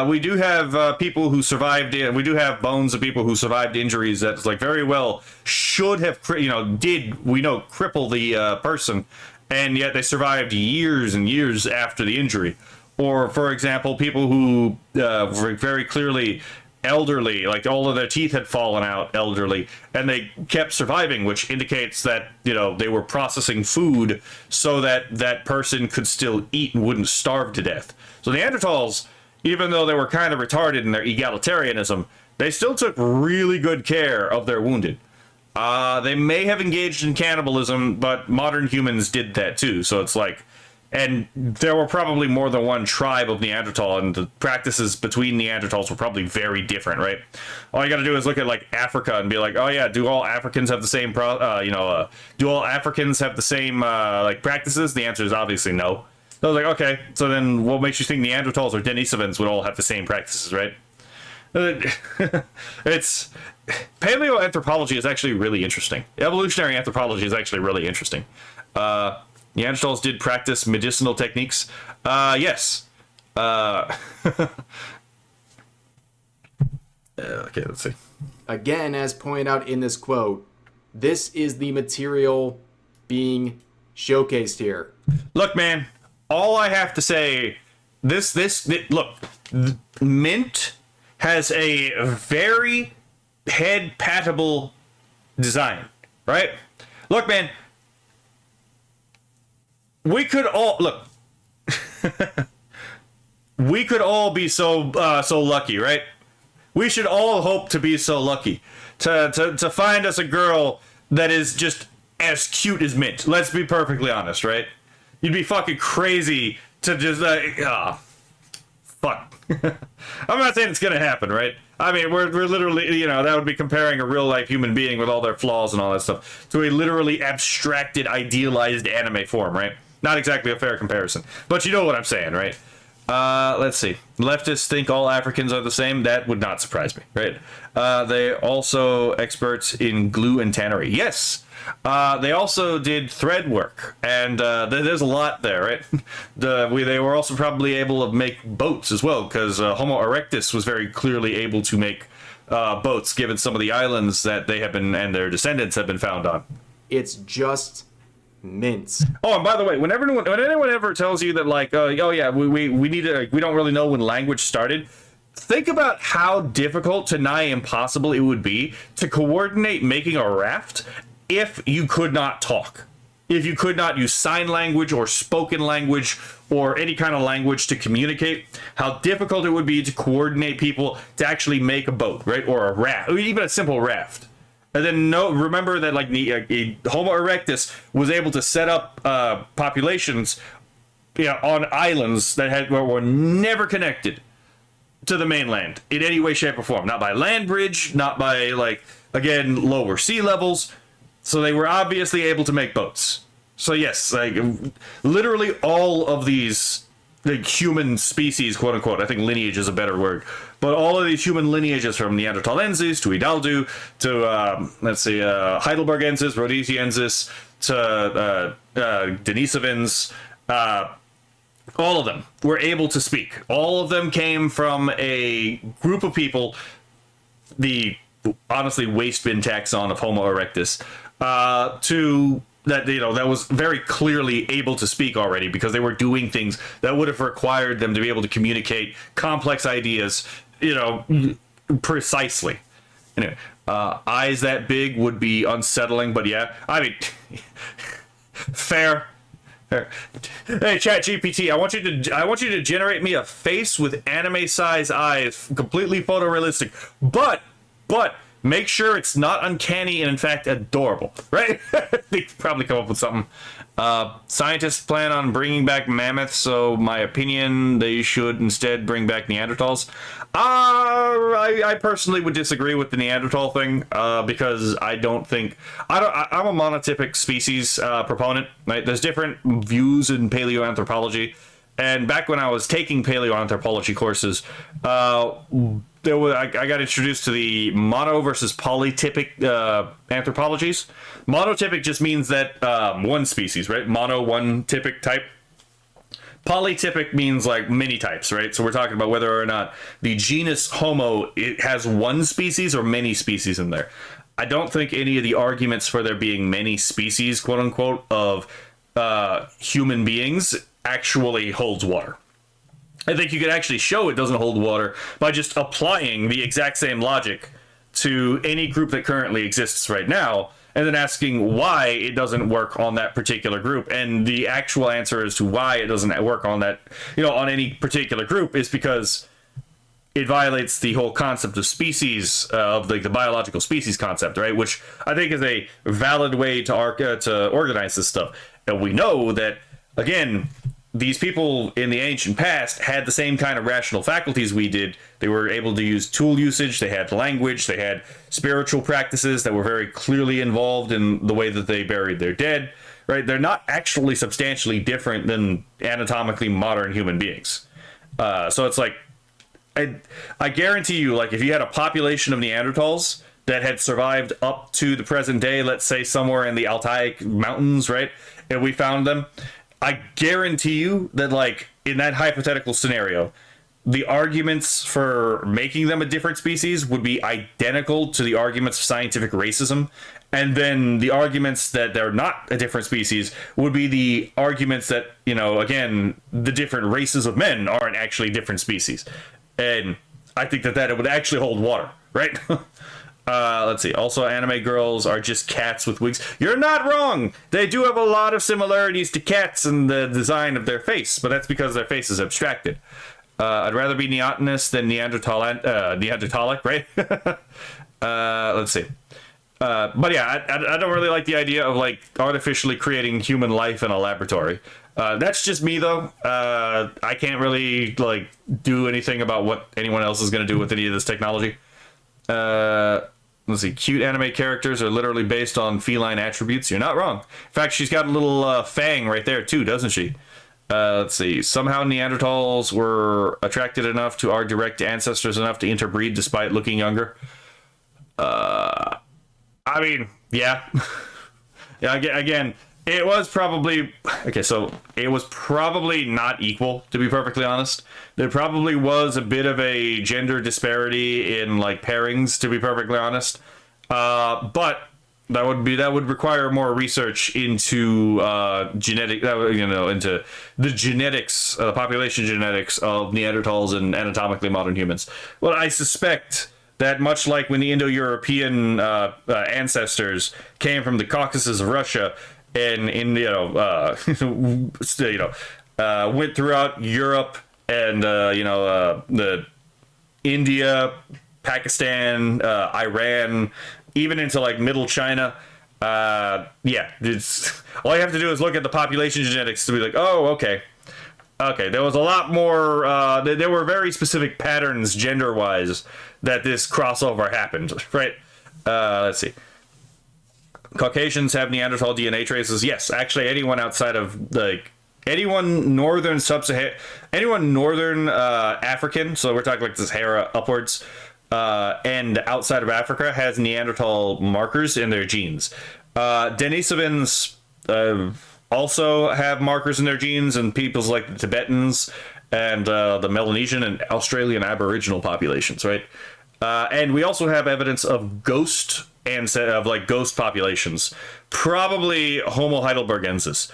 We do have people who survived. We do have bones of people who survived injuries that, like, very well should have, cripple the person, and yet they survived years and years after the injury. Or, for example, people who were very clearly elderly, like all of their teeth had fallen out, elderly, and they kept surviving, which indicates that, you know, they were processing food so that that person could still eat and wouldn't starve to death. So Neanderthals, even though they were kind of retarded in their egalitarianism, they still took really good care of their wounded. They may have engaged in cannibalism, but modern humans did that too. So it's like, and there were probably more than one tribe of Neanderthal, and the practices between Neanderthals were probably very different, right? All you got to do is look at like Africa and be like, oh yeah, do all Africans have the same do all Africans have the same like practices? The answer is obviously no. So I was like, okay, so then what makes you think Neanderthals or Denisovans would all have the same practices, right? It's paleoanthropology is actually really interesting. Evolutionary anthropology is actually really interesting. Neanderthals did practice medicinal techniques. Yes. Okay, let's see. Again, as pointed out in this quote, this is the material being showcased here. Look, man, all I have to say, look, Mint has a very head-patable design, right? Look, man, we could all we could all be so lucky, right? We should all hope to be so lucky to find us a girl that is just as cute as Mint. Let's be perfectly honest, right? You'd be fucking crazy to just fuck. I'm not saying it's gonna happen, right? I mean, we're literally, that would be comparing a real life human being with all their flaws and all that stuff to a literally abstracted, idealized anime form, right? Not exactly a fair comparison, but you know what I'm saying, right? Let's see. Leftists think all Africans are the same. That would not surprise me, right? They also experts in glue and tannery. Yes. They also did thread work, and there's a lot there, right? They were also probably able to make boats as well, because Homo erectus was very clearly able to make boats, given some of the islands that they have been and their descendants have been found on. It's just Mint. Oh, and by the way, when anyone ever tells you that, like, oh yeah, we need to, we don't really know when language started, think about how difficult to nigh impossible it would be to coordinate making a raft if you could not talk. If you could not use sign language or spoken language or any kind of language to communicate, how difficult it would be to coordinate people to actually make a boat, right? Or a raft, or even a simple raft. And then remember that like the Homo erectus was able to set up populations, on islands that were never connected to the mainland in any way, shape, or form. Not by land bridge, not by lower sea levels. So they were obviously able to make boats. So yes, literally all of these human species, quote unquote. I think lineage is a better word. But all of these human lineages, from Neanderthalensis to Hidalgo to Heidelbergensis, Rhodesiensis to Denisovans, all of them were able to speak. All of them came from a group of people, the honestly waste bin taxon of Homo erectus, that was very clearly able to speak already, because they were doing things that would have required them to be able to communicate complex ideas, precisely. Anyway, eyes that big would be unsettling, but yeah, I mean, fair. Hey, ChatGPT, I want you to generate me a face with anime-size eyes, completely photorealistic, but make sure it's not uncanny and in fact adorable, right? They could probably come up with something. Scientists plan on bringing back mammoths, so my opinion, they should instead bring back Neanderthals. I personally would disagree with the Neanderthal thing, because I'm a monotypic species proponent. Right? There's different views in paleoanthropology, and back when I was taking paleoanthropology courses, I got introduced to the mono versus polytypic anthropologies. Monotypic just means that one species, right? Mono, one typic type. Polytypic means like many types, right? So we're talking about whether or not the genus Homo, it has one species or many species in there. I don't think any of the arguments for there being many species, quote unquote, of human beings actually holds water. I think you could actually show it doesn't hold water by just applying the exact same logic to any group that currently exists right now, and then asking why it doesn't work on that particular group. And the actual answer as to why it doesn't work on that, on any particular group, is because it violates the whole concept of species, of the biological species concept, right? Which I think is a valid way to organize this stuff. And we know that, again, these people in the ancient past had the same kind of rational faculties we did. They were able to use tool usage, they had language, they had spiritual practices that were very clearly involved in the way that they buried their dead, right? They're not actually substantially different than anatomically modern human beings. So it's like, I guarantee you, like, if you had a population of Neanderthals that had survived up to the present day, let's say somewhere in the Altai Mountains, right? And we found them, I guarantee you that, like, in that hypothetical scenario, the arguments for making them a different species would be identical to the arguments of scientific racism. And then the arguments that they're not a different species would be the arguments that, again, the different races of men aren't actually different species. And I think that it would actually hold water, right? Let's see. Also, anime girls are just cats with wigs. You're not wrong. They do have a lot of similarities to cats in the design of their face, but that's because their face is abstracted. I'd rather be Neotenus than Neanderthalic, right? Let's see. But yeah, I don't really like the idea of like artificially creating human life in a laboratory. That's just me though. I can't really like do anything about what anyone else is going to do with any of this technology. Let's see. Cute anime characters are literally based on feline attributes. You're not wrong. In fact, she's got a little fang right there too, doesn't she? Let's see. Somehow Neanderthals were attracted enough to our direct ancestors enough to interbreed despite looking younger. I mean, yeah. Yeah, again, it was probably... Okay, so it was probably not equal, to be perfectly honest. There probably was a bit of a gender disparity in, like, pairings, to be perfectly honest. But that would require more research into into the genetics, population genetics of Neanderthals and anatomically modern humans. Well, I suspect that much like when the Indo-European ancestors came from the Caucasus of Russia and went throughout Europe and the India, Pakistan, Iran, even into like middle China. Yeah, it's all you have to do is look at the population genetics to be like, oh, okay. Okay, there was a lot more, there were very specific patterns gender-wise that this crossover happened, right? Let's see. Caucasians have Neanderthal DNA traces. Yes, actually anyone outside of, like, anyone northern sub-Saharan, anyone northern African, so we're talking like the Sahara upwards, and outside of Africa has Neanderthal markers in their genes. Denisovans, also have markers in their genes, and peoples like the Tibetans and the Melanesian and Australian Aboriginal populations, right? And we also have evidence of ghost populations, probably Homo heidelbergensis,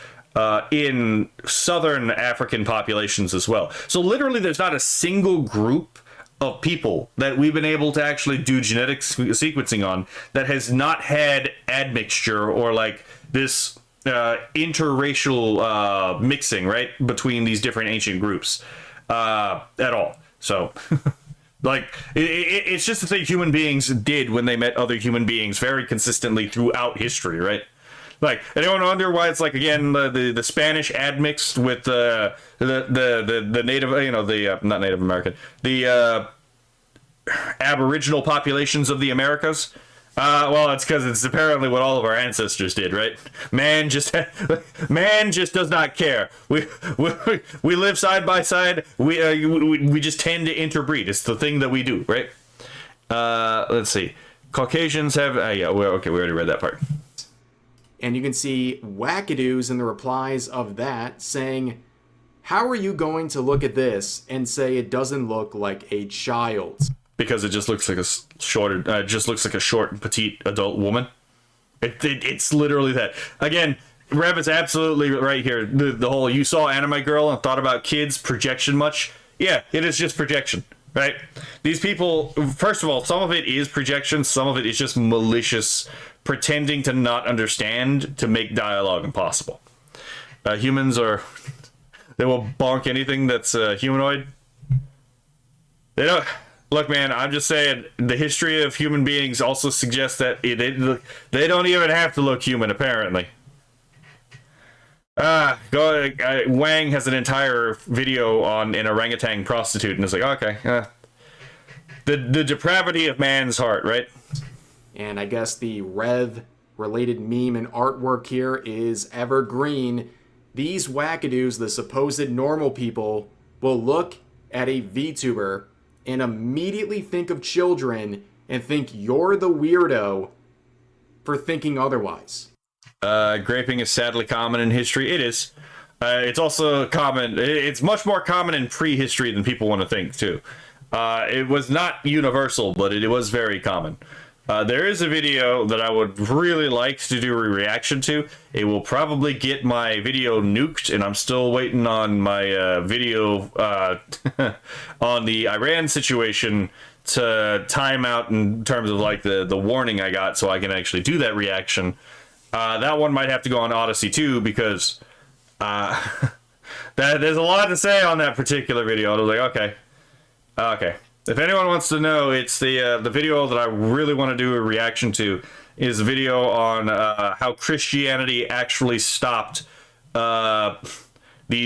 in southern African populations as well. So literally, there's not a single group of people that we've been able to actually do genetic sequencing on that has not had admixture or like this interracial mixing, right, between these different ancient groups at all. So like it's just the thing human beings did when they met other human beings very consistently throughout history, right? Like, anyone wonder why it's like, again, the Spanish admixed with the native, you know, the not Native American, the Aboriginal populations of the Americas? Well, it's because it's apparently what all of our ancestors did, right? Man just does not care. We live side by side. We just tend to interbreed. It's the thing that we do, right? Let's see. Caucasians have yeah. Okay, we already read that part. And you can see wackadoos in the replies of that saying, how are you going to look at this and say it doesn't look like a child? Because it just looks like a short, petite adult woman. It's literally that. Again, Rev is absolutely right here. The whole, you saw Anime Girl and thought about kids, projection much? Yeah, it is just projection, right? These people, first of all, some of it is projection, some of it is just malicious, pretending to not understand to make dialogue impossible. Humans are... They will bonk anything that's humanoid. They don't... Look, man, I'm just saying, the history of human beings also suggests that they don't even have to look human, apparently. Wang has an entire video on an orangutan prostitute, and it's like, okay, the depravity of man's heart, right? And I guess the Rev-related meme and artwork here is evergreen. These wackadoos, the supposed normal people, will look at a VTuber and immediately think of children and think you're the weirdo for thinking otherwise. Graping is sadly common in history. It is. It's also common. It's much more common in prehistory than people want to think, too. It was not universal, but it was very common. There is a video that I would really like to do a reaction to. It will probably get my video nuked, and I'm still waiting on my video on the Iran situation to time out in terms of like the warning I got so I can actually do that reaction. That one might have to go on Odyssey too, because there's a lot to say on that particular video. I was like, okay. If anyone wants to know, it's the video that I really want to do a reaction to is a video on how Christianity actually stopped the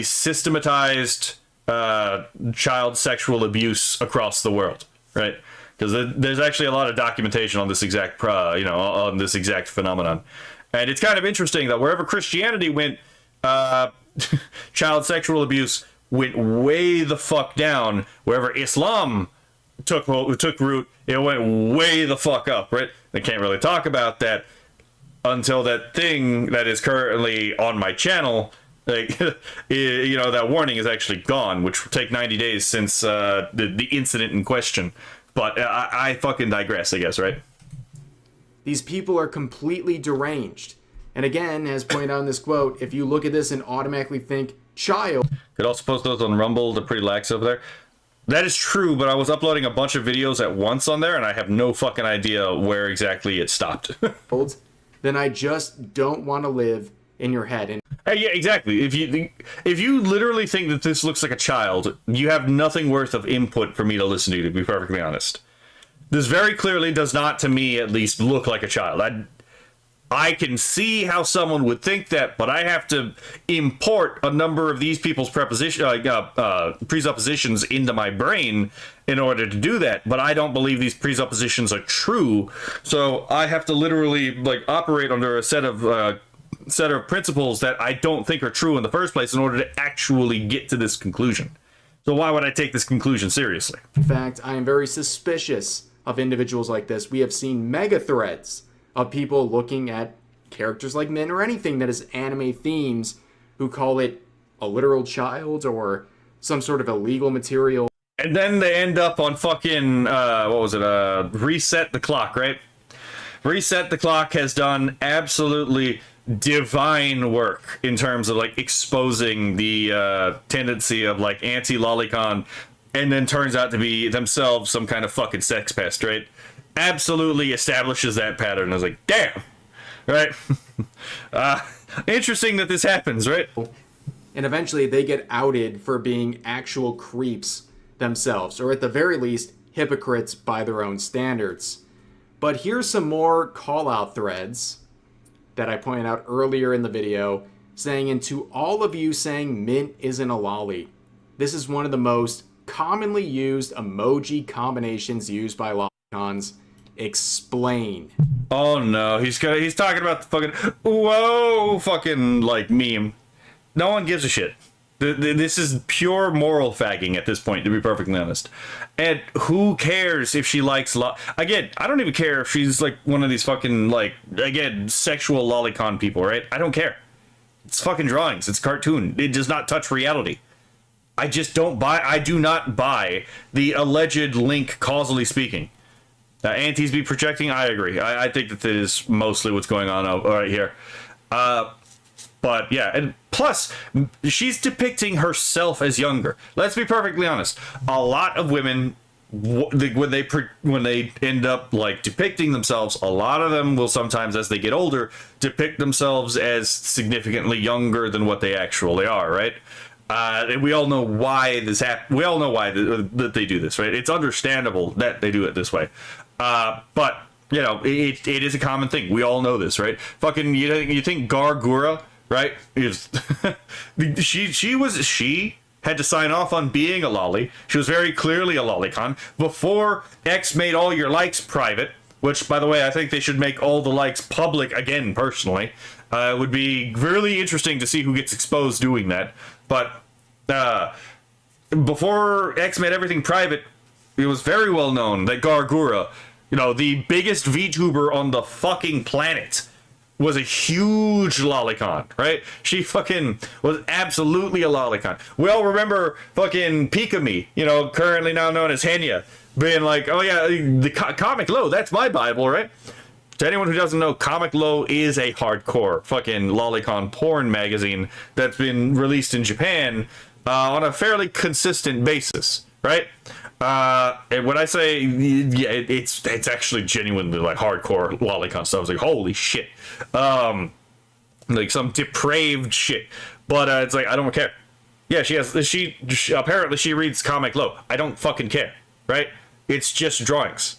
systematized child sexual abuse across the world, right? Because there's actually a lot of documentation on this exact on this exact phenomenon, and it's kind of interesting that wherever Christianity went, child sexual abuse went way the fuck down. Wherever Islam took root, it went way the fuck up, right? They can't really talk about that until that thing that is currently on my channel, like, that warning is actually gone, which will take 90 days since the incident in question. But I fucking digress, I guess, right? These people are completely deranged. And again, as pointed out in this quote, if you look at this and automatically think child... Could also post those on Rumble. They're pretty lax over there. That is true, but I was uploading a bunch of videos at once on there, and I have no fucking idea where exactly it stopped. Then I just don't want to live in your head. And yeah, exactly. If you literally think that this looks like a child, you have nothing worth of input for me to listen to be perfectly honest. This very clearly does not, to me at least, look like a child. I can see how someone would think that, but I have to import a number of these people's presuppositions into my brain in order to do that. But I don't believe these presuppositions are true, so I have to literally like operate under a set of principles that I don't think are true in the first place in order to actually get to this conclusion. So why would I take this conclusion seriously? In fact, I am very suspicious of individuals like this. We have seen mega threads of people looking at characters like Min or anything that is anime themes who call it a literal child or some sort of illegal material. And then they end up on fucking, Reset the Clock, right? Reset the Clock has done absolutely divine work in terms of like exposing the tendency of like anti-lolicon, and then turns out to be themselves some kind of fucking sex pest, right? Absolutely establishes that pattern. I was like, damn, right? Interesting that this happens, right? And eventually they get outed for being actual creeps themselves, or at the very least, hypocrites by their own standards. But here's some more call-out threads that I pointed out earlier in the video, saying, and to all of you saying Mint isn't a lolly, this is one of the most commonly used emoji combinations used by lolicons. Explain. Oh no, he's talking about the fucking whoa fucking like meme. No one gives a shit. This is pure moral fagging at this point, to be perfectly honest. And who cares if she likes again, I don't even care if she's like one of these fucking like again sexual lolicon people, right? I don't care. It's fucking drawings. It's cartoon. It does not touch reality. I just don't buy. I do not buy the alleged link, causally speaking. Antis be projecting. I agree. I think that is mostly what's going on right here. But yeah, and plus she's depicting herself as younger. Let's be perfectly honest. A lot of women, when they end up like depicting themselves, a lot of them will sometimes, as they get older, depict themselves as significantly younger than what they actually are. Right? And we all know why this happens. We all know why that they do this, right? It's understandable that they do it this way. But you know, it is a common thing. We all know this, right? Fucking, you think Gargura, right? Is she had to sign off on being a lolly. She was very clearly a lolicon before X made all your likes private. Which, by the way, I think they should make all the likes public again. Personally, it would be really interesting to see who gets exposed doing that. But before X made everything private, it was very well known that Gargura, you know, the biggest VTuber on the fucking planet, was a huge lolicon, right? She fucking was absolutely a lolicon. We all remember fucking Pikami, you know, currently now known as Henya, being like, oh yeah, the Comic Low, that's my Bible, right? To anyone who doesn't know, Comic Low is a hardcore fucking lolicon porn magazine that's been released in Japan on a fairly consistent basis, right? And when I say, yeah, it's actually genuinely like hardcore lolicon stuff. I was like, holy shit. Like some depraved shit. But it's like, I don't care. Yeah, she apparently she reads Comic Low. I don't fucking care, right? It's just drawings.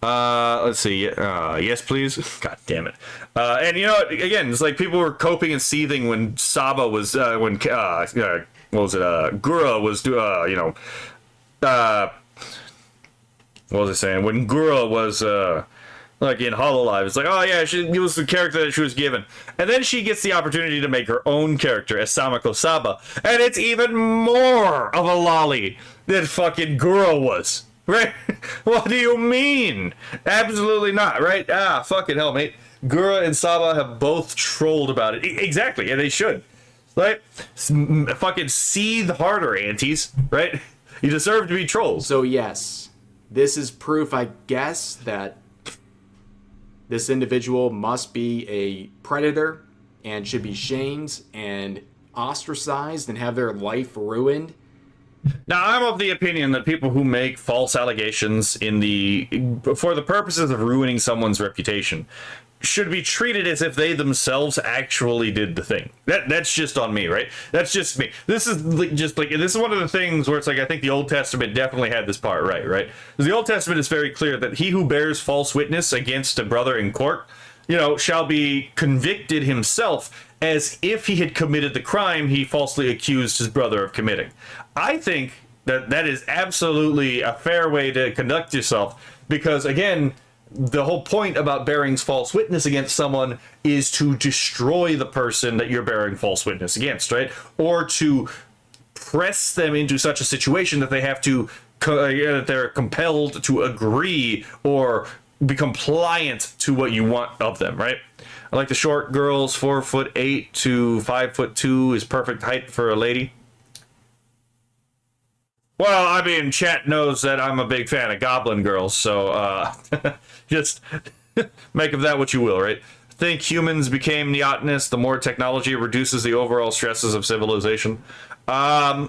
Let's see. Yes, please. God damn it. And you know, again, it's like people were coping and seething when Saba was, what was it? Gura was, you know, what was I saying? When Gura was, like in Hololive, it's like, oh yeah, it was the character that she was given. And then she gets the opportunity to make her own character as Samako Saba. And it's even more of a lolly than fucking Gura was. Right? What do you mean? Absolutely not, right? Fucking hell, mate. Gura and Saba have both trolled about it. Exactly, and they should. Right? Fucking seethe harder, Antis. Right? You deserve to be trolled. So yes, this is proof, I guess, that this individual must be a predator and should be shamed and ostracized and have their life ruined. Now, I'm of the opinion that people who make false allegations for the purposes of ruining someone's reputation, should be treated as if they themselves actually did the thing. That's just on me, right? That's just me. This is just like, this is one of the things where it's like, I think the Old Testament definitely had this part right? Because the Old Testament is very clear that he who bears false witness against a brother in court, shall be convicted himself as if he had committed the crime he falsely accused his brother of committing. I think that is absolutely a fair way to conduct yourself, because again, the whole point about bearing false witness against someone is to destroy the person that you're bearing false witness against, right? Or to press them into such a situation that they have to, that they're compelled to agree or be compliant to what you want of them, right? I like the short girls. 4'8" to 5'2" is perfect height for a lady. Well, I mean, chat knows that I'm a big fan of goblin girls, so just make of that what you will, right? Think humans became neotenous, the more technology reduces the overall stresses of civilization. Okay,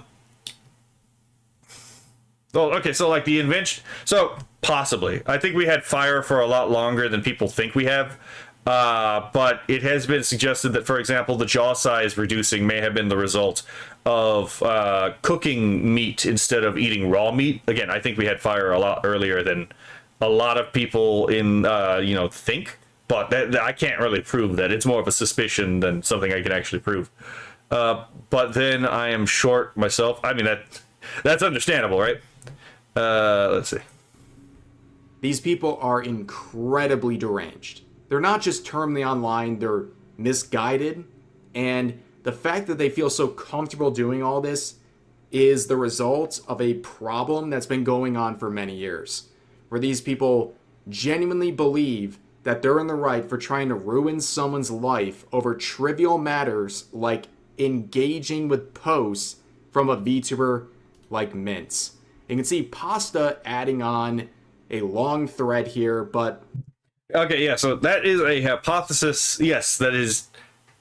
so like the invention, so possibly. I think we had fire for a lot longer than people think we have. But it has been suggested that, for example, the jaw size reducing may have been the result of cooking meat instead of eating raw meat. Again, I think we had fire a lot earlier than a lot of people think, but that I can't really prove that. It's more of a suspicion than something I can actually prove. But then I am short myself. I mean, that's understandable, right? Let's see. These people are incredibly deranged. They're not just terminally online, they're misguided. And the fact that they feel so comfortable doing all this is the result of a problem that's been going on for many years, where these people genuinely believe that they're in the right for trying to ruin someone's life over trivial matters like engaging with posts from a VTuber like Mints. You can see Pasta adding on a long thread here, but... Okay, yeah, so that is a hypothesis. Yes, that is...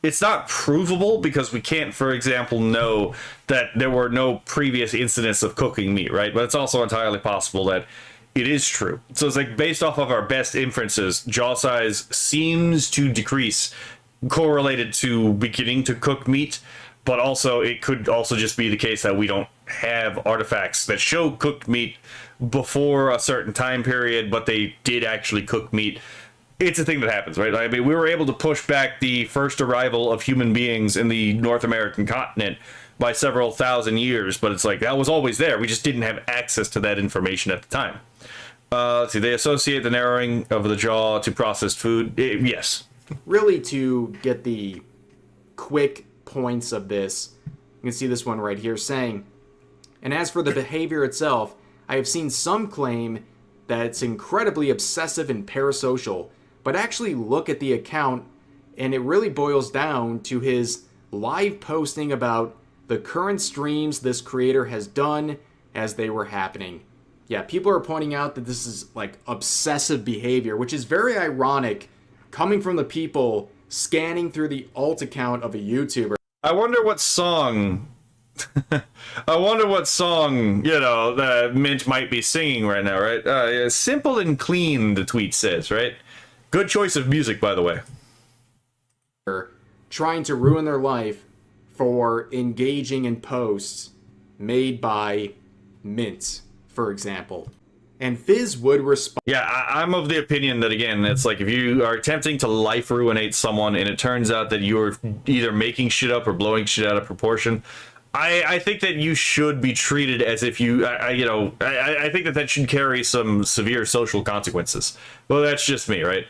It's not provable because we can't, for example, know that there were no previous incidents of cooking meat, right? But it's also entirely possible that it is true. So it's like, based off of our best inferences, jaw size seems to decrease correlated to beginning to cook meat, but also it could also just be the case that we don't have artifacts that show cooked meat before a certain time period, but they did actually cook meat. It's a thing that happens, right? I mean, we were able to push back the first arrival of human beings in the North American continent by several thousand years, but it's like, that was always there. We just didn't have access to that information at the time. Let's see, they associate the narrowing of the jaw to processed food. Yes. Really, to get the quick points of this, you can see this one right here saying, and as for the behavior itself, I have seen some claim that it's incredibly obsessive and parasocial, but actually look at the account and it really boils down to his live posting about the current streams this creator has done as they were happening. Yeah, people are pointing out that this is like obsessive behavior, which is very ironic coming from the people scanning through the alt account of a YouTuber. I wonder what song that Mint might be singing right now, right? Yeah, simple and clean, the tweet says, right? Good choice of music, by the way. Trying to ruin their life for engaging in posts made by Mint, for example. And Fizz would respond. Yeah, I'm of the opinion that, again, it's like if you are attempting to life ruinate someone and it turns out that you're either making shit up or blowing shit out of proportion, I think that you should be treated as if you, I think that should carry some severe social consequences. Well, that's just me, right?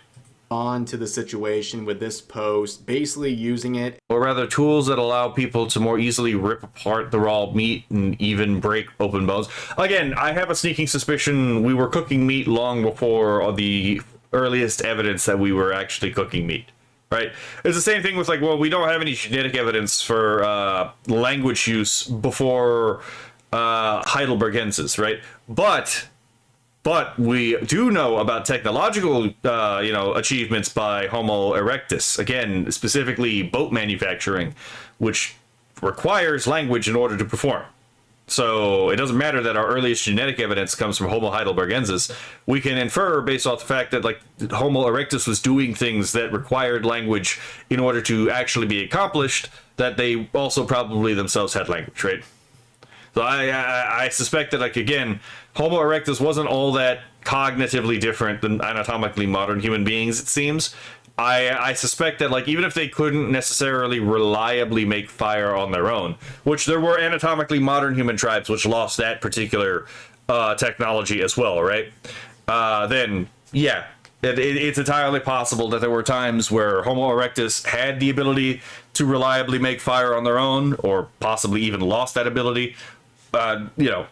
On to the situation with this post, basically using it, or rather tools that allow people to more easily rip apart the raw meat and even break open bones. Again, I have a sneaking suspicion we were cooking meat long before the earliest evidence that we were actually cooking meat, right? It's the same thing with like, well, we don't have any genetic evidence for language use before Heidelbergensis, right? But we do know about technological, achievements by Homo erectus. Again, specifically boat manufacturing, which requires language in order to perform. So it doesn't matter that our earliest genetic evidence comes from Homo heidelbergensis. We can infer based off the fact that like Homo erectus was doing things that required language in order to actually be accomplished, that they also probably themselves had language, right? So I suspect that, like, again, Homo erectus wasn't all that cognitively different than anatomically modern human beings, it seems. I suspect that, like, even if they couldn't necessarily reliably make fire on their own, which there were anatomically modern human tribes which lost that particular technology as well, right? Then, yeah, it's entirely possible that there were times where Homo erectus had the ability to reliably make fire on their own, or possibly even lost that ability. You know,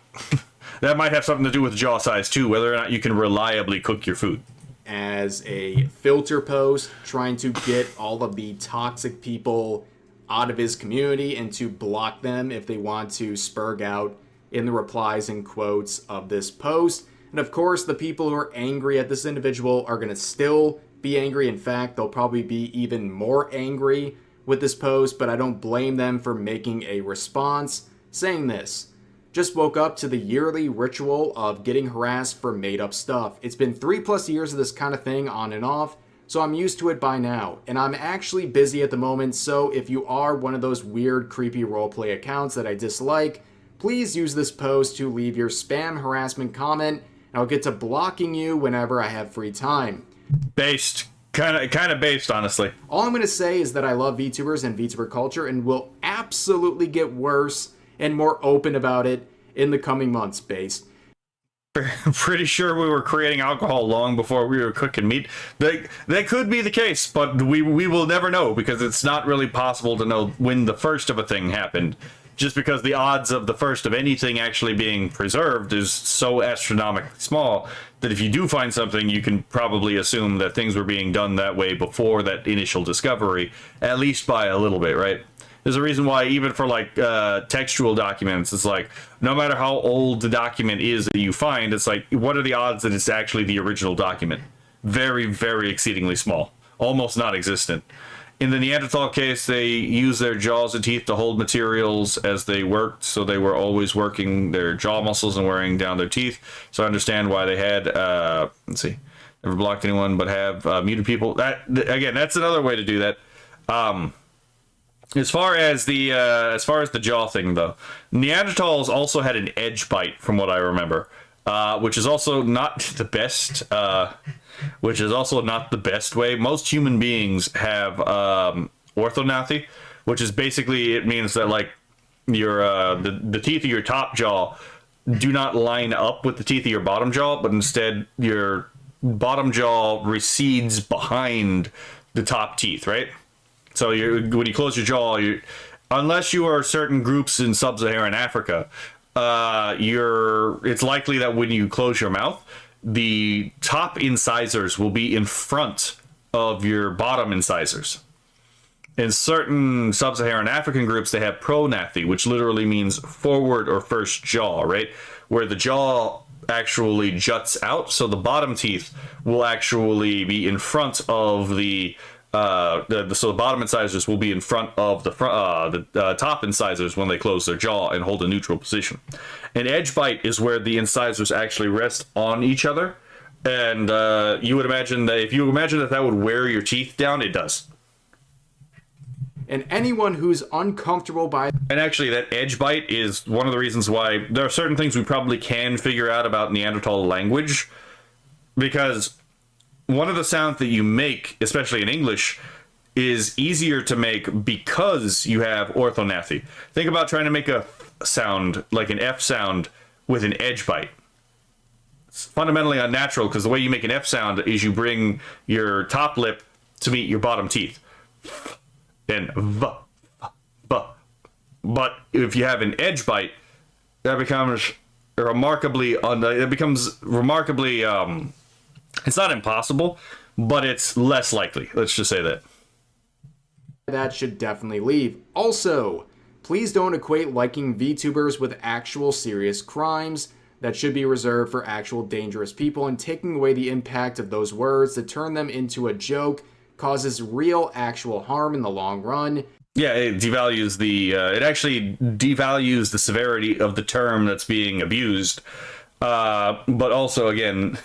that might have something to do with jaw size too, whether or not you can reliably cook your food. As a filter post, trying to get all of the toxic people out of his community and to block them if they want to spurg out in the replies and quotes of this post. And of course, the people who are angry at this individual are going to still be angry. In fact, they'll probably be even more angry with this post, but I don't blame them for making a response saying this. Just woke up to the yearly ritual of getting harassed for made up stuff. It's been 3+ years of this kind of thing on and off, so I'm used to it by now. And I'm actually busy at the moment, so if you are one of those weird, creepy roleplay accounts that I dislike, please use this post to leave your spam harassment comment, and I'll get to blocking you whenever I have free time. Based. Kind of based, honestly. All I'm going to say is that I love VTubers and VTuber culture and will absolutely get worse and more open about it in the coming months, Based. Pretty sure we were creating alcohol long before we were cooking meat. That could be the case, but we will never know, because it's not really possible to know when the first of a thing happened. Just because the odds of the first of anything actually being preserved is so astronomically small that if you do find something, you can probably assume that things were being done that way before that initial discovery, at least by a little bit, right? There's a reason why even for like textual documents, it's like no matter how old the document is that you find, it's like what are the odds that it's actually the original document? Very, very exceedingly small, almost non-existent. In the Neanderthal case, they used their jaws and teeth to hold materials as they worked, so they were always working their jaw muscles and wearing down their teeth. So I understand why they had, let's see, never blocked anyone but have muted people. Again, that's another way to do that. As far as the jaw thing, though, Neanderthals also had an edge bite, from what I remember, which is also not the best. Way. Most human beings have orthognathy, which is basically, it means that like your the teeth of your top jaw do not line up with the teeth of your bottom jaw, but instead your bottom jaw recedes behind the top teeth, right? So when you close your jaw, unless you are certain groups in sub-Saharan Africa, it's likely that when you close your mouth, the top incisors will be in front of your bottom incisors. In certain sub-Saharan African groups, they have prognathy, which literally means forward or first jaw, right? Where the jaw actually juts out, so the bottom teeth will actually be in front of so the bottom incisors will be in front of the top incisors when they close their jaw and hold a neutral position. An edge bite is where the incisors actually rest on each other, and you would imagine that if you imagine that would wear your teeth down, it does. And anyone who's uncomfortable by... And actually, that edge bite is one of the reasons why there are certain things we probably can figure out about Neanderthal language, because one of the sounds that you make, especially in English, is easier to make because you have orthognathy. Think about trying to make a sound, like an F sound, with an edge bite. It's fundamentally unnatural, because the way you make an F sound is you bring your top lip to meet your bottom teeth. And v. But if you have an edge bite, that becomes remarkably it's not impossible, but it's less likely. Let's just say that. That should definitely leave. Also, please don't equate liking VTubers with actual serious crimes. That should be reserved for actual dangerous people, and taking away the impact of those words to turn them into a joke causes real actual harm in the long run. Yeah, it devalues the. It actually devalues the severity of the term that's being abused. But also, again,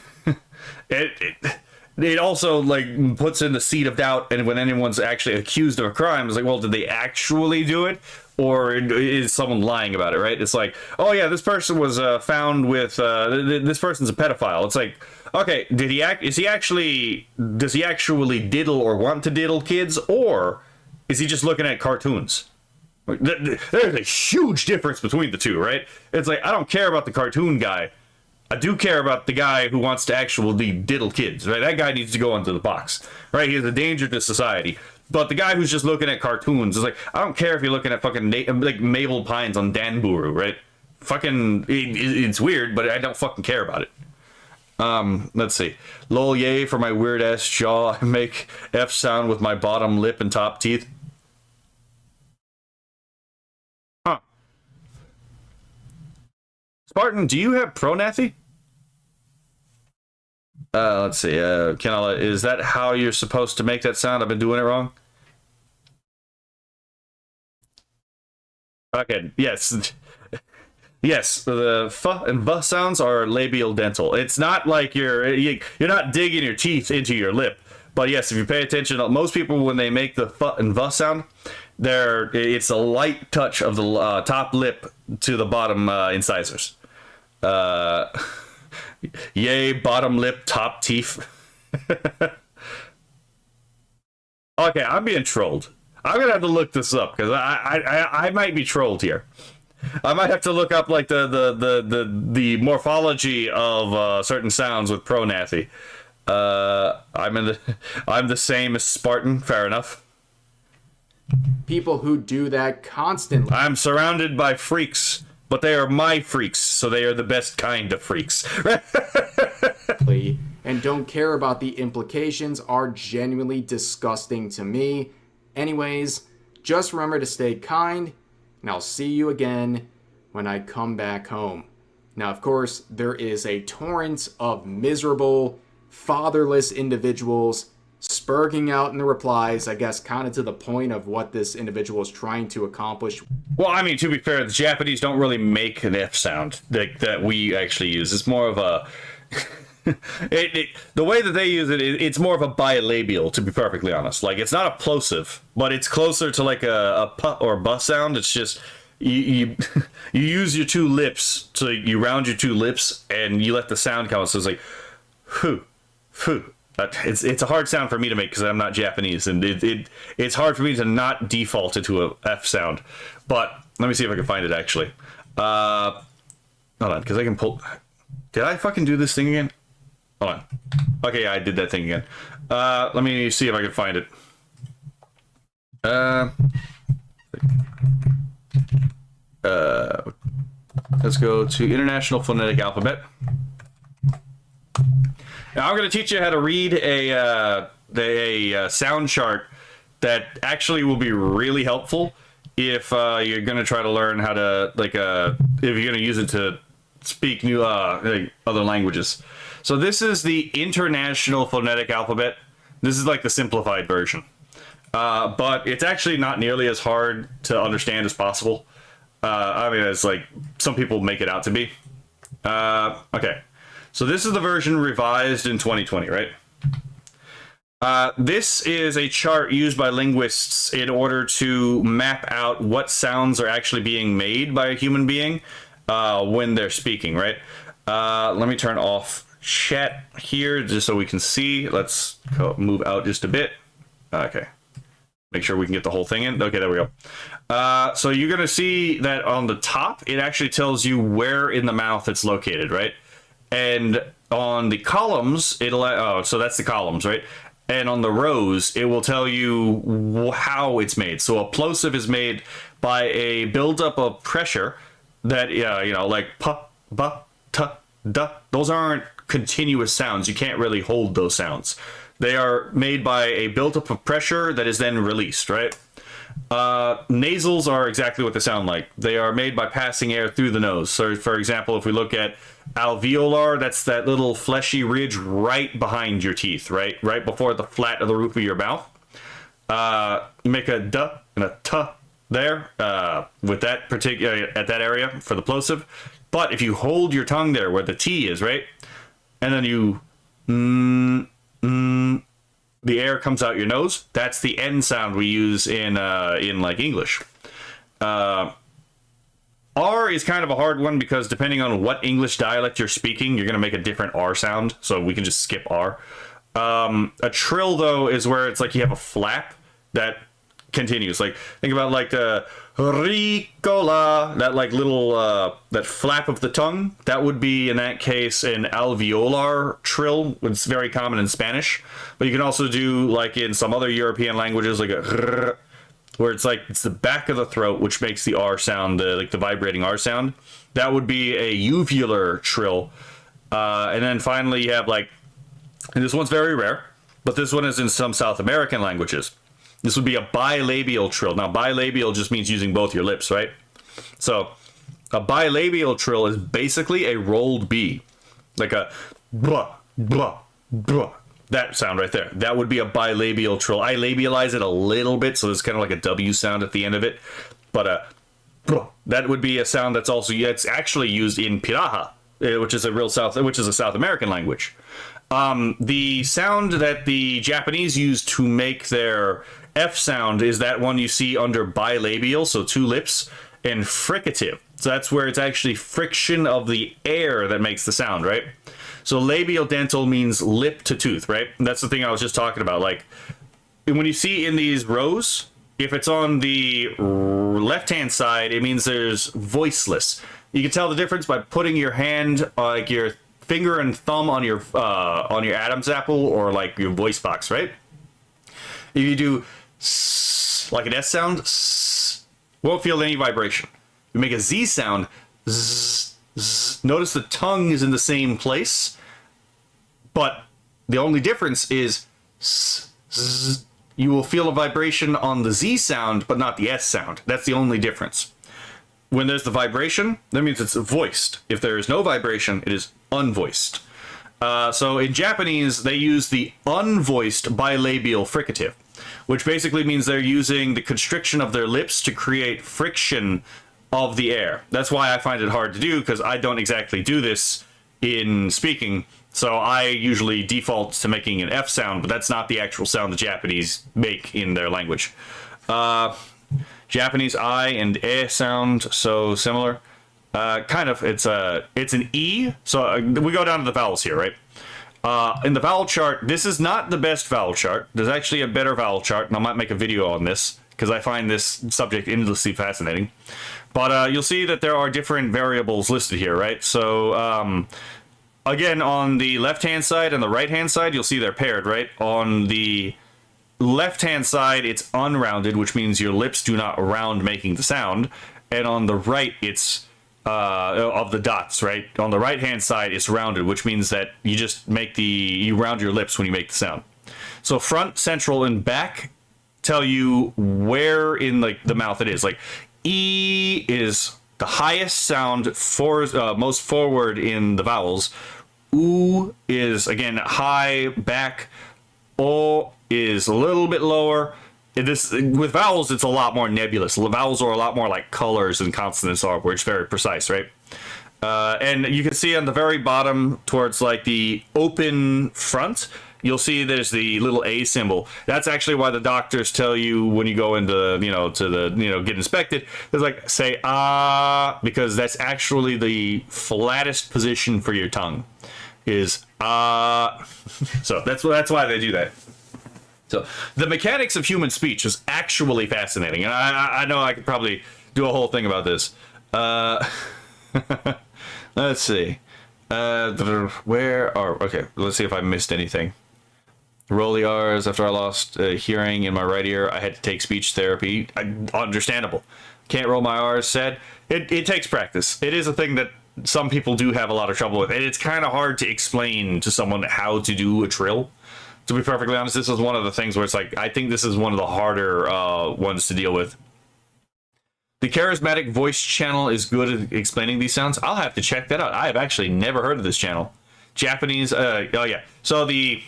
it also like puts in the seed of doubt, and when anyone's actually accused of a crime, it's like, well, did they actually do it, or is someone lying about it? Right? It's like, oh yeah, this person was found with this person's a pedophile. It's like, okay, did he act? Is he actually? Does he actually diddle or want to diddle kids, or is he just looking at cartoons? There's a huge difference between the two, right? It's like, I don't care about the cartoon guy. I do care about the guy who wants to actually diddle kids, right? That guy needs to go into the box, right? He is a danger to society. But the guy who's just looking at cartoons is like, I don't care if you're looking at fucking like Mabel Pines on Danburu, right? Fucking, it's weird, but I don't fucking care about it. Let's see. Lol yay for my weird ass jaw. I make F sound with my bottom lip and top teeth. Huh. Spartan, do you have Pronathy? Let's see. Kenala, is that how you're supposed to make that sound? I've been doing it wrong. Okay. Yes. Yes. The f and v sounds are labial dental. It's not like you're not digging your teeth into your lip. But yes, if you pay attention, most people when they make the f and v sound, it's a light touch of the top lip to the bottom incisors. Yay, bottom lip, top teeth. Okay, I'm being trolled. I'm gonna have to look this up because I might be trolled here. I might have to look up like the morphology of certain sounds with Pronathy. I'm the same as Spartan. Fair enough. People who do that constantly. I'm surrounded by freaks, but they are my freaks, so they are the best kind of freaks. And don't care about the implications are genuinely disgusting to me. Anyways, just remember to stay kind, and I'll see you again when I come back home. Now, of course, there is a torrent of miserable, fatherless individuals spurging out in the replies, I guess kind of to the point of what this individual is trying to accomplish. Well, I mean, to be fair, the Japanese don't really make an F sound that we actually use. It's more of a... the way that they use it, it's more of a bilabial, to be perfectly honest. Like, it's not a plosive, but it's closer to like a p or b sound. It's just... You you use your two lips, so you round your two lips, and you let the sound come. So it's like... Phew, phew. It's a hard sound for me to make because I'm not Japanese, and it's hard for me to not default into a F sound. But let me see if I can find it actually. Hold on, because I can pull. Did I fucking do this thing again? Hold on. Okay, yeah, I did that thing again. Let me see if I can find it. Let's go to International Phonetic Alphabet. Now I'm going to teach you how to read a sound chart that actually will be really helpful if you're going to try to learn how to, like, if you're going to use it to speak new other languages. So this is the International Phonetic Alphabet. This is like the simplified version. But it's actually not nearly as hard to understand as possible. I mean, it's like some people make it out to be. Okay. So this is the version revised in 2020, right? This is a chart used by linguists in order to map out what sounds are actually being made by a human being when they're speaking, right? Let me turn off chat here just so we can see. Let's move out just a bit. Okay. Make sure we can get the whole thing in. Okay, there we go. So you're going to see that on the top, it actually tells you where in the mouth it's located, right? And on the columns, so that's the columns, right? And on the rows, it will tell you how it's made. So a plosive is made by a buildup of pressure that, like p, b, t, d. Those aren't continuous sounds. You can't really hold those sounds. They are made by a buildup of pressure that is then released, right? Nasals are exactly what they sound like. They are made by passing air through the nose. So, for example, if we look at alveolar, that's that little fleshy ridge right behind your teeth, right? Right before the flat of the roof of your mouth. You make a duh and a tuh there with that particular at that area for the plosive. But if you hold your tongue there where the T is, right, and then you the air comes out your nose, that's the N sound we use in like English. R is kind of a hard one because depending on what English dialect you're speaking, you're going to make a different R sound, so we can just skip R. A trill, though, is where it's like you have a flap that continues. Like, think about like Ricola, that like little, that flap of the tongue. That would be, in that case, an alveolar trill. It's very common in Spanish. But you can also do, like in some other European languages, like a where it's like it's the back of the throat, which makes the R sound, like the vibrating R sound. That would be a uvular trill. And then finally you have like, and this one's very rare, but this one is in some South American languages. This would be a bilabial trill. Now bilabial just means using both your lips, right? So a bilabial trill is basically a rolled B, like a blah, blah, blah. That sound right there. That would be a bilabial trill. I labialize it a little bit, so there's kind of like a W sound at the end of it. But that would be a sound that's also, yeah, it's actually used in Piraha, which is a South American language. The sound that the Japanese use to make their F sound is that one you see under bilabial, so two lips, and fricative. So that's where it's actually friction of the air that makes the sound, right? So labial dental means lip to tooth, right? And that's the thing I was just talking about. Like, when you see in these rows, if it's on the left-hand side, it means there's voiceless. You can tell the difference by putting your hand, like your finger and thumb on your Adam's apple or like your voice box, right? If you do like an S sound, won't feel any vibration. You make a Z sound, notice the tongue is in the same place, but the only difference is you will feel a vibration on the Z sound, but not the S sound. That's the only difference. When there's the vibration, that means it's voiced. If there is no vibration, it is unvoiced. So in Japanese, they use the unvoiced bilabial fricative, which basically means they're using the constriction of their lips to create friction of the air. That's why I find it hard to do, because I don't exactly do this in speaking. So I usually default to making an F sound, but that's not the actual sound the Japanese make in their language. Japanese I and E sound so similar. Kind of, it's an E. So we go down to the vowels here, right? In the vowel chart, this is not the best vowel chart. There's actually a better vowel chart, and I might make a video on this because I find this subject endlessly fascinating. But you'll see that there are different variables listed here, right? So again, on the left-hand side and the right-hand side, you'll see they're paired, right? On the left-hand side, it's unrounded, which means your lips do not round making the sound. And on the right, it's of the dots, right? On the right-hand side, it's rounded, which means that you just you round your lips when you make the sound. So front, central, and back tell you where in like the mouth it is. Like E is the highest sound most forward in the vowels. U is again high back. O is a little bit lower. With vowels, it's a lot more nebulous. Vowels are a lot more like colors than consonants are, where it's very precise, right? And you can see on the very bottom, towards like the open front, you'll see there's the little A symbol. That's actually why the doctors tell you when you go into, get inspected, it's like, say, ah, because that's actually the flattest position for your tongue, is ah. So that's why they do that. So the mechanics of human speech is actually fascinating, and I know I could probably do a whole thing about this. Let's see. Okay, let's see if I missed anything. Roll the R's. After I lost hearing in my right ear, I had to take speech therapy. Understandable. Can't roll my R's, said. It takes practice. It is a thing that some people do have a lot of trouble with, and it's kind of hard to explain to someone how to do a trill. To be perfectly honest, this is one of the things where it's like, I think this is one of the harder ones to deal with. The charismatic voice channel is good at explaining these sounds. I'll have to check that out. I have actually never heard of this channel. Japanese, oh yeah. So the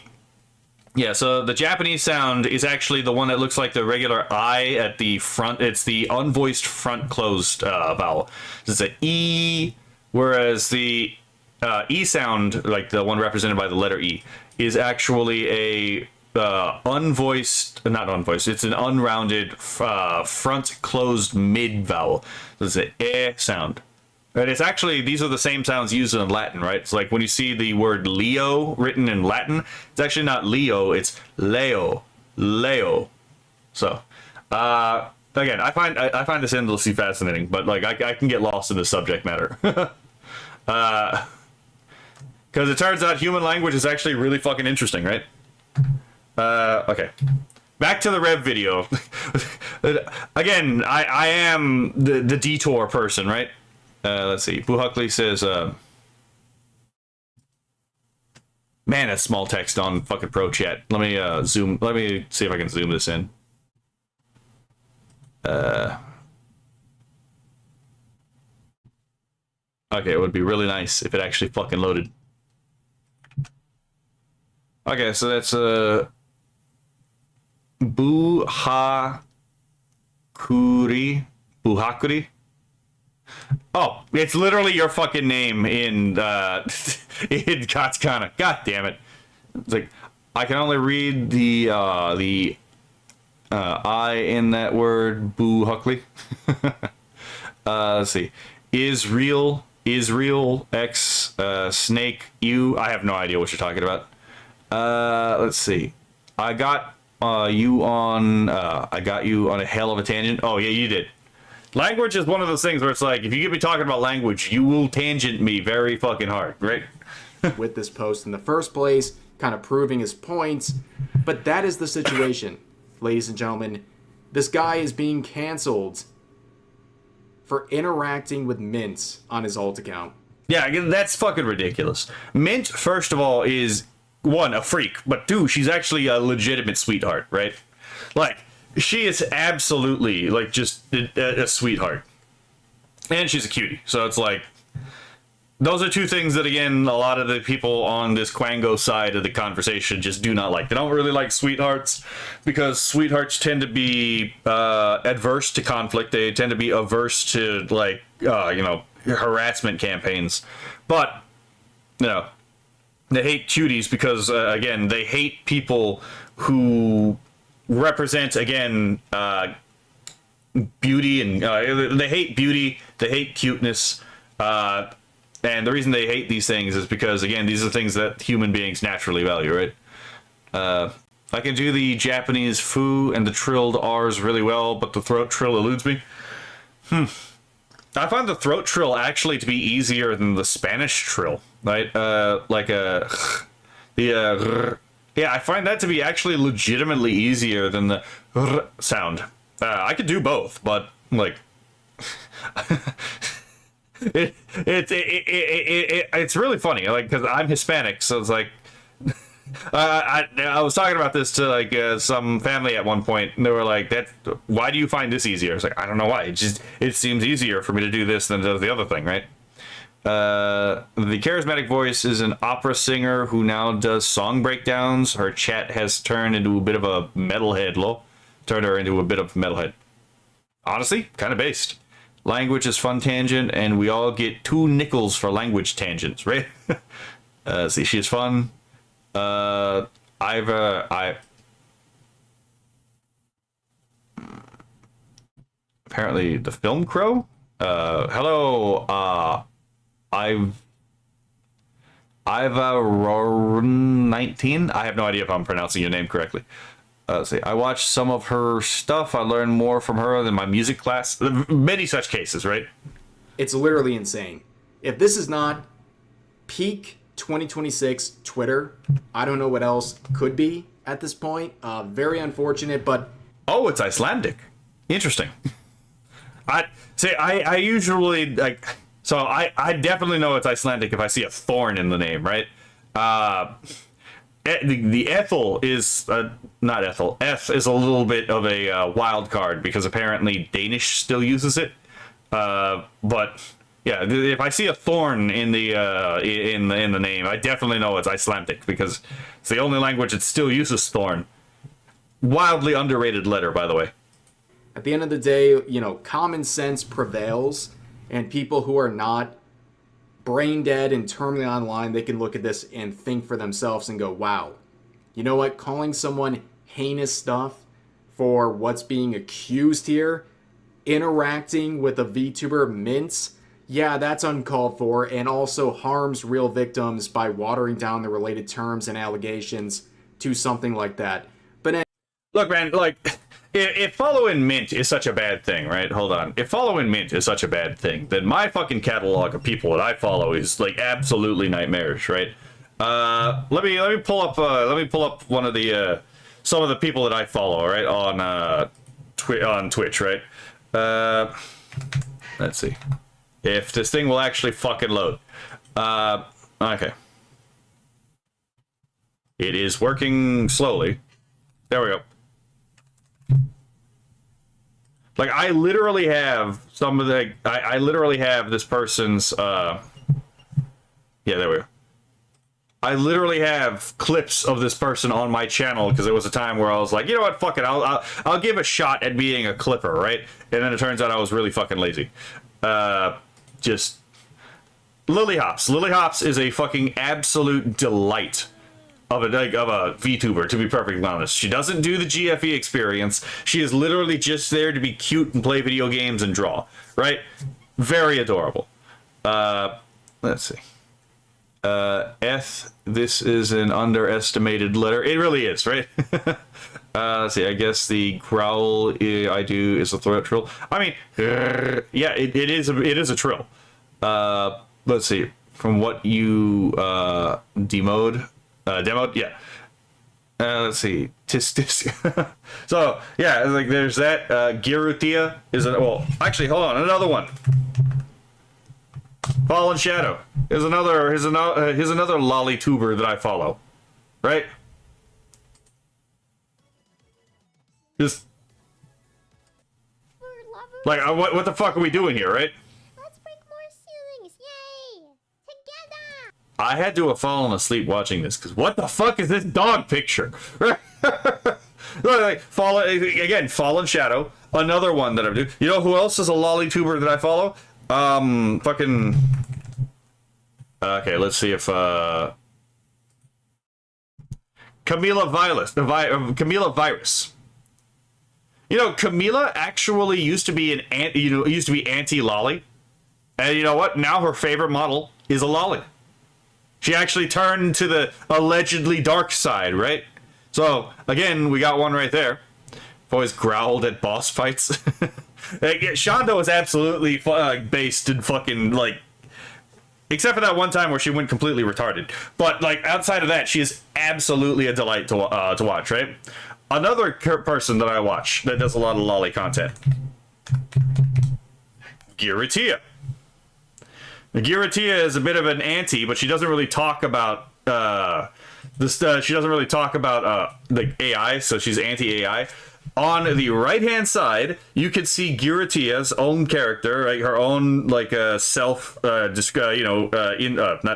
Yeah, so the Japanese sound is actually the one that looks like the regular I at the front. It's the unvoiced front closed vowel. It's an E, whereas the E sound, like the one represented by the letter E, is actually a unvoiced, not unvoiced, it's an unrounded front closed mid vowel. So it's an E sound. And it's actually, these are the same sounds used in Latin, right? It's like when you see the word Leo written in Latin, it's actually not Leo, it's Leo. Leo. So, again, I find this endlessly fascinating, but like I can get lost in the subject matter. Because it turns out human language is actually really fucking interesting, right? Okay. Back to the Rev video. Again, I am the detour person, right? Let's see. Buhuckley says, man, that's small text on fucking Pro Chat. Let me zoom. Let me see if I can zoom this in. Okay, it would be really nice if it actually fucking loaded. Okay, so that's Buhakuri. Oh, it's literally your fucking name in in Katakana. God damn it! It's like I can only read the I in that word. Buhuckley. Let's see. Israel X Snake U. I have no idea what you're talking about. Let's see. I got you on a hell of a tangent. Oh yeah, you did. Language is one of those things where it's like, if you get me talking about language, you will tangent me very fucking hard, right? With this post in the first place, kind of proving his points. But that is the situation, ladies and gentlemen. This guy is being canceled for interacting with Mint on his alt account. Yeah, that's fucking ridiculous. Mint, first of all, is, one, a freak, but two, she's actually a legitimate sweetheart, right? Like, she is absolutely, like, just a sweetheart. And she's a cutie. So it's like, those are two things that, again, a lot of the people on this Quango side of the conversation just do not like. They don't really like sweethearts because sweethearts tend to be adverse to conflict. They tend to be averse to, like, harassment campaigns. But, they hate cuties because, again, they hate people who represent, again, beauty, and they hate beauty, they hate cuteness, and the reason they hate these things is because, again, these are things that human beings naturally value, right? I can do the Japanese foo and the trilled R's really well, but the throat trill eludes me. I find the throat trill actually to be easier than the Spanish trill, right? Yeah, I find that to be actually legitimately easier than the r sound. I could do both, but like, it's really funny, like, because I'm Hispanic, so it's like, I was talking about this to like some family at one point, and they were like, "That why do you find this easier?" I was like, "I don't know why. It seems easier for me to do this than to the other thing, right?" The charismatic voice is an opera singer who now does song breakdowns. Her chat has turned into a bit of a metalhead. Turned her into a bit of a metalhead. Honestly, kind of based. Language is fun tangent, and we all get 2 nickels for language tangents, right? See, she's fun. Apparently the Film Crow. Hello. I've 19. I have no idea if I'm pronouncing your name correctly. Let's see. I watched some of her stuff. I learned more from her than my music class. Many such cases, right? It's literally insane. If this is not peak 2026 Twitter, I don't know what else could be at this point. Very unfortunate, but... Oh, it's Icelandic. Interesting. I usually, like... So I definitely know it's Icelandic if I see a thorn in the name, right? The Ethel is not Ethel. F is a little bit of a wild card because apparently Danish still uses it. But Yeah, if I see a thorn in the in the name, I definitely know it's Icelandic because it's the only language that still uses thorn. Wildly underrated letter, by the way. At the end of the day, you know, common sense prevails, and people who are not brain dead and terminally online, they can look at this and think for themselves and go, wow, you know what? Calling someone heinous stuff for what's being accused here, interacting with a VTuber Mint, yeah, that's uncalled for, and also harms real victims by watering down the related terms and allegations to something like that. But look, man, like, if following Mint is such a bad thing, right? Hold on. If following Mint is such a bad thing, then my fucking catalog of people that I follow is like absolutely nightmarish, right? Let me pull up one of the some of the people that I follow, right, on Twitch, right? Let's see if this thing will actually fucking load. Okay, it is working slowly. There we go. Like, I literally have some of the... I literally have this person's... Yeah, there we go. I literally have clips of this person on my channel because there was a time where I was like, you know what, fuck it, I'll give a shot at being a clipper, right? And then it turns out I was really fucking lazy. Just... Lily Hops. Lily Hops is a fucking absolute delight of a VTuber, to be perfectly honest. She doesn't do the GFE experience. She is literally just there to be cute and play video games and draw, right? Very adorable. Let's see. This is an underestimated letter. It really is, right? Let's see, I guess the growl I do is a throat trill. I mean, yeah, it is a trill. Let's see, from what you demoed, yeah. Let's see, tis. So yeah, like there's that. Girutia is well, actually, hold on, another one. Fallen Shadow is another. Here's another lolly tuber that I follow, right? Just like what the fuck are we doing here, right? I had to have fallen asleep watching this because what the fuck is this dog picture? Like, Fallen Shadow, another one that I'm doing. You know who else is a lolly tuber that I follow? Fucking. Okay, let's see if Camila Virus. You know, Camila actually used to be anti-lolly, and you know what? Now her favorite model is a lolly. She actually turned to the allegedly dark side, right? So, again, we got one right there. I've always growled at boss fights. Shondo is absolutely based in fucking, like... Except for that one time where she went completely retarded. But, like, outside of that, she is absolutely a delight to watch, right? Another person that I watch that does a lot of lolly content. Giratia. Giratia is a bit of an anti, but she doesn't really talk about she doesn't really talk about the AI, so she's anti-AI. On the right-hand side, you can see Giratia's own character, right? Her own like self, not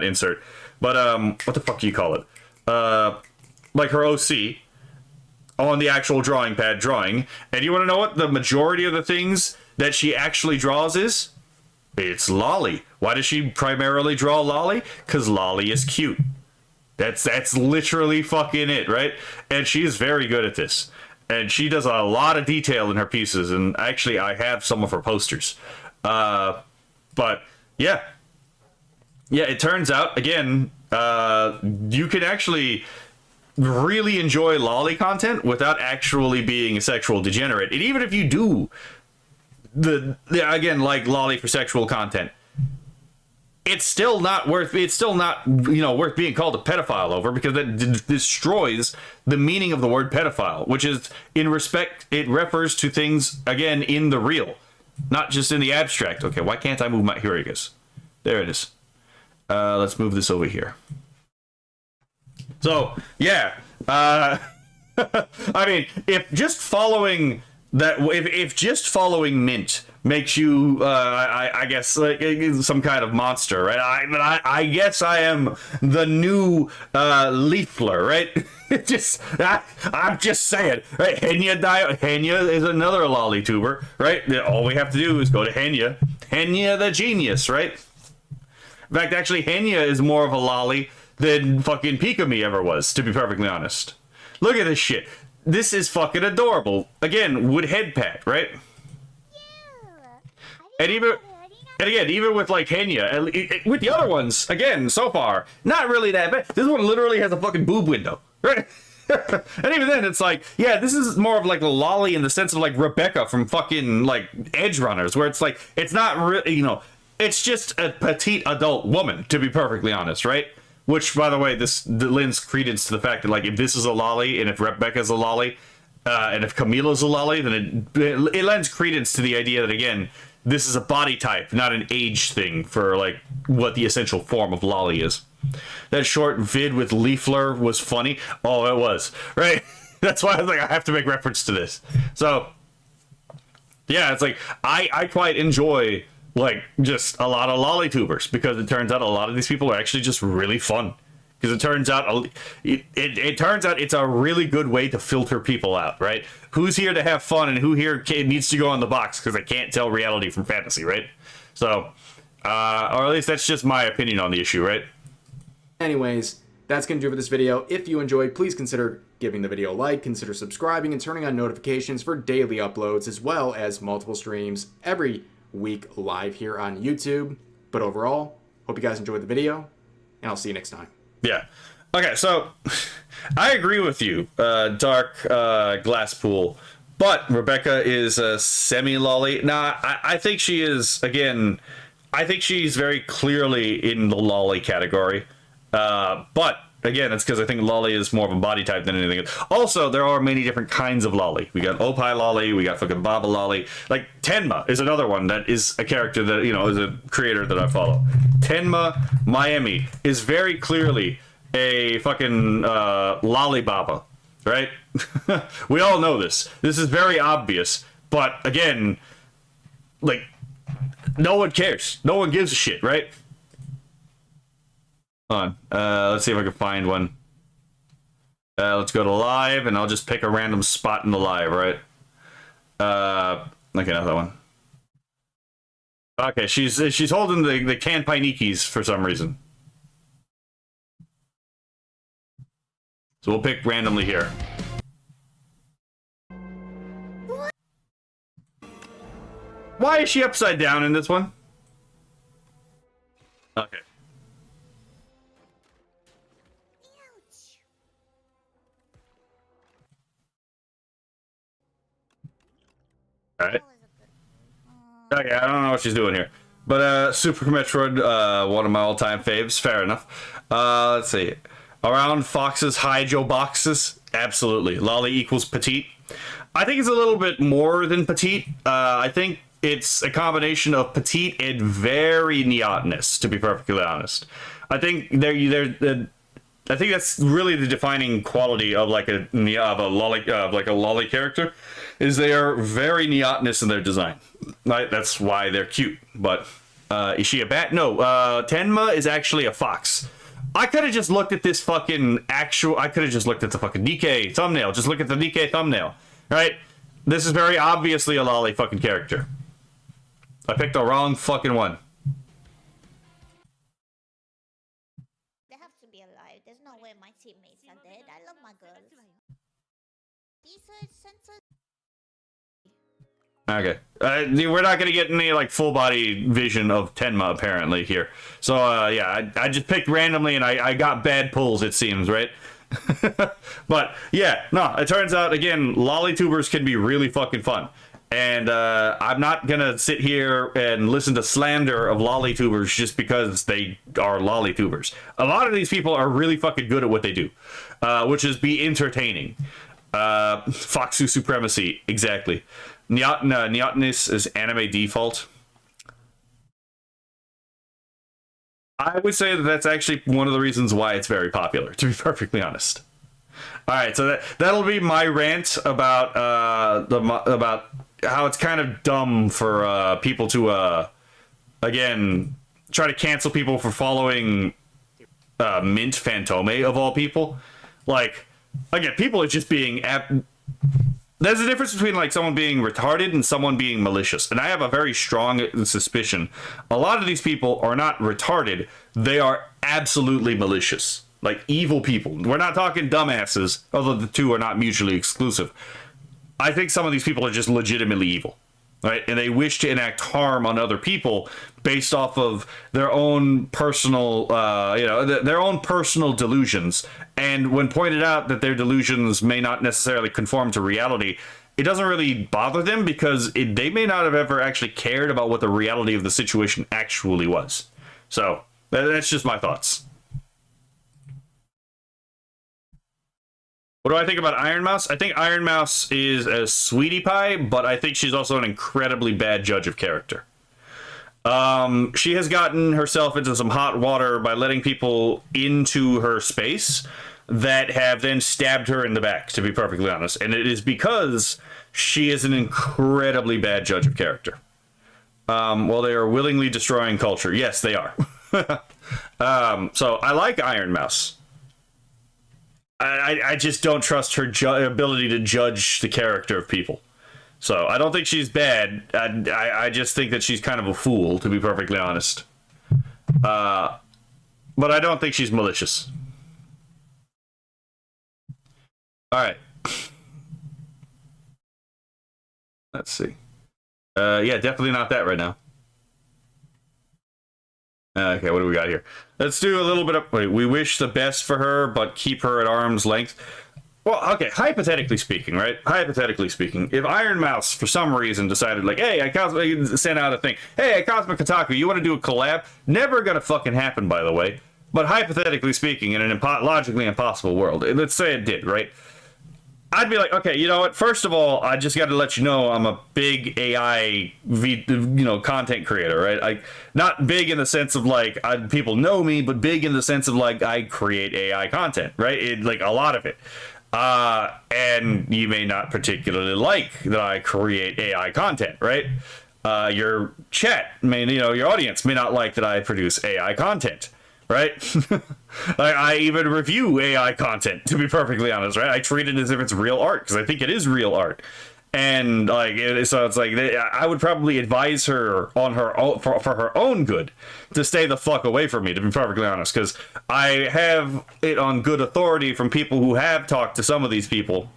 insert, but what the fuck do you call it? Like her OC on the actual drawing pad drawing. And you want to know what the majority of the things that she actually draws is? It's lolly. Why does she primarily draw lolly? Because lolly is cute. That's literally fucking it, right? And she is very good at this. And she does a lot of detail in her pieces. And actually, I have some of her posters. But, yeah. Yeah, it turns out, again, you can actually really enjoy lolly content without actually being a sexual degenerate. And even if you do... again, like lolly for sexual content, it's still not worth worth being called a pedophile over, because that destroys the meaning of the word pedophile, which is, in respect, it refers to things, again, in the real, not just in the abstract. Okay, why can't I move my... Here it is. There it is. Let's move this over here. So, yeah. I mean, if just following Mint makes you, I guess, like some kind of monster, right? I guess I am the new Leafler, right? I'm just saying, right? Henya is another lolly tuber, right? All we have to do is go to Henya the genius, right? In fact, actually, Henya is more of a lolly than fucking Pikami ever was, to be perfectly honest. Look at this shit. This is fucking adorable. Again, wood head pat, right? And even with like Henya, with the other ones, again, so far, not really that bad. This one literally has a fucking boob window, right? And even then, it's like, yeah, this is more of like a lolly in the sense of like Rebecca from fucking like Edge Runners, where it's like, it's not really, you know, it's just a petite adult woman, to be perfectly honest, right? Which, by the way, this lends credence to the fact that, like, if this is a lolly, and if Rebecca's a lolly, and if Camila's a lolly, then it lends credence to the idea that, again, this is a body type, not an age thing for, like, what the essential form of lolly is. That short vid with Leafler was funny. Oh, it was, right? That's why I was like, I have to make reference to this. So, yeah, it's like, I quite enjoy, like, just a lot of lolly tubers, because it turns out a lot of these people are actually just really fun. Because it turns out it turns out it's a really good way to filter people out, right? Who's here to have fun and who here needs to go in the box because they can't tell reality from fantasy, right? So, or at least that's just my opinion on the issue, right? Anyways, that's going to do it for this video. If you enjoyed, please consider giving the video a like, consider subscribing, and turning on notifications for daily uploads, as well as multiple streams every week live here on YouTube. But overall, hope you guys enjoyed the video, and I'll see you next time. Yeah. Okay, so I agree with you, Dark Glasspool, but Rebecca is a semi-lolly. Nah, I think she is, again, I think she's very clearly in the lolly category. But, again, it's because I think lolly is more of a body type than anything else. Also, there are many different kinds of lolly. We got Opie lolly, we got fucking Baba lolly. Like, Tenma is another one that is a character that, you know, is a creator that I follow. Tenma Miami is very clearly a fucking lollibaba, right? We all know this. This is very obvious. But, again, like, no one cares. No one gives a shit, right? Hold on. Let's see if I can find one. Let's go to live, and I'll just pick a random spot in the live, right? Okay, not that one. Okay, she's holding the Kanpai-Nikis for some reason. So we'll pick randomly here. Why is she upside down in this one? Okay. Alright. Okay, I don't know what she's doing here. But, Super Metroid, one of my all-time faves. Fair enough. Let's see. Around Fox's Hydro boxes? Absolutely. Lolly equals petite. I think it's a little bit more than petite. I think it's a combination of petite and very neotenous, to be perfectly honest. I think I think that's really the defining quality of like a lolly character, is they are very neotenous in their design. Right? That's why they're cute. But is she a bat? No. Tenma is actually a fox. I could have just looked at this fucking I could have just looked at the fucking DK thumbnail. Just look at the DK thumbnail, right? This is very obviously a lolly fucking character. I picked the wrong fucking one. They have to be alive. There's no way my teammates are dead. I love my girls. Okay. We're not going to get any, like, full-body vision of Tenma, apparently, here. So, yeah, I just picked randomly, and I got bad pulls, it seems, right? But, yeah, no, it turns out, again, lollytubers can be really fucking fun. And I'm not going to sit here and listen to slander of lollytubers just because they are lollytubers. A lot of these people are really fucking good at what they do, which is be entertaining. Foxu supremacy, exactly. Neotenous is anime default. I would say that that's actually one of the reasons why it's very popular, to be perfectly honest. All right, so that'll be my rant about how it's kind of dumb for people to again try to cancel people for following Mint Fantome of all people. Like, again, people are just being there's a difference between like someone being retarded and someone being malicious. And I have a very strong suspicion a lot of these people are not retarded, they are absolutely malicious. Like evil people. We're not talking dumbasses, although the two are not mutually exclusive. I think some of these people are just legitimately evil, right? And they wish to enact harm on other people based off of their own personal, their own personal delusions. And when pointed out that their delusions may not necessarily conform to reality, it doesn't really bother them because they may not have ever actually cared about what the reality of the situation actually was. So that's just my thoughts. What do I think about Iron Mouse? I think Iron Mouse is a sweetie pie, but I think she's also an incredibly bad judge of character. She has gotten herself into some hot water by letting people into her space that have then stabbed her in the back, to be perfectly honest. And it is because she is an incredibly bad judge of character. Well, they are willingly destroying culture. Yes, they are. So I like Iron Mouse. I just don't trust her ability to judge the character of people. So I don't think she's bad. I just think that she's kind of a fool, to be perfectly honest. But I don't think she's malicious. All right. Let's see. Yeah, definitely not that right now. Okay, what do we got here? Let's do a little bit of... Wait, we wish the best for her, but keep her at arm's length. Well, okay, hypothetically speaking, right? Hypothetically speaking, if Iron Mouse, for some reason, decided, like, hey, I sent out a thing. Hey, Cosmic Kotaku, you want to do a collab? Never gonna fucking happen, by the way. But hypothetically speaking, in an logically impossible world, let's say it did, right? I'd be like, okay, you know what? First of all, I just got to let you know I'm a big AI, content creator, right? Like, not big in the sense of like people know me, but big in the sense of like I create AI content, right? Like a lot of it. And you may not particularly like that I create AI content, right? Your chat your audience may not like that I produce AI content. Right? I even review AI content, to be perfectly honest, right? I treat it as if it's real art, because I think it is real art. And so it's like, I would probably advise her on her own, for her own good to stay the fuck away from me, to be perfectly honest, because I have it on good authority from people who have talked to some of these people,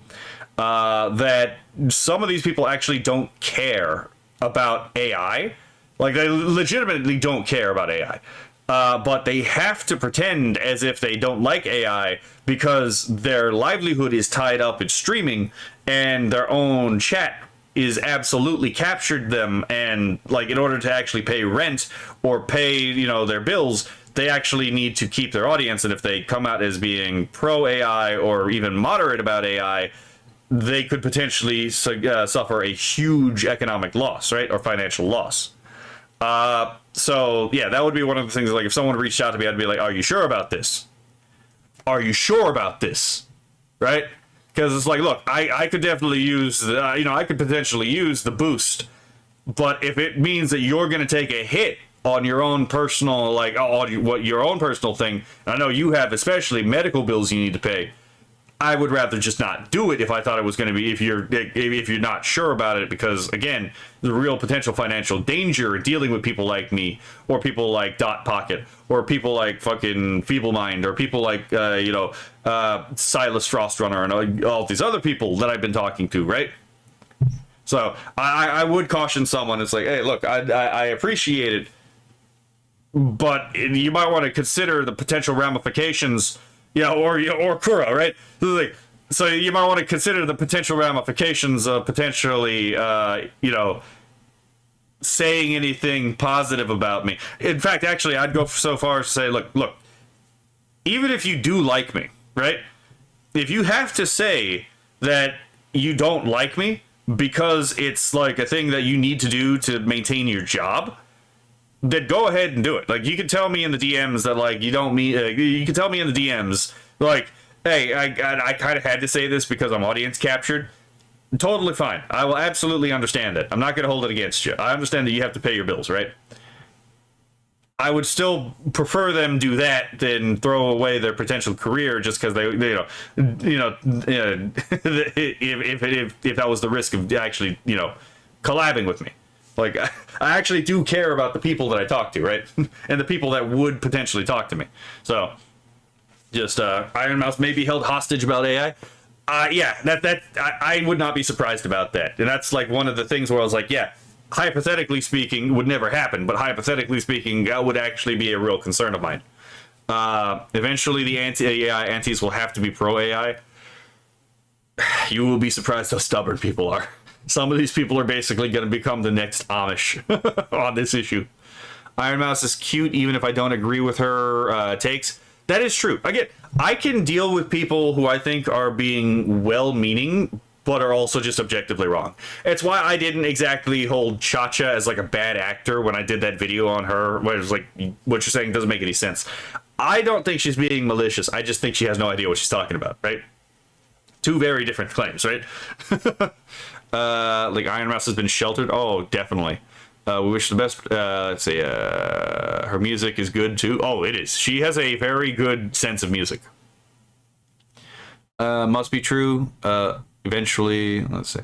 that some of these people actually don't care about AI. Like, they legitimately don't care about AI. But they have to pretend as if they don't like AI because their livelihood is tied up in streaming and their own chat is absolutely captured them. And like, in order to actually pay rent or pay, their bills, they actually need to keep their audience. And if they come out as being pro AI or even moderate about AI, they could potentially suffer a huge economic loss, right? Or financial loss. So yeah, that would be one of the things. Like, if someone reached out to me, I'd be like, "Are you sure about this? Are you sure about this?" Right? Because it's like, look, I could definitely use, I could potentially use the boost, but if it means that you're going to take a hit on your own personal, like, your own personal thing, and I know you have especially medical bills you need to pay, I would rather just not do it if I thought it was going to be, if you're not sure about it, because again, the real potential financial danger in dealing with people like me, or people like Dot Pocket, or people like fucking Feeblemind, or people like Silas Frostrunner, and all these other people that I've been talking to, right? So I would caution someone. It's like, hey, look, I appreciate it, but you might want to consider the potential ramifications. Yeah, or Kura, right? So you might want to consider the potential ramifications of potentially, saying anything positive about me. In fact, actually, I'd go so far as to say, look, even if you do like me, right? If you have to say that you don't like me because it's like a thing that you need to do to maintain your job, then go ahead and do it. Like, you can tell me in the DMs that, like, you don't mean, you can tell me in the DMs, like, hey, I kind of had to say this because I'm audience captured. Totally fine. I will absolutely understand that. I'm not going to hold it against you. I understand that you have to pay your bills, right? I would still prefer them do that than throw away their potential career just because they if that was the risk of actually, collabing with me. Like, I actually do care about the people that I talk to, right? And the people that would potentially talk to me. So, just Iron Mouse may be held hostage about AI. Yeah, I would not be surprised about that. And that's like one of the things where I was like, yeah, hypothetically speaking, would never happen, but hypothetically speaking, that would actually be a real concern of mine. Eventually, the anti-AI antis will have to be pro-AI. You will be surprised how stubborn people are. Some of these people are basically going to become the next Amish on this issue. Iron Mouse is cute, even if I don't agree with her takes. That is true. Again, I can deal with people who I think are being well-meaning, but are also just objectively wrong. It's why I didn't exactly hold Chacha as like a bad actor when I did that video on her, where it was like, what you're saying doesn't make any sense. I don't think she's being malicious. I just think she has no idea what she's talking about, right? Two very different claims, right? Like Iron Mouse has been sheltered. Oh, definitely. We wish the best. Let's see. Her music is good too. Oh, it is. She has a very good sense of music. Must be true. Eventually, let's see.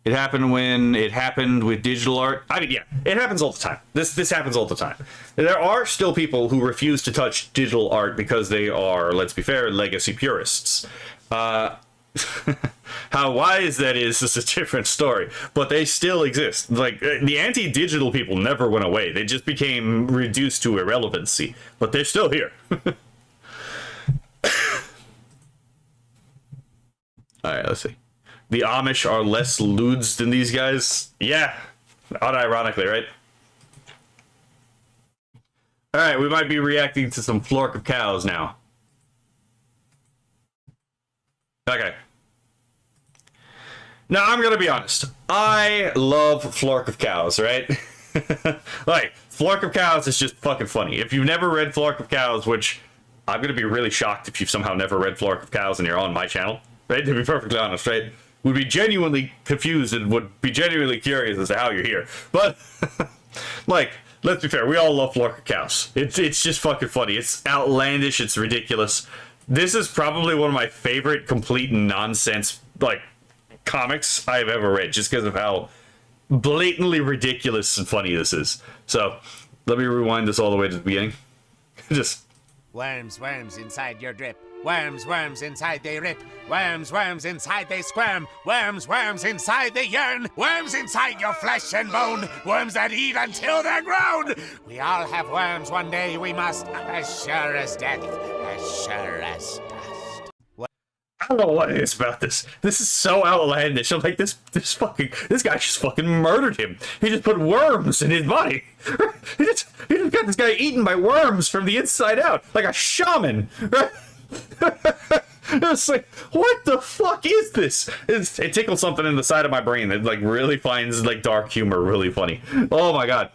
It happened when it happened with digital art. I mean, yeah, it happens all the time. This happens all the time. There are still people who refuse to touch digital art because they are, let's be fair, legacy purists. How wise that is a different story, but they still exist. Like, the anti-digital people never went away. They just became reduced to irrelevancy, but they're still here. Alright, let's see. The Amish are less lewds than these guys. Yeah, unironically, right? Alright, we might be reacting to some Flork of Cows now. Okay. Now, I'm gonna be honest. I love Flork of Cows, right? Like, Flork of Cows is just fucking funny. If you've never read Flork of Cows, which I'm gonna be really shocked if you've somehow never read Flork of Cows and you're on my channel, right? To be perfectly honest, right? Would be genuinely confused and would be genuinely curious as to how you're here. But, like, let's be fair, we all love Flork of Cows. It's just fucking funny. It's outlandish, it's ridiculous. This is probably one of my favorite complete nonsense, like, comics I've ever read, just because of how blatantly ridiculous and funny this is. So, let me rewind this all the way to the beginning. Just... Worms, worms inside your drip. Worms, worms inside they rip. Worms, worms inside they squirm. Worms, worms inside they yearn. Worms inside your flesh and bone. Worms that eat until they're grown. We all have worms one day, we must. As sure as death, as sure as dust. I don't know what it is about this. This is so outlandish. I'm like, this guy just fucking murdered him. He just put worms in his body. He just got this guy eaten by worms from the inside out, like a shaman. Right? It's like, what the fuck is this? It tickled something in the side of my brain that like really finds like dark humor really funny. Oh my god.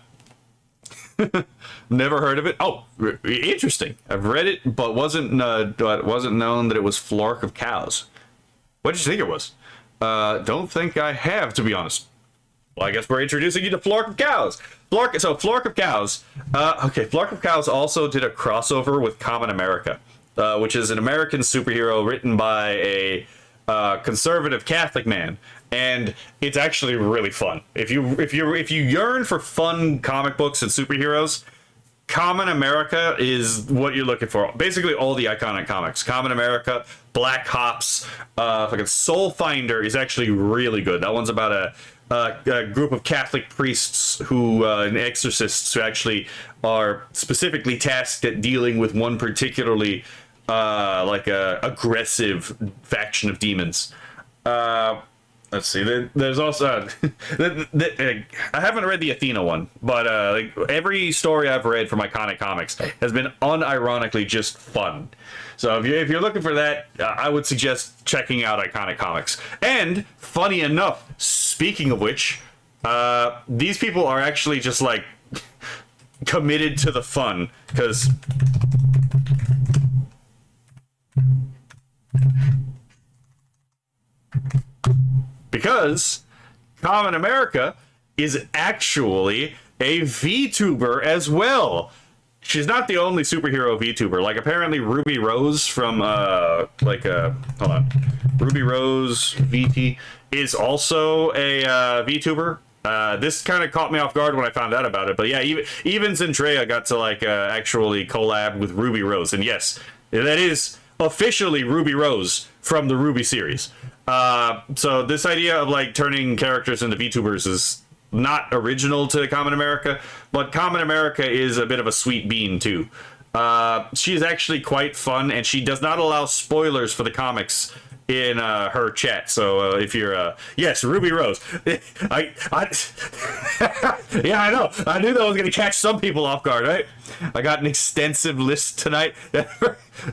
Never heard of it. Oh, interesting. I've read it, but wasn't known that it was Flork of Cows. What did you think it was? Don't think I have, to be honest. Well, I guess we're introducing you to Flork of Cows. Flork of Cows. Okay, Flork of Cows also did a crossover with Common America, which is an American superhero written by a conservative Catholic man. And it's actually really fun. If you yearn for fun comic books and superheroes, Common America is what you're looking for. Basically, all the iconic comics. Common America, Black Hops, fucking Soul Finder is actually really good. That one's about a group of Catholic priests who and exorcists who actually are specifically tasked at dealing with one particularly aggressive faction of demons. Let's see. There's also I haven't read the Athena one, but like every story I've read from Iconic Comics has been unironically just fun. So if you're looking for that, I would suggest checking out Iconic Comics. And funny enough, speaking of which, these people are actually just like committed to the fun because. because Common America is actually a VTuber as well. She's not the only superhero VTuber. Like, apparently Ruby Rose from, hold on. Ruby Rose VT is also a VTuber. This kind of caught me off guard when I found out about it. But yeah, even Zendrea got to, like, actually collab with Ruby Rose. And yes, that is officially Ruby Rose from the Ruby series. So this idea of, like, turning characters into VTubers is not original to Common America, but Common America is a bit of a sweet bean too. She's actually quite fun, and she does not allow spoilers for the comics in her chat. So if you're yes, Ruby Rose. I yeah, I know. I knew that was gonna catch some people off guard, right? I got an extensive list tonight.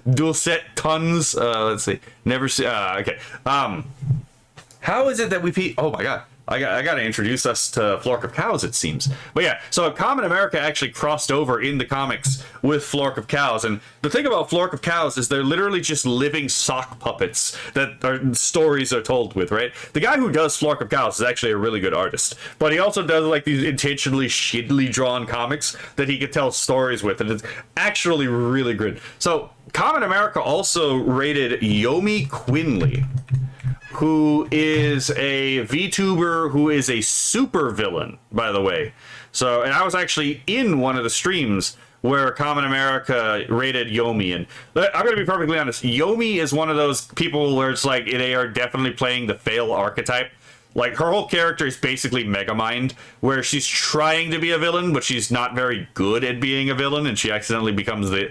Dual set tons. Let's see. Never see. Okay. How is it that we? Oh my god. I got to introduce us to Flork of Cows, it seems. But yeah, so Common America actually crossed over in the comics with Flork of Cows. And the thing about Flork of Cows is they're literally just living sock puppets that stories are told with, right? The guy who does Flork of Cows is actually a really good artist. But he also does like these intentionally shittily drawn comics that he could tell stories with. And it's actually really good. So Common America also rated Yomi Quinley, who is a VTuber who is a super villain, by the way. So, and I was actually in one of the streams where Common America rated Yomi, and I'm gonna be perfectly honest, Yomi is one of those people where it's like they are definitely playing the fail archetype. Like, her whole character is basically Megamind, where she's trying to be a villain, but she's not very good at being a villain, and she accidentally becomes the,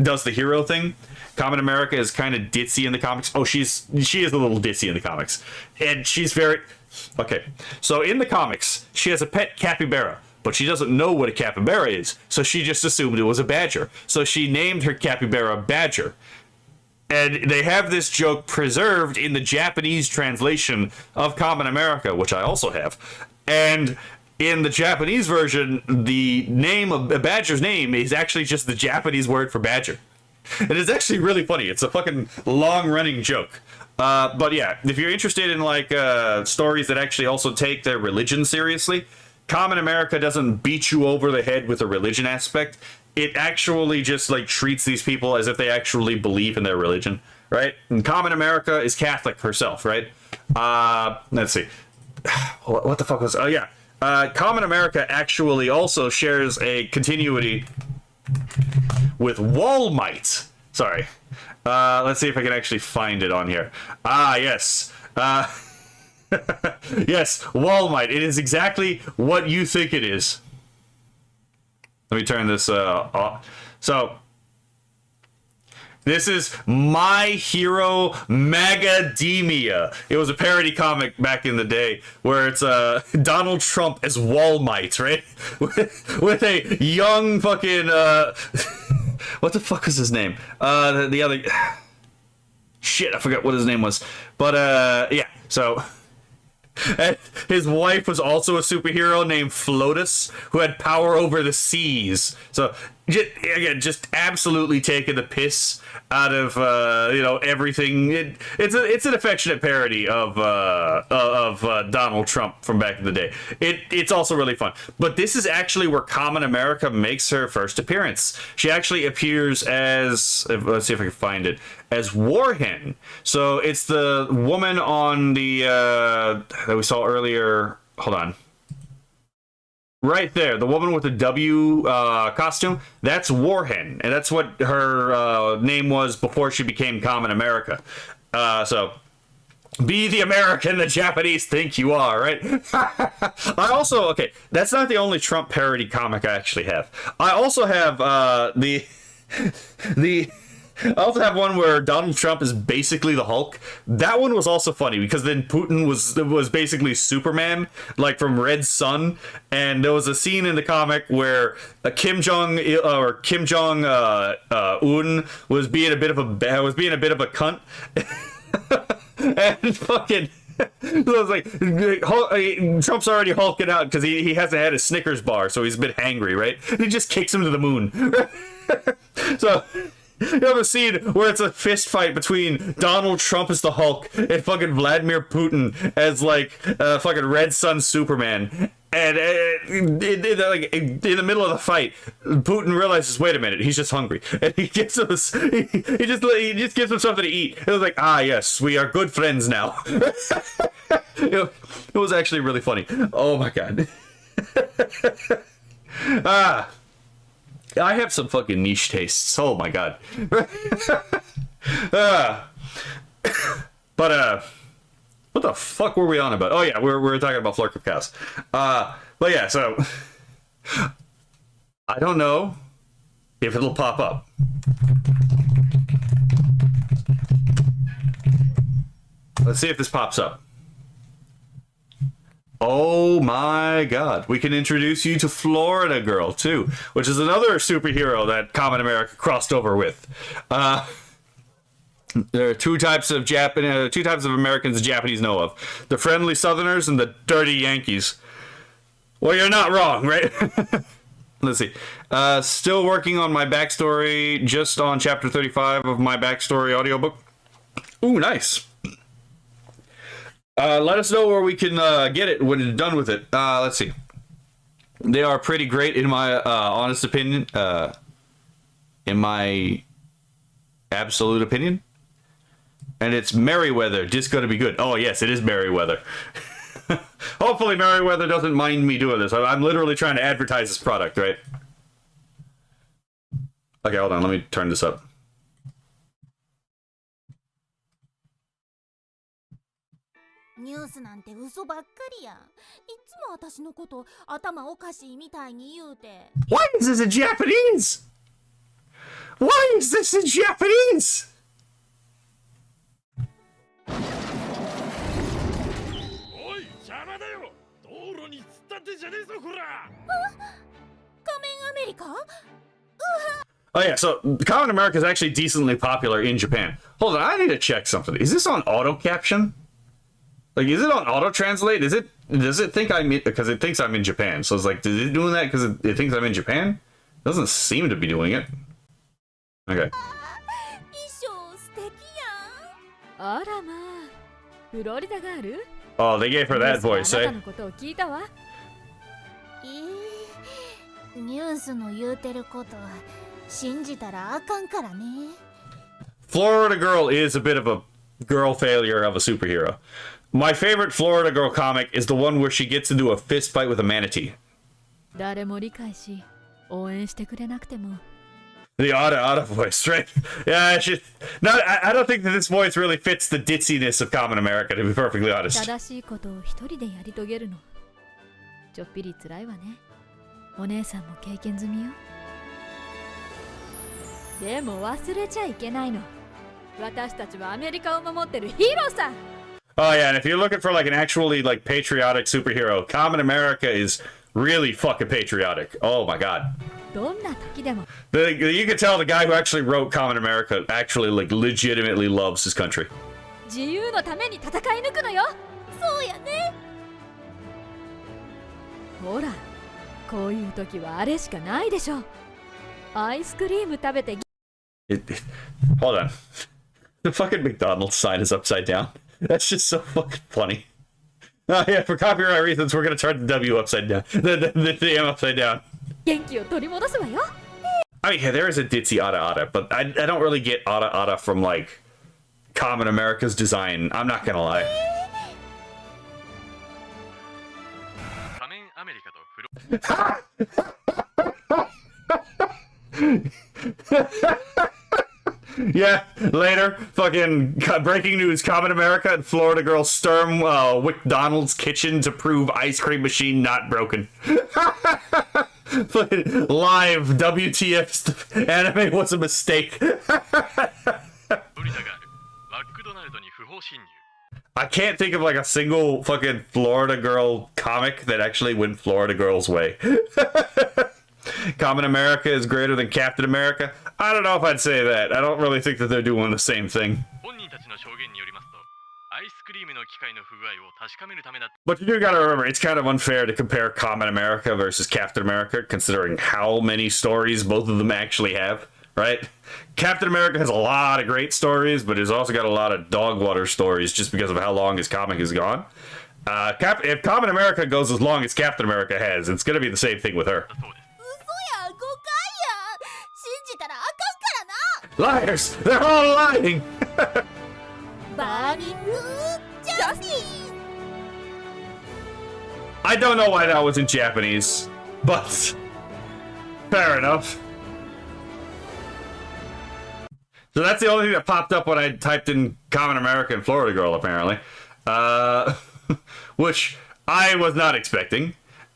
does the hero thing. Common America is kind of ditzy in the comics. Oh, she is a little ditzy in the comics. And she's very... Okay, so in the comics, she has a pet capybara, but she doesn't know what a capybara is, so she just assumed it was a badger. So she named her capybara Badger. And they have this joke preserved in the Japanese translation of Common America, which I also have. And in the Japanese version, the name of a badger's name is actually just the Japanese word for badger. And it's actually really funny. It's a fucking long-running joke. But yeah, if you're interested in like stories that actually also take their religion seriously, Common America doesn't beat you over the head with the religion aspect. It actually just like treats these people as if they actually believe in their religion, right? And Common America is Catholic herself, right? Let's see. What the fuck was... Oh, yeah. Common America actually also shares a continuity with Wall Might. Sorry. Let's see if I can actually find it on here. Ah, yes. Yes, Wall Might. It is exactly what you think it is. Let me turn this off. So, this is My Hero Magademia. It was a parody comic back in the day where it's Donald Trump as Wall Might, right? with a young fucking what the fuck was his name? The other shit, I forgot what his name was. But yeah, so and his wife was also a superhero named Flotus, who had power over the seas. So just absolutely taking the piss out of everything. It's an affectionate parody of Donald Trump from back in the day. It's also really fun. But this is actually where Common America makes her first appearance. She actually appears as, let's see if I can find it, as Warhen. So it's the woman on the that we saw earlier. Hold on. Right there, the woman with the W costume, that's Warhen, and that's what her name was before she became Common America. So, be the American the Japanese think you are, right? I also, okay, that's not the only Trump parody comic I actually have. I also have I also have one where Donald Trump is basically the Hulk. That one was also funny because then Putin was basically Superman, like from Red Sun, and there was a scene in the comic where Kim Jong Un was being a bit of a cunt, and fucking. So it's like Trump's already hulking out because he hasn't had a Snickers bar, so he's a bit hangry, right? And he just kicks him to the moon. So You have a scene where it's a fist fight between Donald Trump as the Hulk and fucking Vladimir Putin as like fucking Red Sun Superman. And in the middle of the fight, Putin realizes, wait a minute, he's just hungry, and he gives him he just gives him something to eat. It was like, ah, yes, we are good friends now. It was actually really funny. Oh my god. I have some fucking niche tastes. Oh my god. But what the fuck were we on about? Oh yeah, we were talking about Flork of Cows. But yeah, so I don't know if it'll pop up. Let's see if this pops up. Oh my god. We can introduce you to Florida Girl, too, which is another superhero that Common America crossed over with. There are two types of Americans the Japanese know of. The friendly Southerners and the dirty Yankees. Well, you're not wrong, right? Let's see. Still working on my backstory, just on chapter 35 of my backstory audiobook. Ooh, nice. Let us know where we can get it when it's done with it. Let's see. They are pretty great in my honest opinion. In my absolute opinion. And it's Merryweather, just gonna be good. Oh yes, it is Merryweather. Hopefully Merryweather doesn't mind me doing this. I'm literally trying to advertise this product, right? Okay, hold on, let me turn this up. News なんて嘘ばっかりやん。いつも私のこと頭おかしいみたいに言うて。Why is this in Japanese? Why is this in Japanese? おい、邪魔だよ。道路に突っ立ってじゃねえぞ、こら。仮面アメリカ？ Oh yeah, so Common America is actually decently popular in Japan. Hold on, I need to check something. Is this on auto caption? Like, is it on auto translate? Does it think I'm in, because it thinks I'm in Japan? So it's like, is it doing that because it thinks I'm in Japan? It doesn't seem to be doing it. Okay. 衣装素敵やん。あらまあ、フロリダガール Oh, they gave her that voice, あな eh? たのことを聞いたわ。ニュースの言うてること信じたらあかんからね。Florida Girl is a bit of a girl failure of a superhero. My favorite Florida Girl comic is the one where she gets into a fist fight with a manatee. 誰も理解し、応援してくれなくても。The Ada voice, right? Yeah, I don't think that this voice really fits the ditziness of Common America, to be perfectly honest. 正しいことを一人でやり遂げるの。ちょっぴり辛いわね。お姉さんも経験済みよ。でも忘れちゃいけないの。私たちはアメリカを守ってるヒーローさ。Oh yeah, and if you're looking for like an actually like patriotic superhero, Common America is really fucking patriotic. Oh my god. どんな時でも。You can tell the guy who actually wrote Common America actually like legitimately loves his country. 自由のために戦い抜くのよ。そうやね。ほら、こういう時はあれしかないでしょ。アイスクリーム食べて。Hold on. The fucking McDonald's sign is upside down. That's just so fucking funny. Oh yeah, for copyright reasons, we're gonna turn the W upside down. The M upside down. 元気を取り戻すわよ。I mean, yeah, there is a ditzy Ada, but I don't really get Ada from like Common America's design. I'm not gonna lie. 仮面アメリカとフロ Yeah, later, fucking breaking news: Common America and Florida Girl storm McDonald's kitchen to prove ice cream machine not broken. Fucking live WTF anime was a mistake. リダガールマクドナルドに不法侵入 I can't think of like a single fucking Florida Girl comic that actually went Florida Girl's way. Common America is greater than Captain America. I don't know if I'd say that. I don't really think that they're doing the same thing. 本人たちの証言によりますとアイスクリームの機械の不具合を確かめるためだ But you do gotta remember, it's kind of unfair to compare Common America versus Captain America, considering how many stories both of them actually have. right? Captain America has a lot of great stories, but he's also got a lot of dog water stories just because of how long his comic has gone. If Captain America goes as long as Captain America has, it's going to be the same thing with her. 嘘や誤解や信じたらあかんからな Liars! They're all lying! バーニングジャスティス I don't know why that was in Japanese, but fair enough. So that's the only thing that popped up when I typed in Common America and Florida Girl, apparently. Which I was not expecting.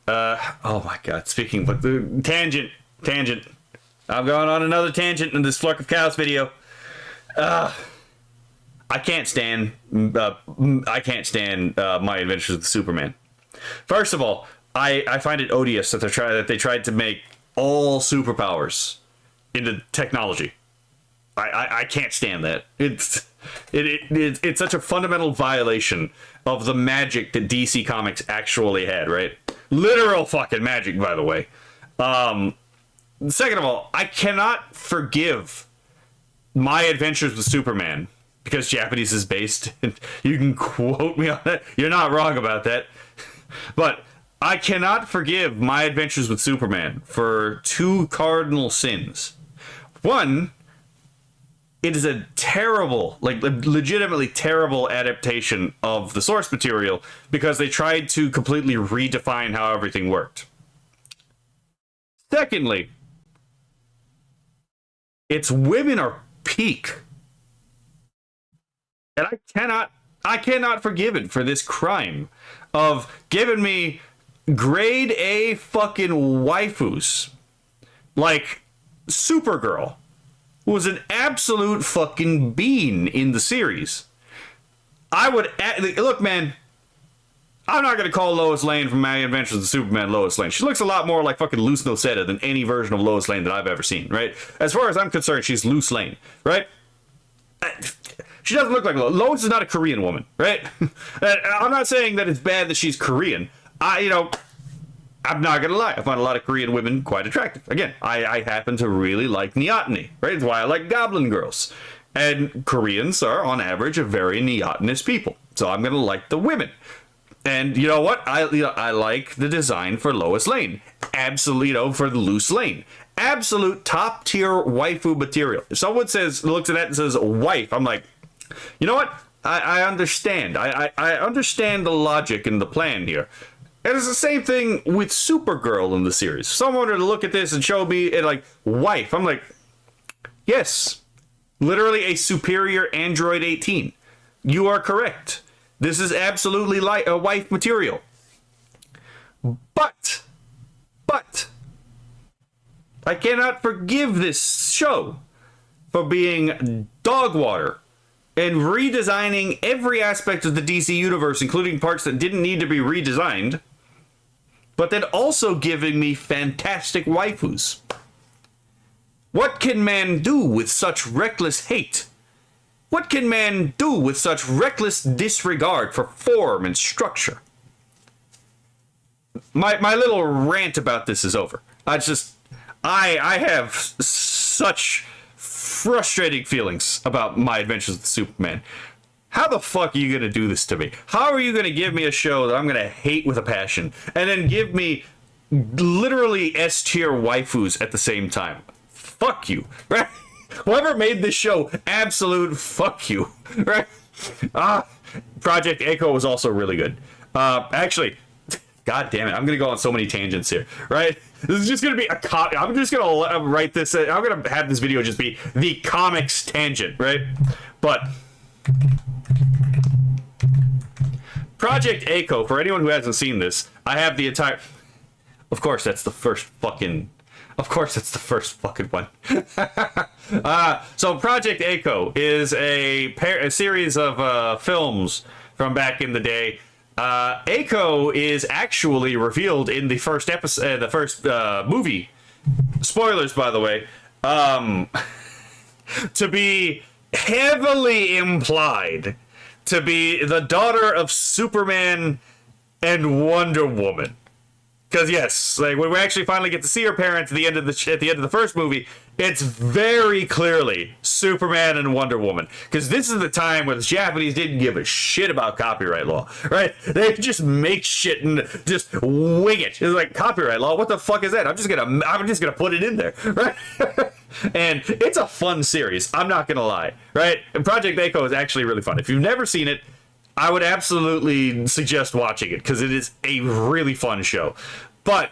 Oh my god, speaking of the tangent. I'm going on another tangent in this Flurk of Cows video. I can't stand My Adventures with Superman. First of all, I find it odious that they tried to make all superpowers into technology. I can't stand that. It's such a fundamental violation of the magic that DC Comics actually had, right? Literal fucking magic, by the way. Second of all, I cannot forgive My Adventures with Superman because Japanese is based. You can quote me on that. You're not wrong about that. But I cannot forgive My Adventures with Superman for two cardinal sins. One, it is a terrible, like legitimately terrible adaptation of the source material because they tried to completely redefine how everything worked. Secondly, its women are peak. And I cannot forgive it for this crime of giving me grade A fucking waifus like Supergirl, who was an absolute fucking bean in the series. Look, man, I'm not going to call Lois Lane from My Adventures of Superman Lois Lane. She looks a lot more like fucking Luce Noceta than any version of Lois Lane that I've ever seen, right? As far as I'm concerned, she's Luce Lane, right? She doesn't look like Lois. Lois is not a Korean woman, right? I'm not saying that it's bad that she's Korean. I'm not gonna lie. I find a lot of Korean women quite attractive. Again, I happen to really like Neoteny, right? It's why I like Goblin Girls. And Koreans are, on average, a very neotenous people. So I'm gonna like the women. And you know what? I like the design for Lois Lane. Absolutely, for the Luce Lane. Absolute top tier waifu material. If someone looks at that and says wife, I'm like, you know what? I understand. I understand the logic and the plan here. And it's the same thing with Supergirl in the series. If someone were to look at this and show me like wife, I'm like, yes, literally a superior Android 18. You are correct. This is absolutely like a wife material. But I cannot forgive this show for being dog water and redesigning every aspect of the DC universe, including parts that didn't need to be redesigned, but then also giving me fantastic waifus. What can man do with such reckless hate? What can man do with such reckless disregard for form and structure? My little rant about this is over. I have such frustrating feelings about My Adventures with Superman. How the fuck are you gonna do this to me? How are you gonna give me a show that I'm gonna hate with a passion and then give me literally S-tier waifus at the same time? Fuck you, right? Whoever made this show, absolute fuck you, right? Project Echo was also really good. Actually, god damn it, I'm gonna go on so many tangents here, right? This is just gonna be I'm just gonna write this. I'm gonna have this video just be the comics tangent, right? But Project Echo, for anyone who hasn't seen this, I have the entire. Of course, that's the first fucking one. So Project Echo is a series of films from back in the day. Echo is actually revealed in the first episode, the first movie. Spoilers, by the way. To be heavily implied to be the daughter of Superman and Wonder Woman. Because yes, like when we actually finally get to see her parents at the end of the first movie, it's very clearly Superman and Wonder Woman. Because this is the time where the Japanese didn't give a shit about copyright law, right? They just make shit and just wing it. It's like, copyright law? What the fuck is that? I'm just gonna put it in there, right? And it's a fun series. I'm not gonna lie, right? And Project A-ko is actually really fun. If you've never seen it, I would absolutely suggest watching it because it is a really fun show. But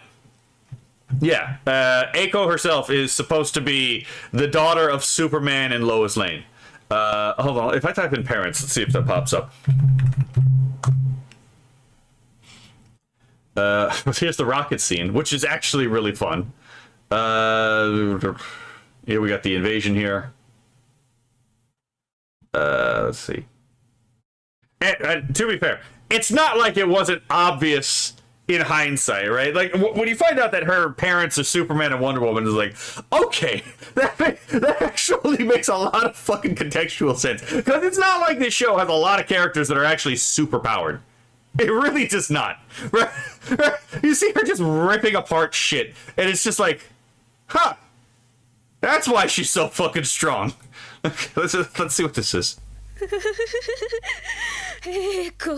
yeah, A-ko herself is supposed to be the daughter of Superman and Lois Lane. Hold on, if I type in parents, let's see if that pops up. Here's the rocket scene, which is actually really fun. Here we got the invasion here. Let's see. And to be fair, it's not like it wasn't obvious in hindsight, right? Like, when you find out that her parents are Superman and Wonder Woman, it's like, okay, that actually makes a lot of fucking contextual sense. Because it's not like this show has a lot of characters that are actually super powered. It really does not. Right? You see her just ripping apart shit, and it's just like, huh, that's why she's so fucking strong. Let's see what this is. エイコ、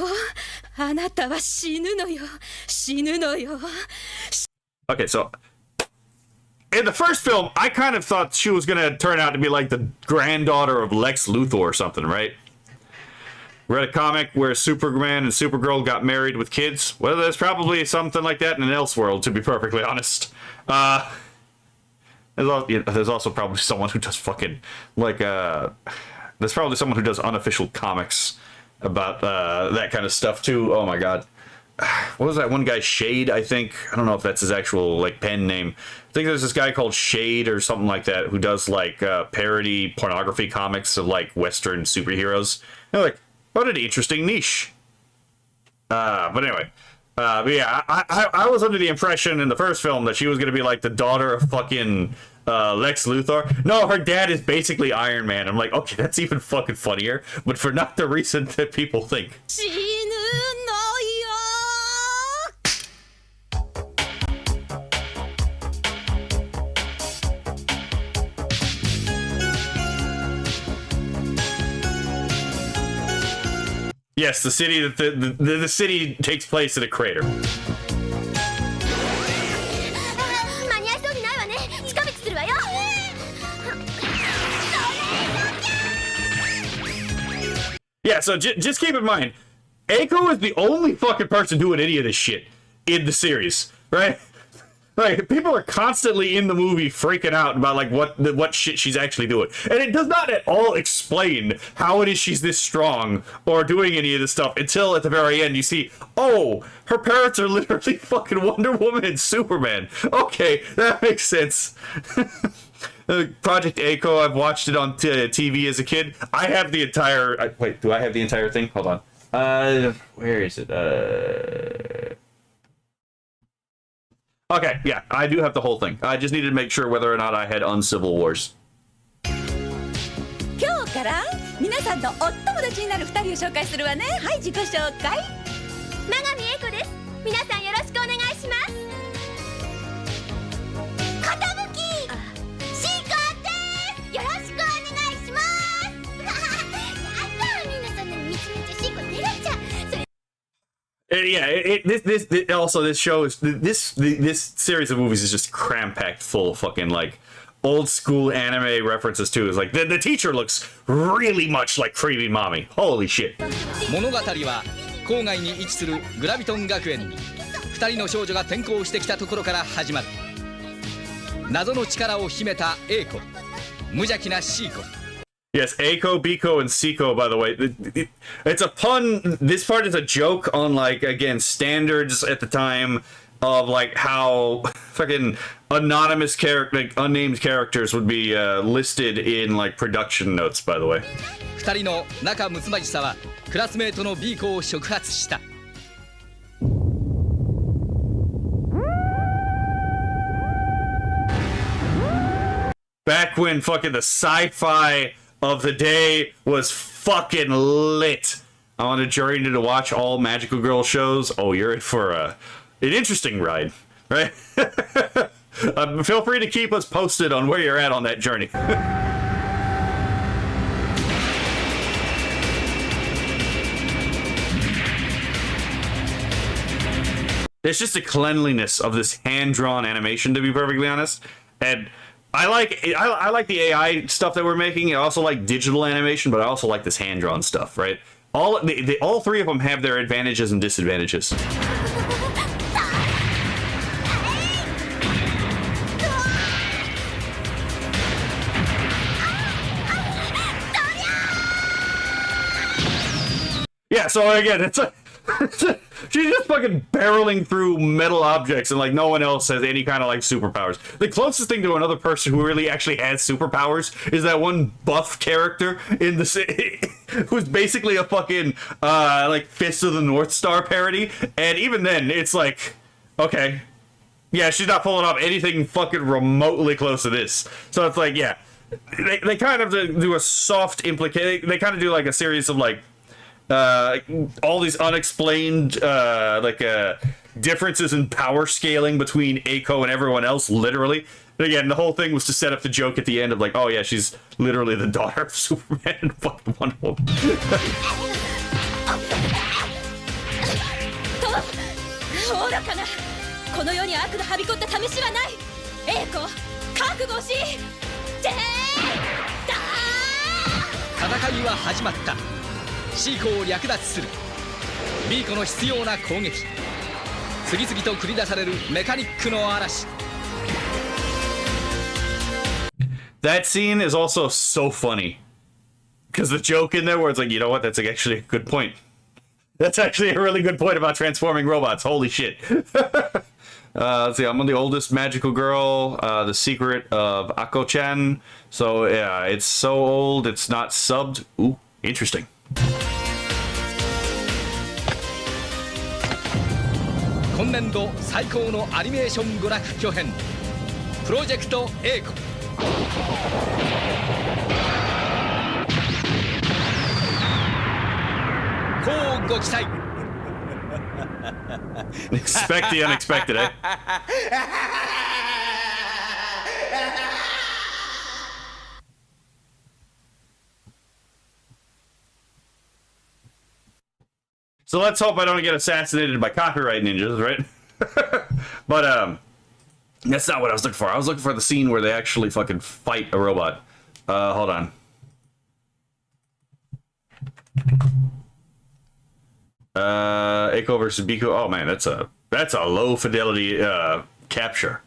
あなたは死ぬのよ、死ぬのよ。 Okay, so in the first film, I kind of thought she was gonna turn out to be like the granddaughter of Lex Luthor or something, right? Read a comic where Superman and Supergirl got married with kids. Well, there's probably something like that in an Elseworld, to be perfectly honest. There's also probably someone who does fucking like there's probably someone who does unofficial comics about that kind of stuff too. Oh my god, what was that one guy, Shade? I think, I don't know if that's his actual like pen name. I think there's this guy called Shade or something like that who does like parody pornography comics of like Western superheroes. And like, what an interesting niche. But anyway, yeah, I was under the impression in the first film that she was going to be like the daughter of fucking Lex Luthor. No, her dad is basically Iron Man. I'm like, okay, that's even fucking funnier, but for not the reason that people think. 死ぬのよ。 Yes, the city that the city takes place in a crater. 間に合いそうにないわね。近道するわよ。 Yeah, so just keep in mind, A-ko is the only fucking person doing any of this shit in the series, right? Like, people are constantly in the movie freaking out about like what shit she's actually doing, and it does not at all explain how it is she's this strong or doing any of this stuff until at the very end you see, oh, her parents are literally fucking Wonder Woman and Superman. Okay, that makes sense. Project A-ko, I've watched it on TV as a kid. I have the entire. Wait, do I have the entire thing? Hold on. Where is it? Okay, yeah, I do have the whole thing. I just needed to make sure whether or not I had Uncivil Wars. 今日から皆さんのお友達になる2人を紹介するわね。はい、自己紹介。真上英子です。皆さんよろしくお願いします。寿シーカーです。よろしくお願いします。やったー、みんなそんなにみちみちシーコ照れちゃう。それ Yeah, this also this show is this series of movies is just cram packed full of fucking like old school anime references too. It's like the teacher looks really much like Creepy Mommy. Holy shit. 物語は郊外に位置するグラビトン学園に2人の少女が転校してきたところから始まる。謎の力を秘めたA子、無邪気なC子。 Yes, A-ko, B-ko, and C-ko, by the way. It's a pun. This part is a joke on, like, again, standards at the time of, like, how fucking anonymous like, unnamed characters would be listed in, like, production notes, by the way. 2人の仲睦まじさはクラスメートの B 子を触発した。 Back when fucking the sci-fi of the day was fucking lit. I want a journey to watch all Magical Girl shows. Oh, you're in for an interesting ride. right? Feel free to keep us posted on where you're at on that journey. It's just the cleanliness of this hand-drawn animation, to be perfectly honest. And I like the AI stuff that we're making. I also like digital animation, but I also like this hand-drawn stuff, right? All three of them have their advantages and disadvantages. Yeah, so again, it's like she's just fucking barreling through metal objects, and like no one else has any kind of like superpowers. The closest thing to another person who really actually has superpowers is that one buff character in the who's basically a fucking like Fist of the North Star parody, and even then, it's like, okay, yeah, she's not pulling off anything fucking remotely close to this. So it's like, yeah, they kind of do a soft implication. They kind of do like a series of like. All these unexplained differences in power scaling between Eiko and everyone else, literally. And again, the whole thing was to set up the joke at the end of like, oh yeah, she's literally the daughter of Superman and fucking Wonder Woman. 愚かなこの世に悪のはびこった試しはないエイコ覚悟して戦いは始まった。シーコを略奪するビーコの必要な攻撃、次々と繰り出されるメカニックの嵐。 That scene is also so funny because the joke in there where it's like, you know what, that's like actually a good point. That's actually a really good point about transforming robots. Holy shit. Let's see, I'm the oldest magical girl, the secret of Ako-chan. So yeah, it's so old it's not subbed. Ooh, interesting. 今年度最高のアニメーション娯楽巨編プロジェクト A コ。乞うご期待。 Expect the unexpected, eh? So let's hope I don't get assassinated by copyright ninjas, right? But that's not what I was looking for. I was looking for the scene where they actually fucking fight a robot. Hold on. Eiko versus Biku. Oh man, that's a low fidelity capture.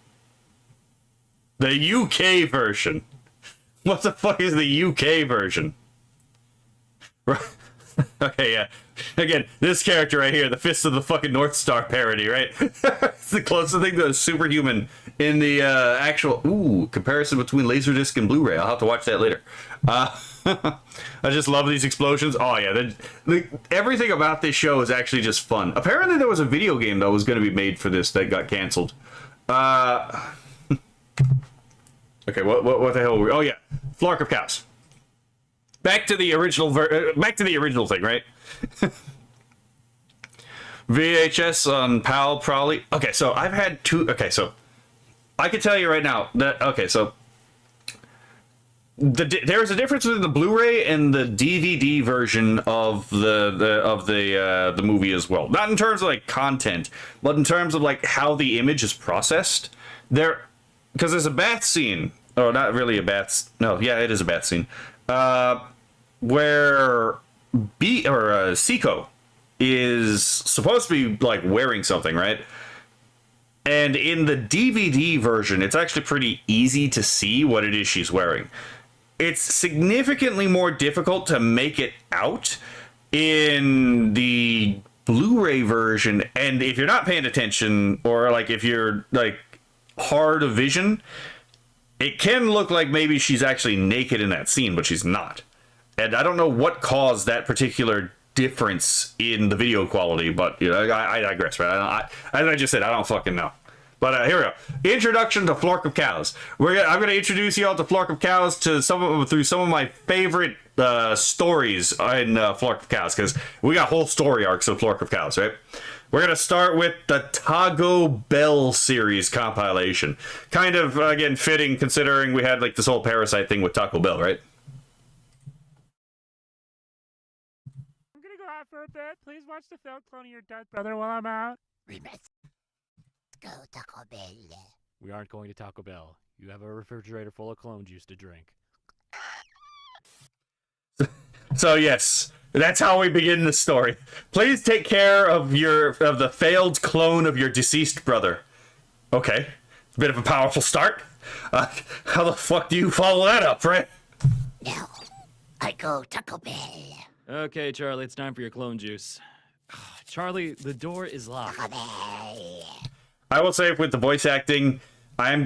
The UK version. What the fuck is the UK version? Okay, yeah. Again, this character right here, the Fist of the fucking North Star parody, right? It's the closest thing to a superhuman in the actual... Ooh, comparison between Laserdisc and Blu-ray. I'll have to watch that later. I just love these explosions. Oh, yeah. Everything about this show is actually just fun. Apparently, there was a video game that was going to be made for this that got canceled. Okay, what the hell were we... Oh, yeah. Flark of Cows. Back to the original thing, right? VHS on PAL probably. Okay, so I've had two. Okay, so I can tell you right now that so there's a difference between the Blu-ray and the DVD version of the movie as well. Not in terms of like content, but in terms of like how the image is processed. Because there's a bath scene. Oh, not really a bath. No, yeah, it is a bath scene. Where Seiko is supposed to be like wearing something, right? And in the DVD version, it's actually pretty easy to see what it is she's wearing. It's significantly more difficult to make it out in the Blu-ray version, and if you're not paying attention, or like if you're like hard of vision, it can look like maybe she's actually naked in that scene, but she's not. And I don't know what caused that particular difference in the video quality, but you know, I digress, right? As I just said, I don't fucking know. But here we go. Introduction to Flark of Cows. I'm going to introduce you all to Flark of Cows through some of my favorite stories in Flark of Cows, because we got whole story arcs of Flark of Cows, right? We're gonna start with the Taco Bell series compilation. Kind of, again, fitting considering we had like this whole Parasite thing with Taco Bell, right? I'm gonna go out for a bit. Please watch the film cloning your dead brother while I'm out. We must go Taco Bell. We aren't going to Taco Bell. You have a refrigerator full of clone juice to drink. So yes, that's how we begin the story. Please take care of the failed clone of your deceased brother. Okay, a bit of a powerful start. How the fuck do you follow that up, right? Now, I go Taco Bell. Okay, Charlie, it's time for your clone juice. Charlie, the door is locked. Taco Bell. I will say with the voice acting, I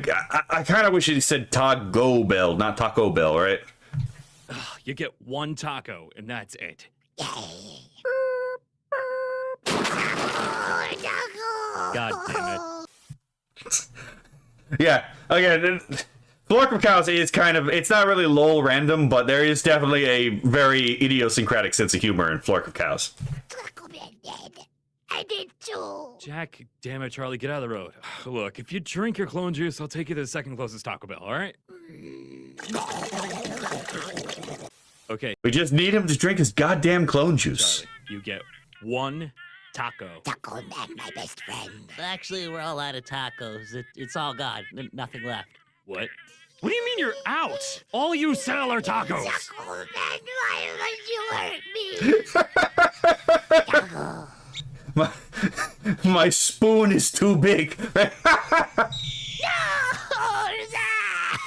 kind of wish he said Taco Bell, not Taco Bell, right? You get one taco, and that's it. Yay. God damn it. Yeah, again, Flork of Cows is kind of, it's not really lol random, but there is definitely a very idiosyncratic sense of humor in Flork of Cows. Taco Bell dead. I did too. Jack, damn it, Charlie, get out of the road. Look, if you drink your clone juice, I'll take you to the second closest Taco Bell, all right? Okay, We just need him to drink his goddamn clone juice. Charlie, you get one taco. Taco Man, my best friend. Actually, we're all out of tacos. It's all gone. Nothing left. What? What do you mean you're out? All you sell are tacos. Taco Man, why must you hurt me? Taco. My spoon is too big. No!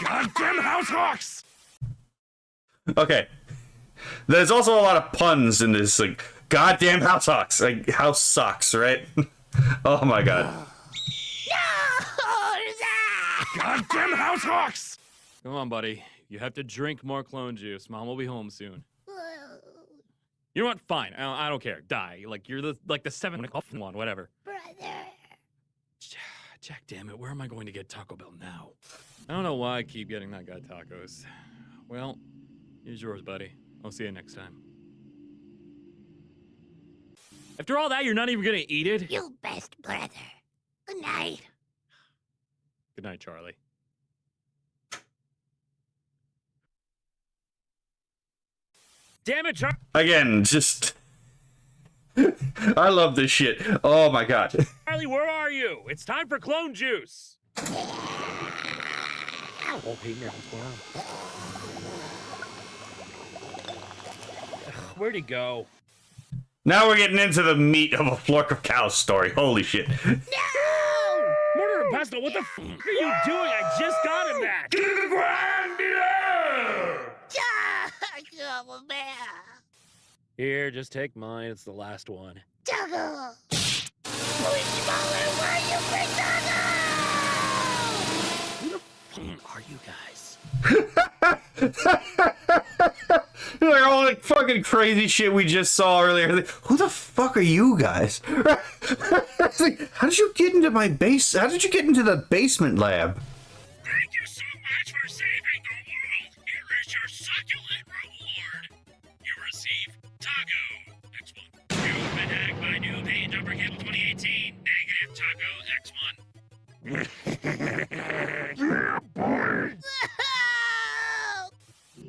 Goddamn house hawks! Okay. There's also a lot of puns in this, like, goddamn house hawks, like, house socks, right? Oh my god. Goddamn house hawks! Come on, buddy. You have to drink more clone juice. Mom will be home soon. You know what? Fine. I don't care. Die. Like, you're the seventh one, whatever. Brother. Jack, damn it. Where am I going to get Taco Bell now? I don't know why I keep getting that guy tacos. Well, here's yours, buddy. I'll see you next time. After all that, you're not even gonna eat it? You best brother. Good night. Good night, Charlie. Damn it, Again, just... I love this shit. Oh my god. Charlie, where are you? It's time for clone juice. Where'd he go? Now we're getting into the meat of a Flork of Cows story. Holy shit. No! Murder and Pesto, what the f are you doing? I just got him that. To the ground below! Taco Bell. Here, just take mine. It's the last one. Taco. Which baller were you for Taco? Who the f are you guys? Like all the fucking crazy shit we just saw earlier. Like, who the fuck are you guys? It's like, how did you get into my base? How did you get into the basement lab? Thank you so much for saving the world. Here is your succulent reward. You receive Taco X1. You've been hacked by new page number cable 2018. Negative Taco X1.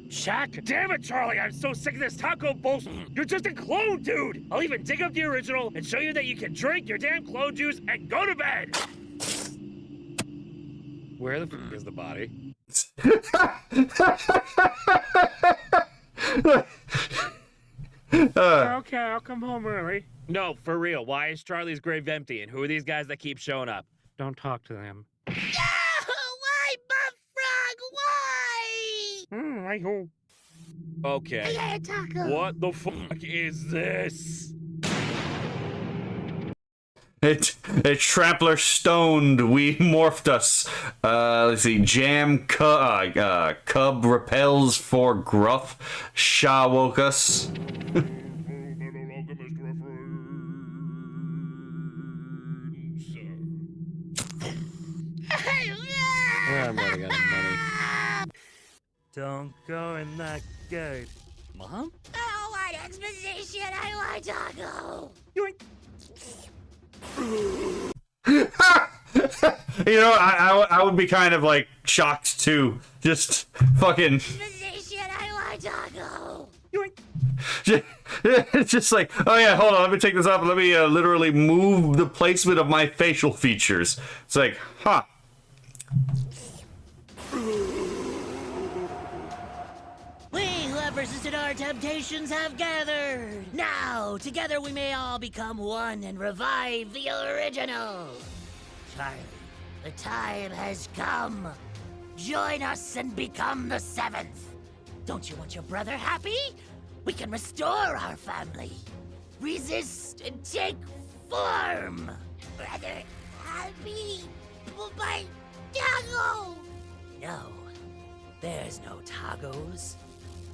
Shaq, damn it, Charlie! I'm so sick of this taco bullshit. You're just a clone, dude. I'll even dig up the original and show you that you can drink your damn clone juice and go to bed. Where the f is the body? Okay, I'll come home early. No, for real. Why is Charlie's grave empty? And who are these guys that keep showing up? Don't talk to them. No! Why, Buff Frog? Why? I hope. Okay. I got a taco. What the fuck is this? It Trampler stoned. We morphed us. Let's see. Cub repels for Gruff. Shaw woke us. I'm running out of money. Don't go in that gate. Mom? I don't want exposition. I want taco. You know, I would be kind of like shocked too. Just fucking. I want taco. It's just like, oh yeah, hold on, let me take this off and let me literally move the placement of my facial features. It's like, huh. We who have resisted our temptations have gathered. Now, together we may all become one and revive the original. Charlie, the time has come. Join us and become the seventh. Don't you want your brother happy? We can restore our family. Resist and take form. Brother, happy. My taco. No, there's no tacos.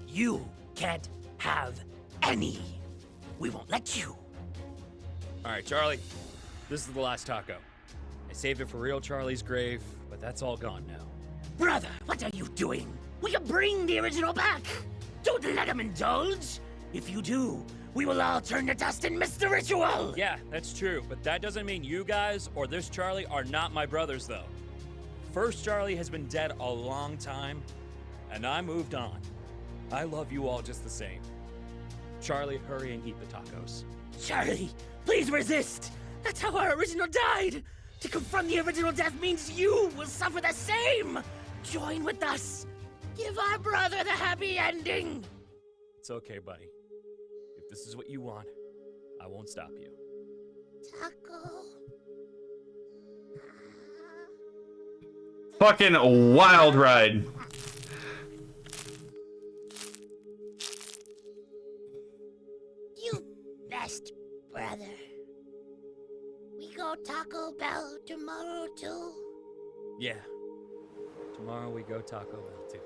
You can't have any. We won't let you. All right, Charlie. This is the last taco. I saved it for real Charlie's grave, but that's all gone now. Brother, what are you doing? We can bring the original back. Don't let him indulge. If you do, we will all turn to dust and miss the ritual. Yeah, that's true, but that doesn't mean you guys or this Charlie are not my brothers, though. First Charlie has been dead a long time, and I moved on. I love you all just the same. Charlie, hurry and eat the tacos. Charlie, please resist. That's how our original died. To confront the original death means you will suffer the same. Join with us. Give our brother the happy ending. It's okay, buddy. If this is what you want, I won't stop you. Taco. Fucking wild ride. You best brother. We go Taco Bell tomorrow too. Yeah. Tomorrow we go Taco Bell, too.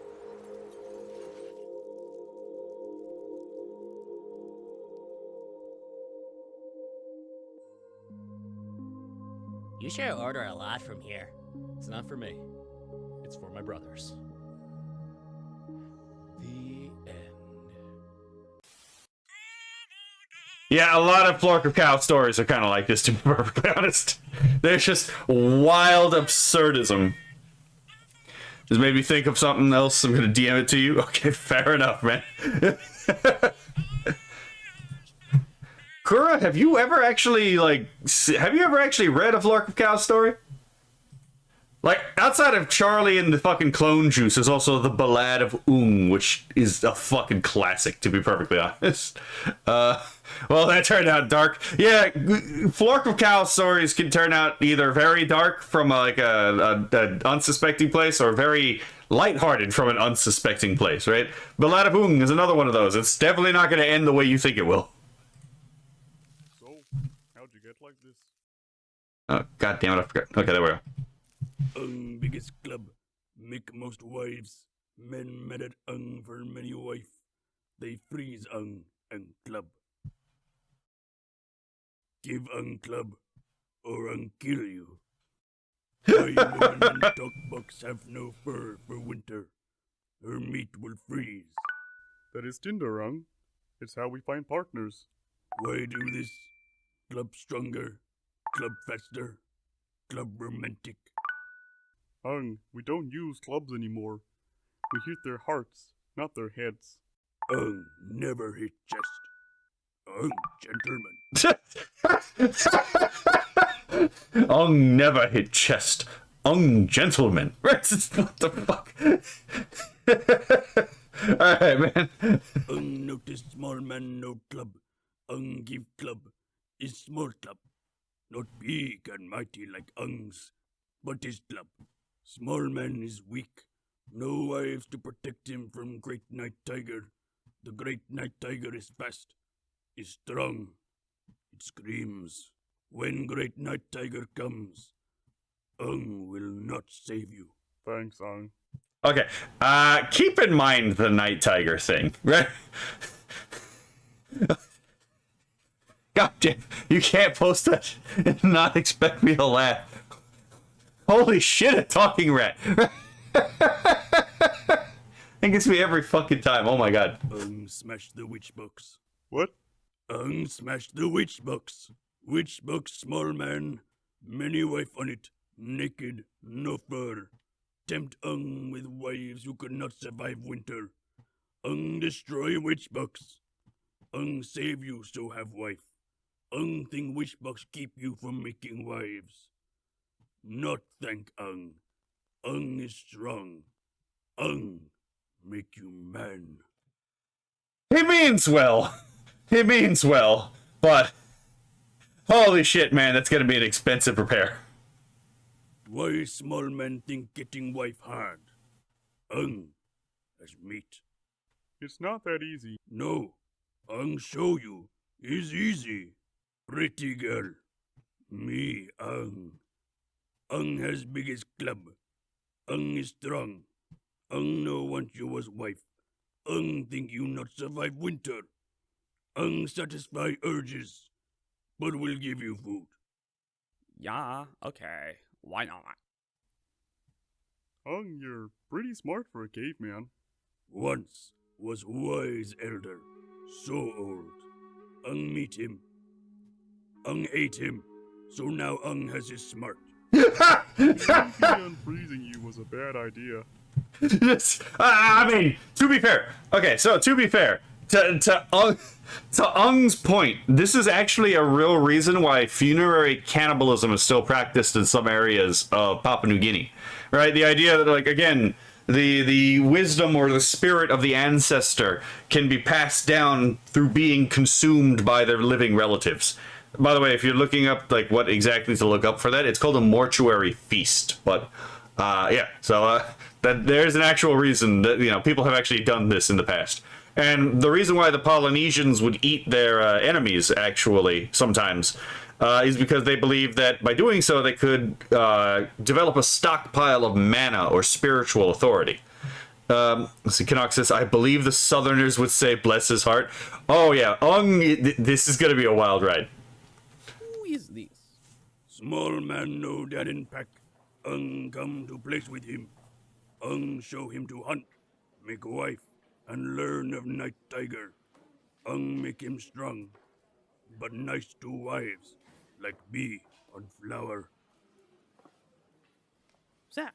You sure order a lot from here. It's not for me. It's for my brothers. The end. Yeah, a lot of Flork of Cow stories are kind of like this, to be perfectly honest. There's just wild absurdism. Just made me think of something else. I'm gonna DM it to you. Okay, fair enough, man. Kura, have you ever actually, like, read a Flork of Cow story? Like, outside of Charlie and the fucking clone juice, there's also the Ballad of Ung, which is a fucking classic, to be perfectly honest. Well, that turned out dark. Yeah, Flork of Cow stories can turn out either very dark from like a unsuspecting place, or very lighthearted from an unsuspecting place, right? Ballad of Ung is another one of those. It's definitely not going to end the way you think it will. So, how'd you get like this? Oh, god damn it, I forgot. Okay, there we go. Biggest club, make most wives. Men mad at for many wife. They freeze and club. Give club, or kill you. My woman and dog bucks have no fur for winter. Her meat will freeze. That is Tinder, It's how we find partners. Why do this? Club stronger, club faster, club romantic. We don't use clubs anymore. We hit their hearts, not their heads. Never hit chest. Gentlemen. Never hit chest. Gentlemen. What the fuck? Alright, man. Notice small man, no club. Give club is small club. Not big and mighty like but is club. Small man is weak. No wives to protect him from Great Night Tiger. The Great Night Tiger is fast, is strong. It screams. When Great Night Tiger comes, will not save you. Thanks, Okay, keep in mind the Night Tiger thing, right? God damn, you can't post that and not expect me to laugh. Holy shit, a talking rat. It gets me every fucking time, oh my god. Smash the witch box. What? Smash the witch box. Witch box, small man, many wife on it, naked, no fur. Tempt Ung with wives who could not survive winter. Ung destroy witch box. Ung save you, so have wife. Ung think witch box keep you from making wives. Not thank Ung. Ung is strong. Ung make you man. He means well. He means well, but holy shit, man, that's gonna be an expensive repair. Why small men think getting wife hard? Ung has meat. It's not that easy. No, Ung show you is easy. Pretty girl. Me, Ung. Ung has biggest club. Ung is strong. Ung no want you as wife. Ung think you not survive winter. Ung satisfy urges, but will give you food. Yeah, okay. Why not? Ung, you're pretty smart for a caveman. Once was wise elder, so old. Ung meet him. Ung ate him, so now Ung has his smart. Unfreezing you was a bad idea. I mean, to be fair. Okay, so to be fair, to Ung's point, this is actually a real reason why funerary cannibalism is still practiced in some areas of Papua New Guinea, right? The idea that, like, again, the wisdom or the spirit of the ancestor can be passed down through being consumed by their living relatives. By the way, if you're looking up like what exactly to look up for that, it's called a mortuary feast. But yeah, so that there's an actual reason that, you know, people have actually done this in the past. And the reason why the Polynesians would eat their enemies, actually, sometimes, is because they believed that by doing so, they could develop a stockpile of mana or spiritual authority. Let's see, Canuck says, I believe the Southerners would say, bless his heart. Oh, yeah, Ung, this is going to be a wild ride. Who is this? Small man know that in pack. Ung come to place with him. Ung show him to hunt, make wife, and learn of night tiger. Ung make him strong, but nice to wives, like bee on flower. Sir,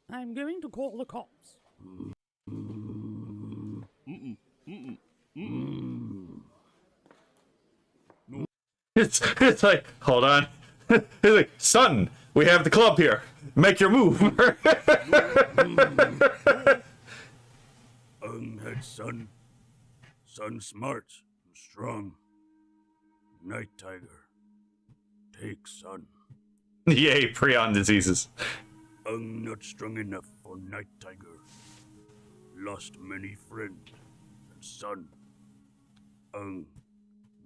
I'm going to call the cops. It's like, hold on. It's like, son, we have the club here. Make your move. Ung had son. Son smart, strong. Night tiger. Take son. Yay, prion diseases. Ung not strong enough for night tiger. Lost many friend and son. Ung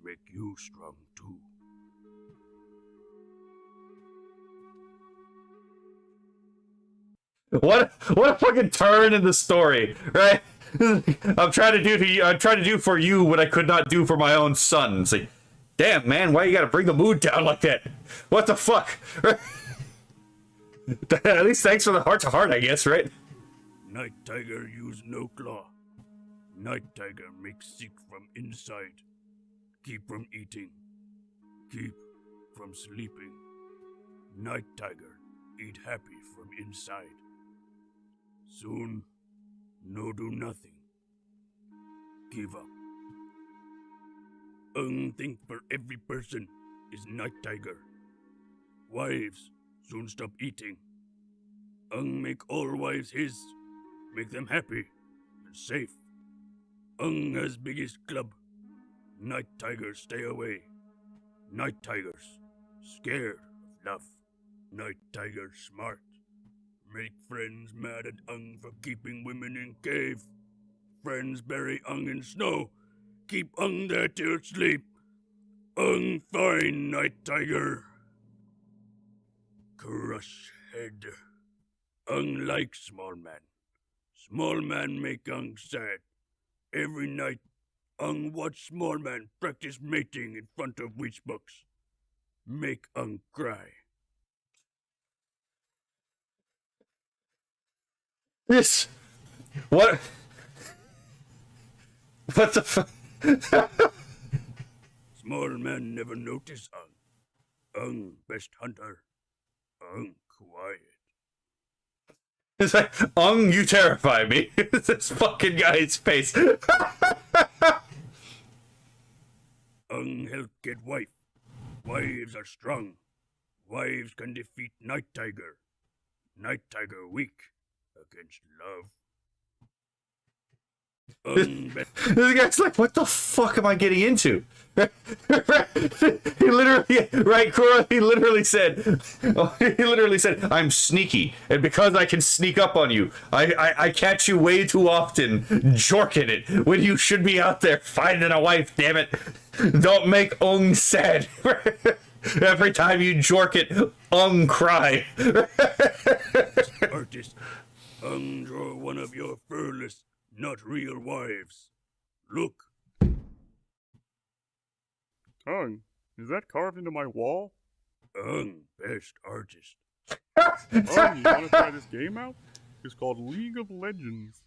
make you strong too. What a fucking turn in the story, right? I'm trying to do for you what I could not do for my own son. It's like, damn, man, why you gotta bring the mood down like that? What the fuck? At least thanks for the heart-to-heart, I guess, right? Night tiger use no claw. Night tiger make sick from inside. Keep from eating. Keep from sleeping. Night tiger eat happy from inside. Soon, no do nothing. Give up. Ung think for every person is night tiger. Wives soon stop eating. Ung make all wives his. Make them happy and safe. Ung has biggest club. Night tigers stay away. Night tigers scared of love. Night tigers smart. Make friends mad at Ung for keeping women in cave. Friends bury Ung in snow. Keep Ung there till sleep. Ung fine night tiger. Crush head. Ung like small man. Small man make Ung sad. Every night, Ung watch small man practice mating in front of witch box. Make Ung cry. This, what the fuck? Small man never notice Ung. Best hunter. Quiet. It's like, you terrify me. This fucking guy's face. Help get wife. Wives are strong. Wives can defeat Night Tiger. Night Tiger weak against love. This guy's like, what the fuck am I getting into? He literally, right, Cora? He literally said, I'm sneaky, and because I can sneak up on you, I catch you way too often, jorking it, when you should be out there finding a wife, damn it. Don't make sad. Every time you jork it, cry. Artist, draw one of your furless, not real wives. Look. Is that carved into my wall? Best artist. You want to try this game out? It's called League of Legends.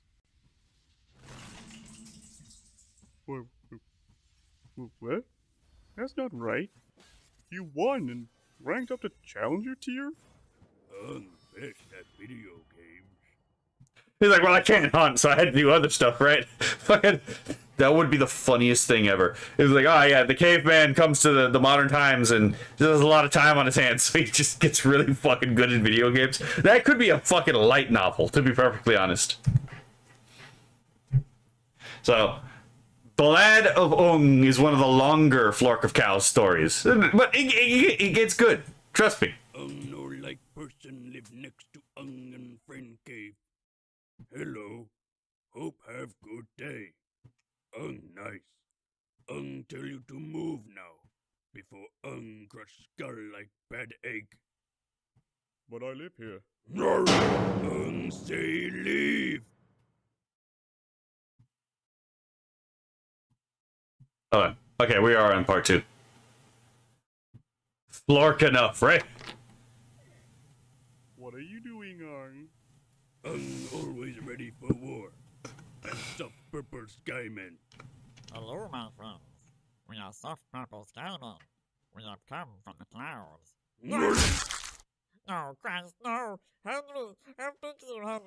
What? That's not right. You won and ranked up to Challenger tier? Best at video games. He's like, well, I can't hunt, so I had to do other stuff, right? Fucking, that would be the funniest thing ever. It was like, oh yeah, the caveman comes to the modern times and there's a lot of time on his hands, so he just gets really fucking good in video games. That could be a fucking light novel, to be perfectly honest. So, Ballad of Ung is one of the longer Flork of Cows stories, but it gets good. Trust me. No like person live next to and friend cave. Hello. Hope have good day. Nice. Tell you to move now, before crush skull like bad egg. But I live here. Say leave. Oh, okay, we are on part 2. Flork enough, right? What are you doing, Always ready for war. And soft purple skymen. Hello, my friends. We are soft purple skymen. We have come from the clouds. No! No, Christ, no! Help me! I'm thinking help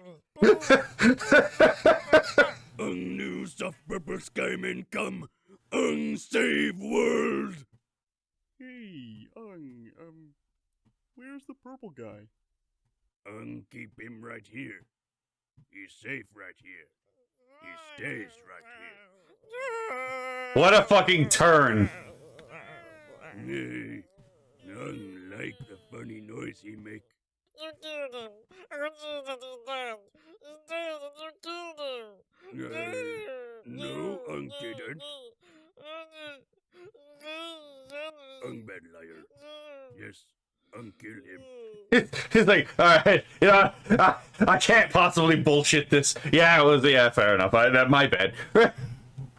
me! New soft purple skymen come! Save world! Hey, where's the purple guy? Keep him right here. He's safe right here. He stays right here. What a fucking turn. Hey, like the funny noise he make. You killed him! Oh, Jesus, he's dead! He's dead and you killed him! No, didn't. Bad liar. Yes, kill him. He's like, alright, you know, I can't possibly bullshit this. Yeah, fair enough. My bad. What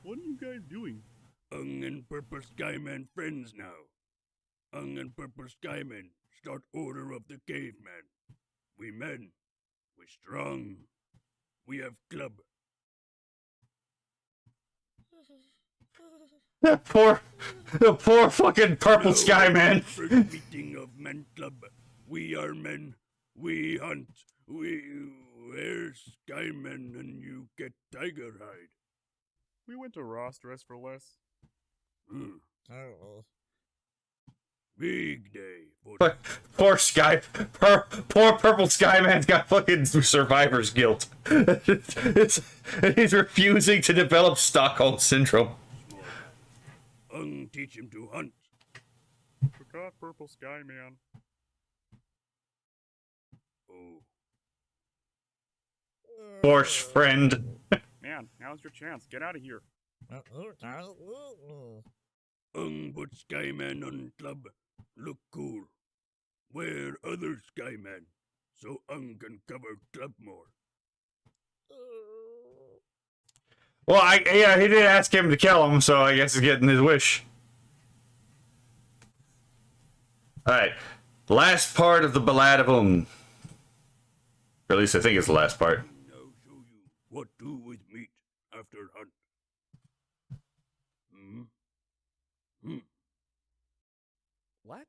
are you guys doing? And Purple Skyman friends now. And Purple Skyman start order of the caveman. We men. We strong. We have club. The poor fucking purple sky man. First meeting of men club. We are men. We hunt. We're skymen and you get tiger hide. We went to Ross Dress for Less. Big day. Poor purple sky man's got fucking survivor's guilt. He's refusing to develop Stockholm syndrome. Teach him to hunt. Forgot purple sky man. Oh. Poor friend. Man, now's your chance. Get out of here. But you guys eat me. But Skyman on club look cool. Where other Skyman, so can cover club more. Well, yeah, he did ask him to kill him, so I guess he's getting his wish. Alright, last part of the Ballad of Ung. Or at least I think it's the last part. Now show you what do with meat after hunt. What?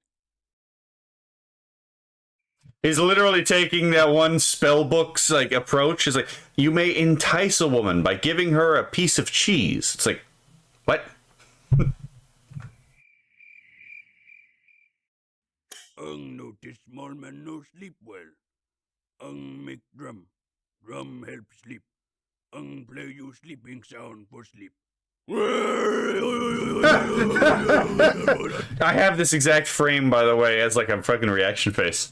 He's literally taking that one spell book's like approach. Is like, you may entice a woman by giving her a piece of cheese. It's like, what? Notice small man no sleep well. Make drum. Drum help sleep. Play you sleeping sound for sleep. I have this exact frame, by the way, as like a fucking reaction face.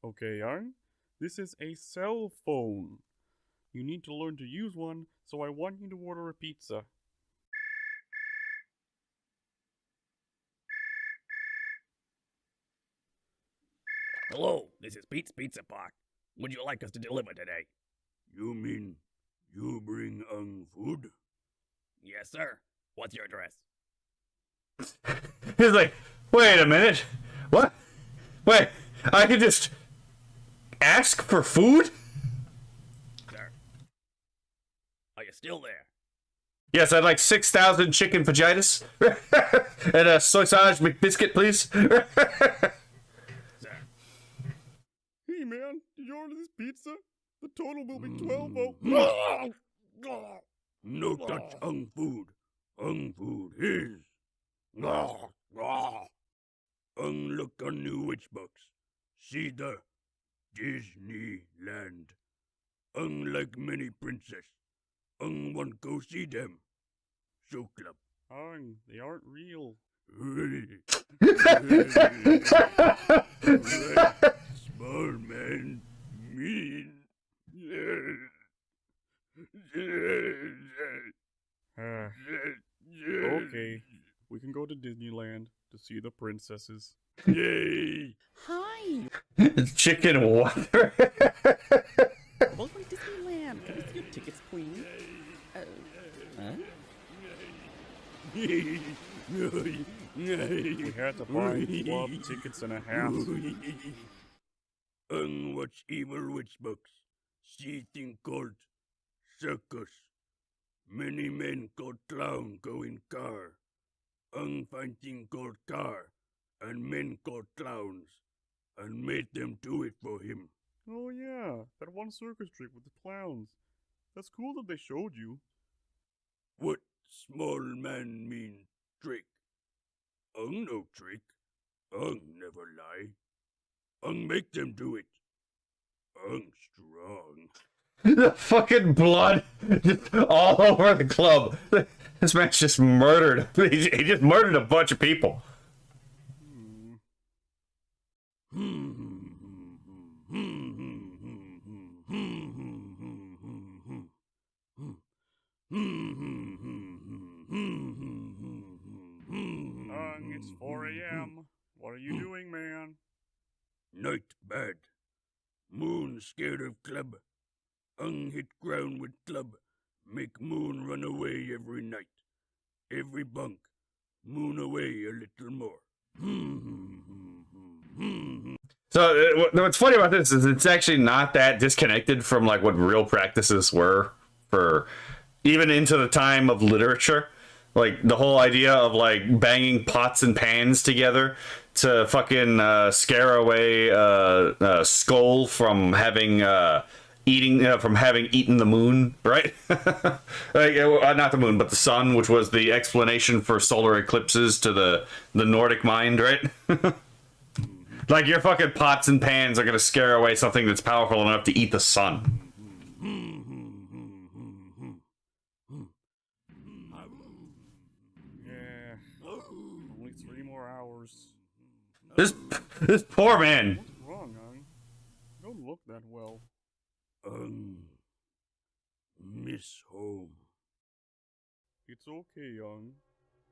Okay, Young. This is a cell phone. You need to learn to use one, so I want you to order a pizza. Hello, this is Pete's Pizza Park. Would you like us to deliver today? You mean you bring food? Yes, sir. What's your address? He's like, wait a minute. What? Wait, I could just ask for food? Sir. Are you still there? Yes, I'd like 6,000 chicken fajitas. And a sausage McBiscuit, please. Hey man, did you order this pizza? The total will be 12. No touch food. Food is. Look on new witch box. See the Disneyland. Like many princess. Want go see them. Show club. They aren't real. Small man, mean. Okay, we can go to Disneyland to see the princesses. Yay! Hi! Chicken water. Welcome to Disneyland. Can I see your tickets, please? We had to buy club tickets and a half. Watch evil witch box. See thing called circus. Many men called clown go in car. Find thing called car. And men called clowns. And made them do it for him. Oh yeah, that one circus trick with the clowns. That's cool that they showed you. What small man mean trick? No trick. Never lie. Make them do it. Strong. The fucking blood just all over the club. This man's just murdered. He just murdered a bunch of people. It's 4 a.m. What are you doing, man? Night bad. Moon scared of club. Hit ground with club. Make moon run away every night. Every bunk. Moon away a little more. So what's funny about this is it's actually not that disconnected from like what real practices were for even into the time of literature. Like the whole idea of like banging pots and pans together to fucking scare away Skull from having eaten the moon, right? Like, not the moon, but the sun, which was the explanation for solar eclipses to the Nordic mind, right? Like your fucking pots and pans are gonna scare away something that's powerful enough to eat the sun. Yeah, only 3 more hours. This poor man. What's wrong, Young? You don't look that well. Miss home. It's okay, Young.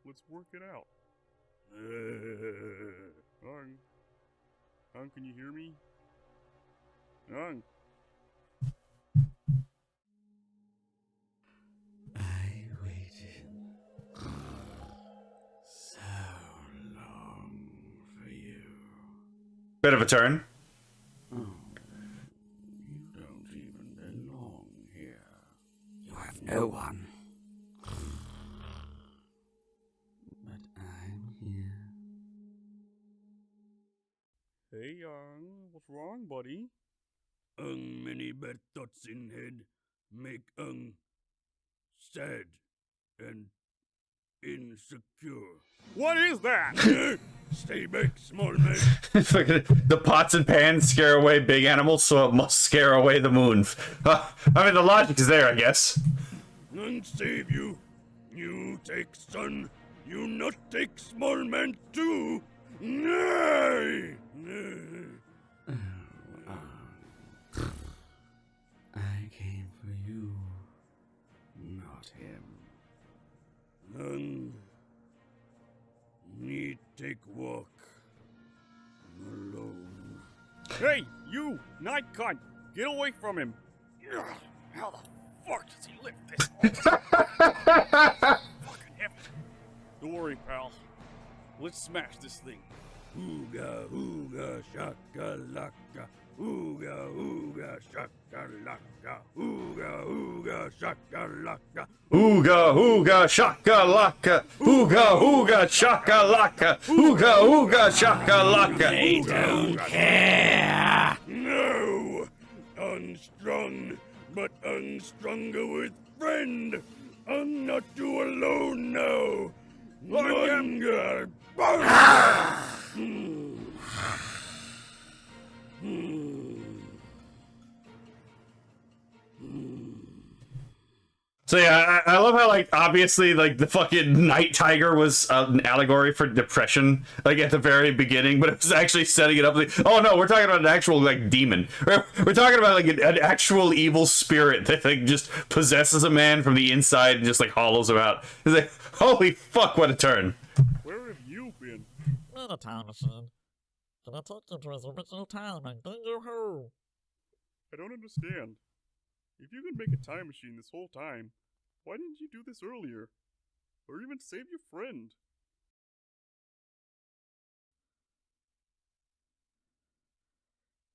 Let's work it out. Young, can you hear me? Young. I waited so long for you. Bit of a turn. You don't even belong here. You have no one. But I'm here. Hey, Hey, what's wrong, buddy? Many bad thoughts in head make sad and insecure. What is that? Stay back, small man. The pots and pans scare away big animals, so it must scare away the moon. I mean, the logic is there, I guess. Save you. You take son. You not take small man too. Nay. I came for you, not him. Need take walk alone. Hey, you! Night cunt! Get away from him! How the fuck does he lift this? Fucking heavy. Don't worry, pal. Let's smash this thing. Ooga, ooga, shakalaka. Ooga, ooga, shakalaka. Ooga, ooga, shakalaka. Ooga, ooga, shakalaka. Ooga, ooga, shakalaka. Ooga, ooga, shakalaka. They don't care. No. Unstrung, but unstronger with friend. I'm not too alone now. Longer. So yeah, I love how, like, obviously, like, the fucking night tiger was an allegory for depression, like, at the very beginning, but it was actually setting it up like, oh no, we're talking about an actual, like, demon. We're talking about, like, an actual evil spirit that, like, just possesses a man from the inside and just, like, hollows him out. It's like, holy fuck, what a turn. Where have you been? In a time machine. Can I take you to his original time and bring you home? I don't understand. If you could make a time machine this whole time, why didn't you do this earlier? Or even save your friend?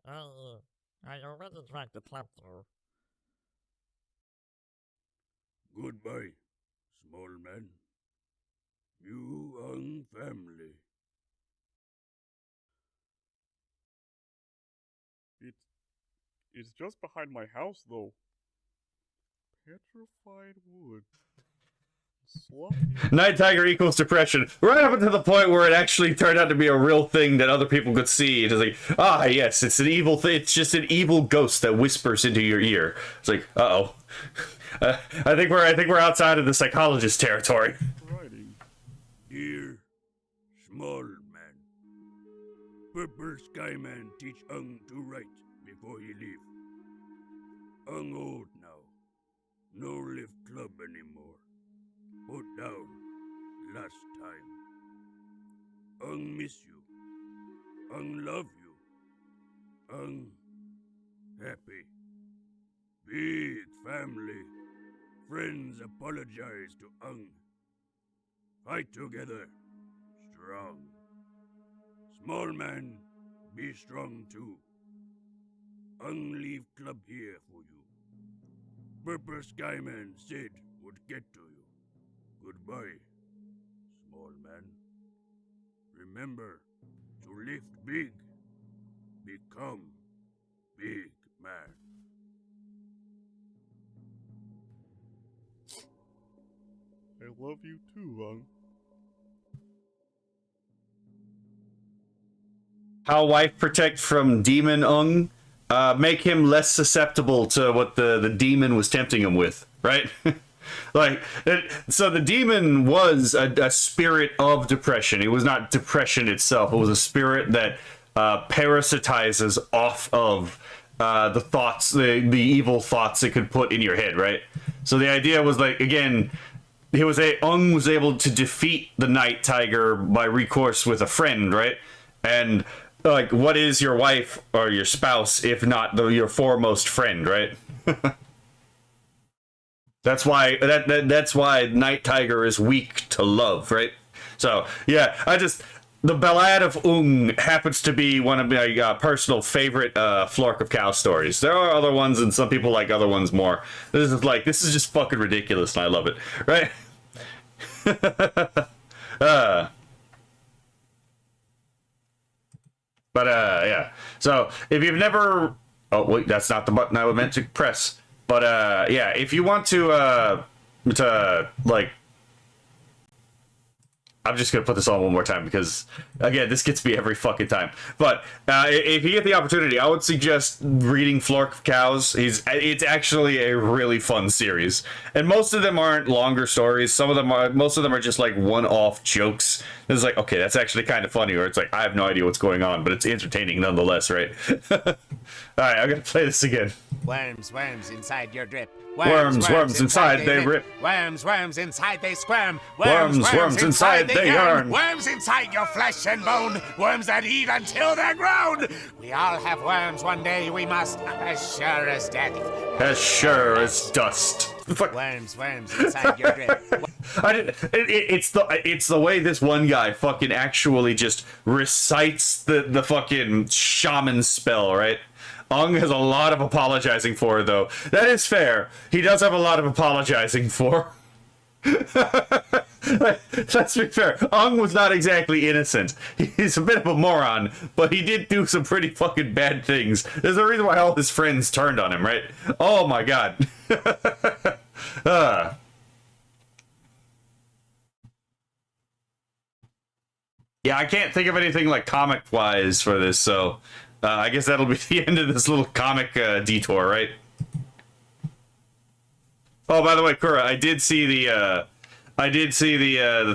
I already drank the club through. Goodbye, small man. You family. It's just behind my house, though. Petrified wood. Night tiger equals depression. Right up until the point where it actually turned out to be a real thing that other people could see. It's like, ah, yes, it's an evil thing. It's just an evil ghost that whispers into your ear. It's like, uh-oh. I think we're outside of the psychologist territory. Dear small man, Purple Skyman teach Ung to write before he leave. Ung old now. No lift club anymore. Put down last time. Ung miss you. Ung love you. Ung happy. Big family. Friends apologize to Ung. Fight together. Strong. Small man, be strong too. Ung leave club here for you. Purple Skyman said would get to you. Goodbye, small man. Remember to lift big. Become big man. I love you too, Ung. How wife protect from demon Ung? Make him less susceptible to what the demon was tempting him with, right? So the demon was a spirit of depression. It was not depression itself. It was a spirit that parasitizes off of the thoughts, the evil thoughts it could put in your head, right? So the idea was, like, again, Ung was able to defeat the night tiger by recourse with a friend, right? And like, what is your wife or your spouse if not your foremost friend, right? That's why that's why Night Tiger is weak to love, right? So yeah, the Ballad of Ung happens to be one of my personal favorite Flork of Cow stories. There are other ones, and some people like other ones more. This is just fucking ridiculous, and I love it, right? But yeah. So if you've never, oh wait, that's not the button I meant to press. But yeah, if you want to like, I'm just gonna put this on one more time because again, this gets me every fucking time. But if you get the opportunity, I would suggest reading Flork of Cows. It's actually a really fun series, and most of them aren't longer stories. Most of them are just like one-off jokes. It's like, okay, that's actually kind of funny, or it's like I have no idea what's going on, but it's entertaining nonetheless, right? All right, I'm gonna play this again. Worms, worms inside your drip. Worms, worms inside they rip. Worms, worms inside they squirm. Worms, worms inside they yearn. Worms inside your flesh and bone. Worms that eat until they're grown. We all have worms one day, we must, as sure as death. As sure as dust. Worms, worms inside your drip. It's the way this one guy fucking actually just recites the fucking shaman spell, right? Ung has a lot of apologizing for, though. That is fair. He does have a lot of apologizing for. Let's be fair. Ung was not exactly innocent. He's a bit of a moron, but he did do some pretty fucking bad things. There's a reason why all his friends turned on him, right? Oh my god. Yeah, I can't think of anything like comic-wise for this, so I guess that'll be the end of this little comic detour, right? Oh, by the way, Kura, I did see the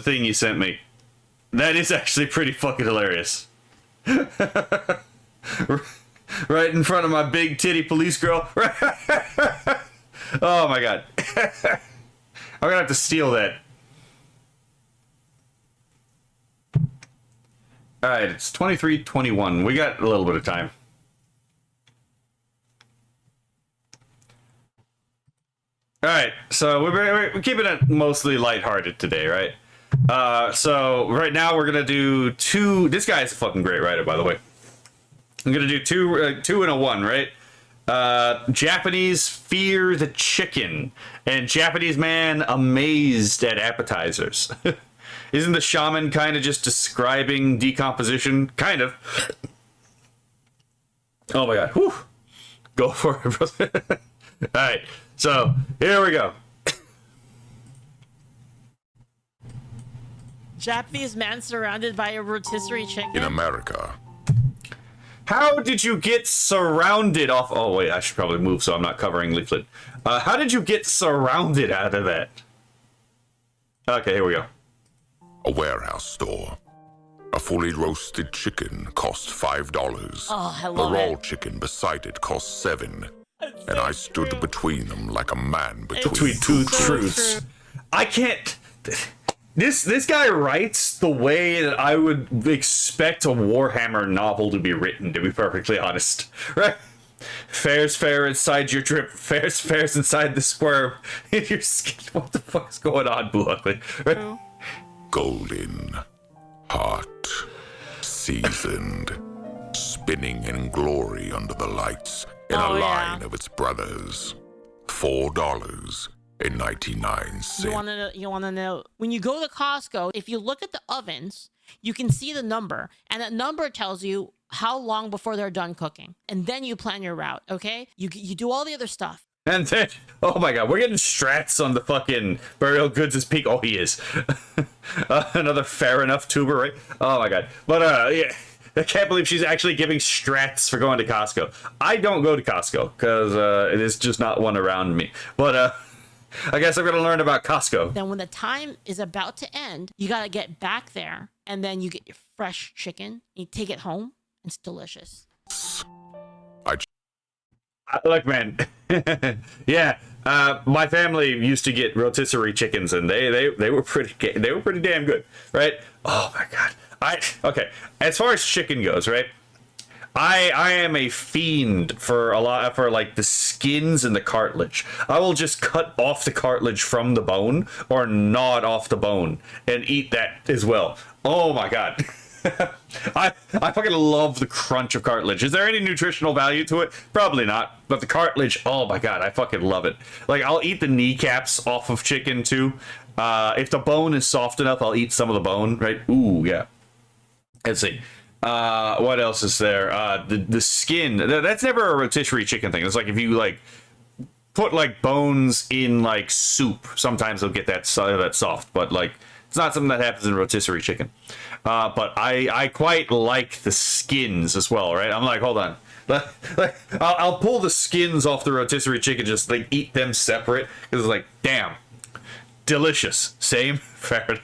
thing you sent me. That is actually pretty fucking hilarious. Right in front of my big titty police girl. Oh my god. I'm gonna have to steal that. Alright, it's 23:21. We got a little bit of time. Alright, so we're keeping it mostly lighthearted today, right? So right now we're gonna do two. This guy is a fucking great writer, by the way. I'm gonna do two and a one, right? Japanese fear the chicken, and Japanese man amazed at appetizers. Isn't the shaman kind of just describing decomposition? Kind of. Oh my god. Whew. Go for it, brother. Alright, so here we go. Japanese man surrounded by a rotisserie chicken. In America. How did you get surrounded off? Oh wait, I should probably move so I'm not covering leaflet. How did you get surrounded out of that? Okay, here we go. A warehouse store. A fully roasted chicken cost $5. Oh, I The love raw it. chicken beside it cost $7. And I stood between them like a man Between two truths. I can't. This guy writes the way that I would expect a Warhammer novel to be written, to be perfectly honest. Right? Fair's fair inside your drip. Fair's inside the squirm. In your skin. What the fuck is going on, Boo Ugly? Right? Golden, hot, seasoned, spinning in glory under the lights in a line of its brothers. $4.99. You wanna know when you go to Costco, if you look at the ovens, you can see the number, and that number tells you how long before they're done cooking, and then you plan your route. Okay, you do all the other stuff. And then, oh my god, we're getting strats on the fucking Burial Goods' peak. Oh, he is. Another fair enough tuber, right? Oh my god. But, yeah. I can't believe she's actually giving strats for going to Costco. I don't go to Costco, because it is just not one around me. But, I guess I'm going to learn about Costco. Then when the time is about to end, you gotta get back there, and then you get your fresh chicken, and you take it home, and it's delicious. Look, man. Yeah, my family used to get rotisserie chickens, and they were pretty damn good, right? Oh my god. Okay. As far as chicken goes, right? I am a fiend for like the skins and the cartilage. I will just cut off the cartilage from the bone or gnaw it off the bone and eat that as well. Oh my god. I fucking love the crunch of cartilage. Is there any nutritional value to it? Probably not. But the cartilage, oh my god, I fucking love it. Like, I'll eat the kneecaps off of chicken too. If the bone is soft enough, I'll eat some of the bone, right? Ooh, yeah. Let's see. What else is there? The skin. That's never a rotisserie chicken thing. It's like if you like put like bones in like soup, sometimes they'll get that soft. But like it's not something that happens in rotisserie chicken. But I quite like the skins as well, right? I'm like, hold on. I'll pull the skins off the rotisserie chicken, just like eat them separate, because it's like, damn, delicious. Same, fair.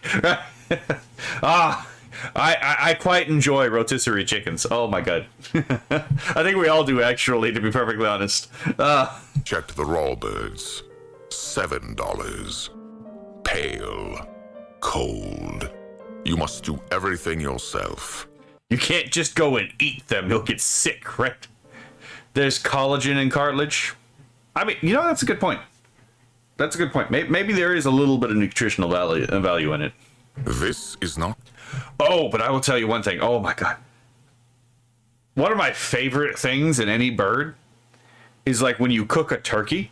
I quite enjoy rotisserie chickens. Oh my god. I think we all do, actually, to be perfectly honest. Check the raw birds. $7. Pale. Cold. You must do everything yourself. You can't just go and eat them. You'll get sick, right? There's collagen and cartilage. I mean, you know, that's a good point. That's a good point. Maybe there is a little bit of nutritional value in it. This is not... Oh, but I will tell you one thing. Oh, my God. One of my favorite things in any bird is, like, when you cook a turkey,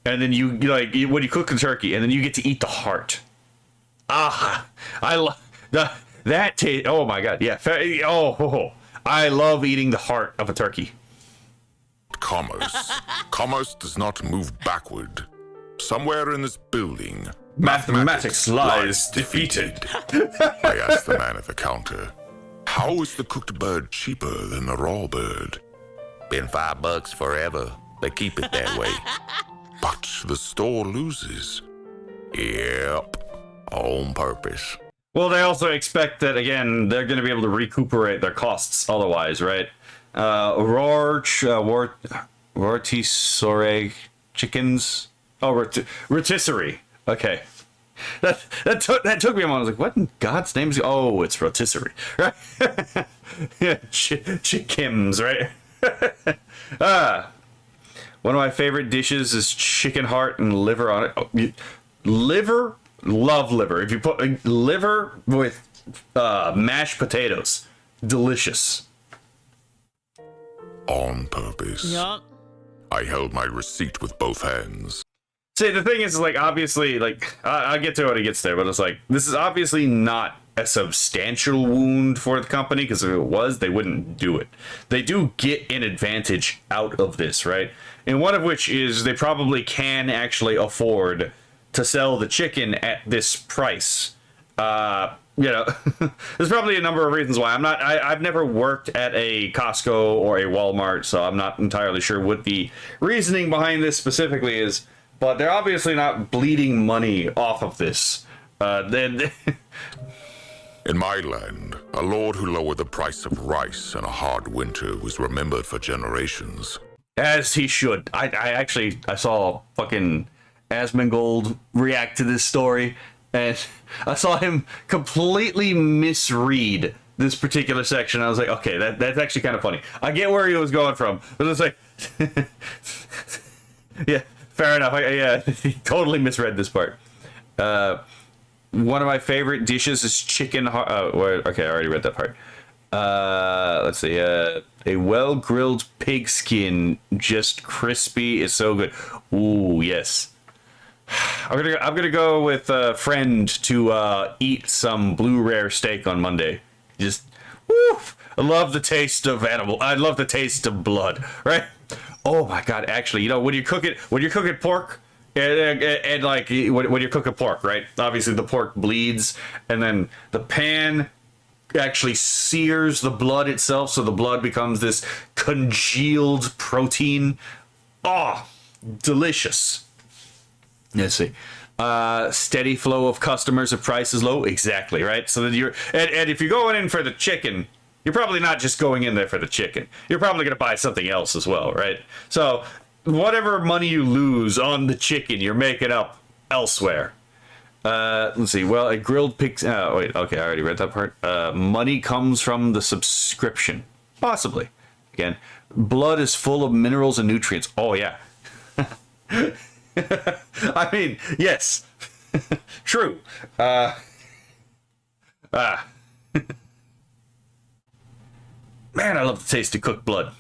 and then when you cook a turkey, and then you get to eat the heart. Ah, I love... That taste... Oh, my God. Yeah. I love eating the heart of a turkey. Commerce does not move backward. Somewhere in this building, mathematics lies defeated. I asked the man at the counter, how is the cooked bird cheaper than the raw bird? Been $5 forever. They keep it that way. But the store loses. Yep, on purpose. Well, they also expect that, again, they're going to be able to recuperate their costs otherwise, right? Rotisserie chickens. Oh, rotisserie. Okay. That took me a moment. I was like, what in God's name is... Oh, it's rotisserie. Right? Yeah, chickens, right? One of my favorite dishes is chicken heart and liver on it. Oh, liver? Love liver. If you put liver with mashed potatoes, delicious. On purpose. Yup. I held my receipt with both hands. See, the thing is, like, obviously, like, I'll get to it when it gets there, but it's like, this is obviously not a substantial wound for the company, because if it was, they wouldn't do it. They do get an advantage out of this, right? And one of which is they probably can actually afford to sell the chicken at this price. You know, there's probably a number of reasons why. I've never worked at a Costco or a Walmart, so I'm not entirely sure what the reasoning behind this specifically is, but they're obviously not bleeding money off of this. In my land, a lord who lowered the price of rice in a hard winter was remembered for generations. As he should. I saw fucking Asmongold react to this story, and I saw him completely misread this particular section. I was like, okay, that's actually kind of funny. I get where he was going from, but it's like, yeah, fair enough. He totally misread this part. One of my favorite dishes is chicken. Okay, I already read that part. Let's see. A well-grilled pig skin, just crispy, is so good. Ooh, yes. I'm gonna go with a friend to eat some blue rare steak on Monday. Just, woo! I love the taste of animal. I love the taste of blood. Right? Oh my God! Actually, you know, when you're cooking pork, and like when you're cooking pork, right? Obviously, the pork bleeds, and then the pan actually sears the blood itself, so the blood becomes this congealed protein. Oh, delicious. Let's see. Steady flow of customers if price is low. Exactly, right? So that and if you're going in for the chicken, you're probably not just going in there for the chicken. You're probably going to buy something else as well, right? So whatever money you lose on the chicken, you're making up elsewhere. Let's see. Well, a grilled pig... wait, okay, I already read that part. Money comes from the subscription. Possibly. Again, blood is full of minerals and nutrients. Oh, yeah. I mean, yes. True. Man, I love the taste of cooked blood.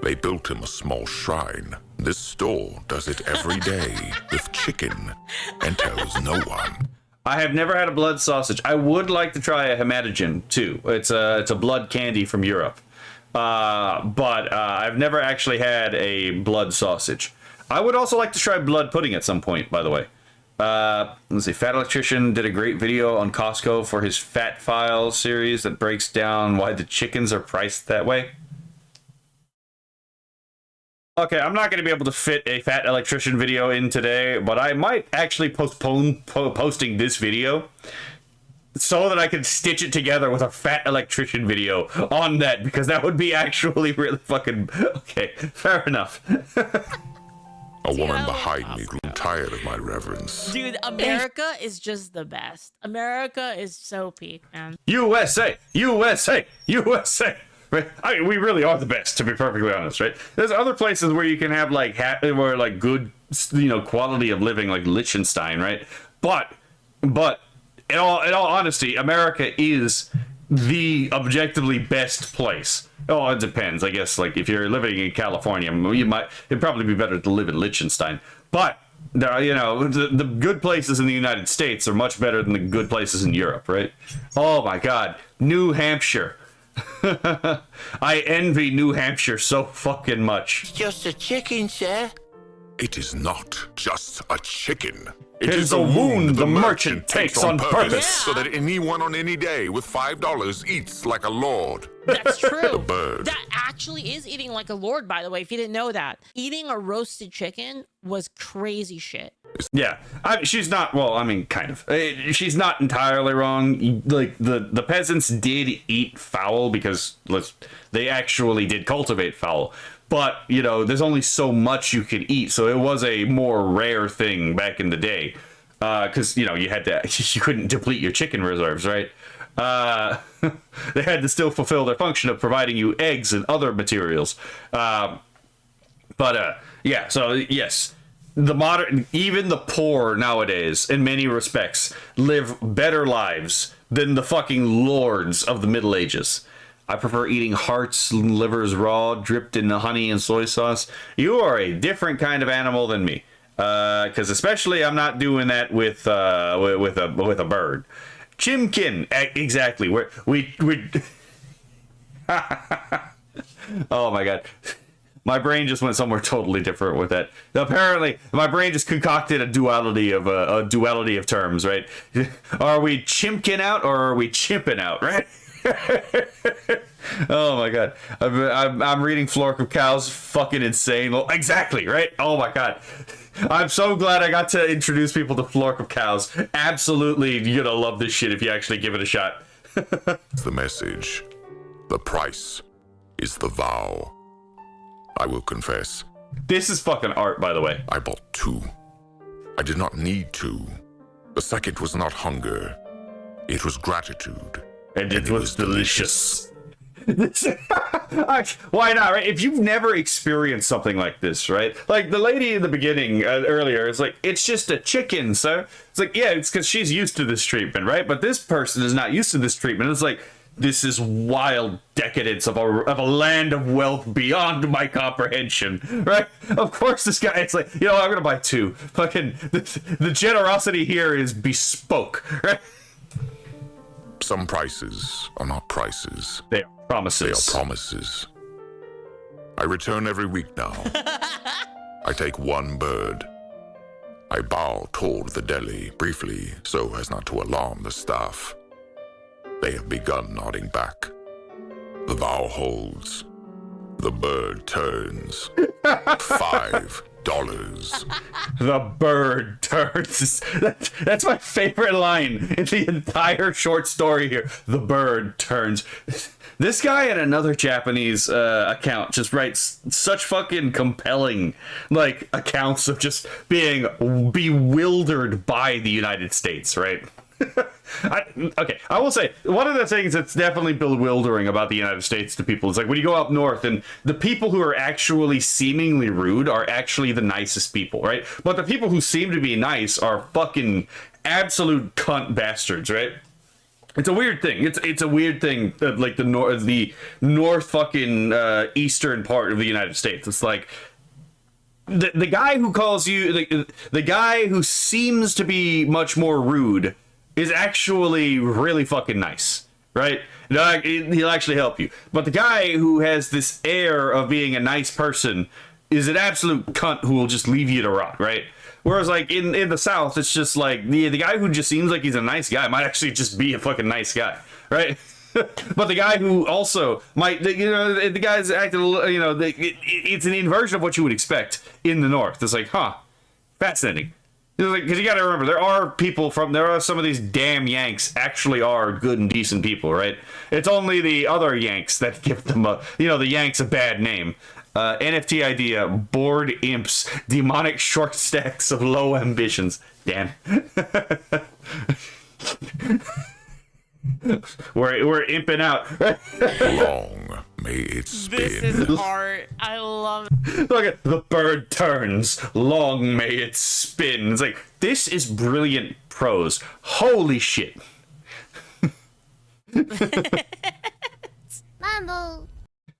They built him a small shrine. This store does it every day with chicken and tells no one. I have never had a blood sausage. I would like to try a hematogen too. It's a blood candy from Europe, but I've never actually had a blood sausage. I would also like to try blood pudding at some point, by the way. Let's see. Fat Electrician did a great video on Costco for his Fat File series that breaks down why the chickens are priced that way. Okay, I'm not going to be able to fit a Fat Electrician video in today, but I might actually postpone posting this video so that I can stitch it together with a Fat Electrician video on that, because that would be actually really fucking... Okay, fair enough. A woman behind me grew tired of my reverence. Dude, America is just the best. America is so peak, man. USA! USA! USA! Right? I mean, we really are the best, to be perfectly honest, right? There's other places where you can have like where like good, quality of living, like Liechtenstein, right? But in all honesty, America is the objectively best place. Oh, it depends, I guess. Like if you're living in California, it'd probably be better to live in Liechtenstein. But there are, the good places in the United States are much better than the good places in Europe, right? Oh my God, New Hampshire. I envy New Hampshire so fucking much. It's just a chicken, sir. It is not just a chicken. It is a wound the merchant takes on purpose. So that anyone on any day with $5 eats like a lord. That's true. The bird. That actually is eating like a lord, by the way, if you didn't know that. Eating a roasted chicken was crazy shit. Yeah, she's not, well, I mean, kind of. She's not entirely wrong. Like, the peasants did eat fowl because they actually did cultivate fowl. But, there's only so much you could eat, so it was a more rare thing back in the day. Because, you couldn't deplete your chicken reserves, right? They had to still fulfill their function of providing you eggs and other materials. Yeah, so, yes. Even the poor nowadays, in many respects, live better lives than the fucking lords of the Middle Ages. I prefer eating hearts and livers raw, dripped in honey and soy sauce. You are a different kind of animal than me, because especially I'm not doing that with a bird. Chimkin, exactly. We. Oh my God. My brain just went somewhere totally different with that. Apparently, my brain just concocted a duality of terms, right? Are we chimkin out or are we chimping out, right? Oh my God, I'm reading Flork of Cows, fucking insane. Well, exactly, right? Oh my God, I'm so glad I got to introduce people to Flork of Cows. Absolutely, you're gonna love this shit if you actually give it a shot. The message, the price, is the vow. I will confess. This is fucking art, by the way. I bought 2. I did not need 2. The second was not hunger. It was gratitude. And it was delicious. Why not, right? If you've never experienced something like this, right? Like the lady in the beginning earlier is like, it's just a chicken, sir. It's like, yeah, it's because she's used to this treatment, right? But this person is not used to this treatment. It's like, this is wild decadence of a land of wealth beyond my comprehension, right? Of course, this guy, it's like, I'm gonna buy 2. Fucking, the generosity here is bespoke, right? Some prices are not prices. They are promises. They are promises. I return every week now. I take 1 bird. I bow toward the deli briefly so as not to alarm the staff. They have begun nodding back. The vow holds. The bird turns. $5. The bird turns. That's my favorite line in the entire short story here. The bird turns. This guy and another Japanese account just writes such fucking compelling accounts of just being bewildered by the United States, right? I will say, one of the things that's definitely bewildering about the United States to people is like when you go up north and the people who are actually seemingly rude are actually the nicest people, right? But the people who seem to be nice are fucking absolute cunt bastards, right? It's a weird thing. It's a weird thing, like the north fucking eastern part of the United States. It's like the guy who calls you the guy who seems to be much more rude is actually really fucking nice, right? He'll actually help you. But the guy who has this air of being a nice person is an absolute cunt who will just leave you to rot, right? Whereas, like, in the South, it's just like, the guy who just seems like he's a nice guy might actually just be a fucking nice guy, right? But the guy who also might, the guy's acting, it's an inversion of what you would expect in the North. It's like, huh, fascinating. Because you got to remember, there are some of these damn Yanks actually are good and decent people, right? It's only the other Yanks that give them the Yanks a bad name. NFT idea, bored imps, demonic short stacks of low ambitions. Damn. we're imping out. Long may it spin. This is art. I love it. Look at the bird turns. Long may it spin. It's like, this is brilliant prose. Holy shit. Mambo.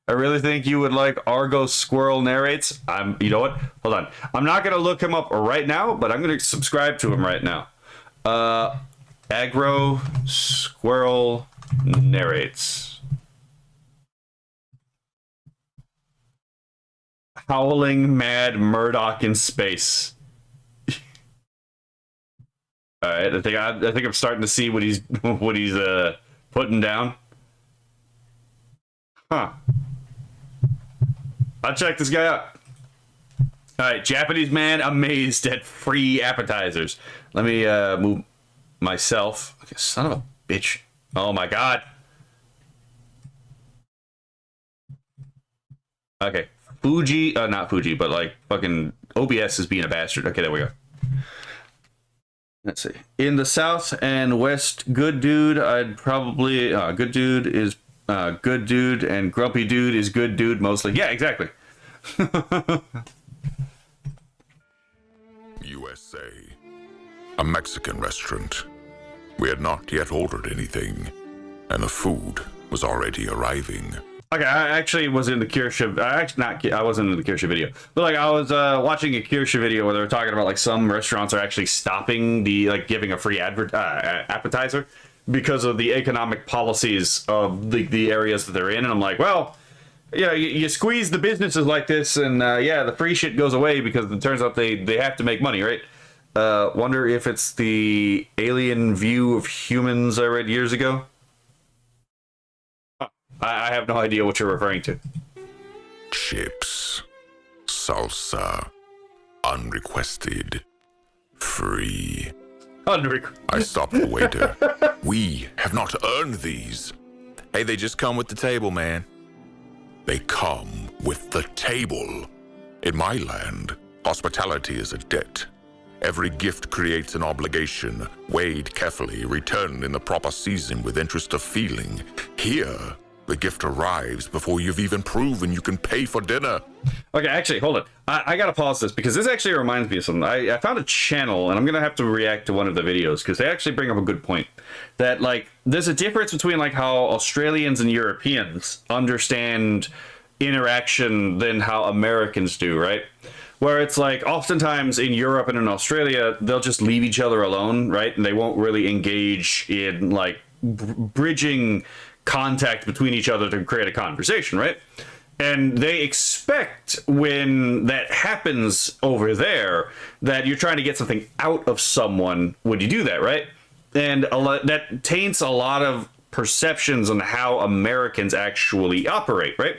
I really think you would like Argo Squirrel Narrates. You know what? Hold on. I'm not going to look him up right now, but I'm going to subscribe to him right now. Agro Squirrel Narrates. Howling Mad Murdoch in Space. All right, I think I'm starting to see what he's putting down. Huh. I'll check this guy out. All right, Japanese man amazed at free appetizers. Let me move myself. Okay, son of a bitch. Oh my god. Okay. Fuji, not Fuji, but like fucking OBS is being a bastard. Okay, there we go. Let's see. In the South and West, good dude, I'd probably, good dude is good dude, and grumpy dude is good dude mostly. Yeah, exactly. USA. A Mexican restaurant. We had not yet ordered anything, and the food was already arriving. Okay, I actually was in the Kirsche. I wasn't in the Kirsche video, but like I was watching a Kirsche video where they were talking about like some restaurants are actually stopping giving a free appetizer because of the economic policies of the areas that they're in, and I'm like, well, yeah, you squeeze the businesses like this, and yeah, the free shit goes away because it turns out they have to make money, right? Wonder if it's the alien view of humans I read years ago. I have no idea what you're referring to. Chips, salsa, unrequested, free. I stopped the waiter. We have not earned these. Hey, they just come with the table, man. They come with the table. In my land, hospitality is a debt. Every gift creates an obligation, weighed carefully, returned in the proper season with interest of feeling. Here, the gift arrives before you've even proven you can pay for dinner. Okay, actually, hold it. I gotta pause this because this actually reminds me of something. I found a channel, and I'm gonna have to react to one of the videos because they actually bring up a good point. That, like, there's a difference between, like, how Australians and Europeans understand interaction than how Americans do, right? Where it's like, oftentimes in Europe and in Australia, they'll just leave each other alone, right? And they won't really engage in, like, bridging contact between each other to create a conversation, right? And they expect when that happens over there that you're trying to get something out of someone when you do that, right? And that taints a lot of perceptions on how Americans actually operate, right?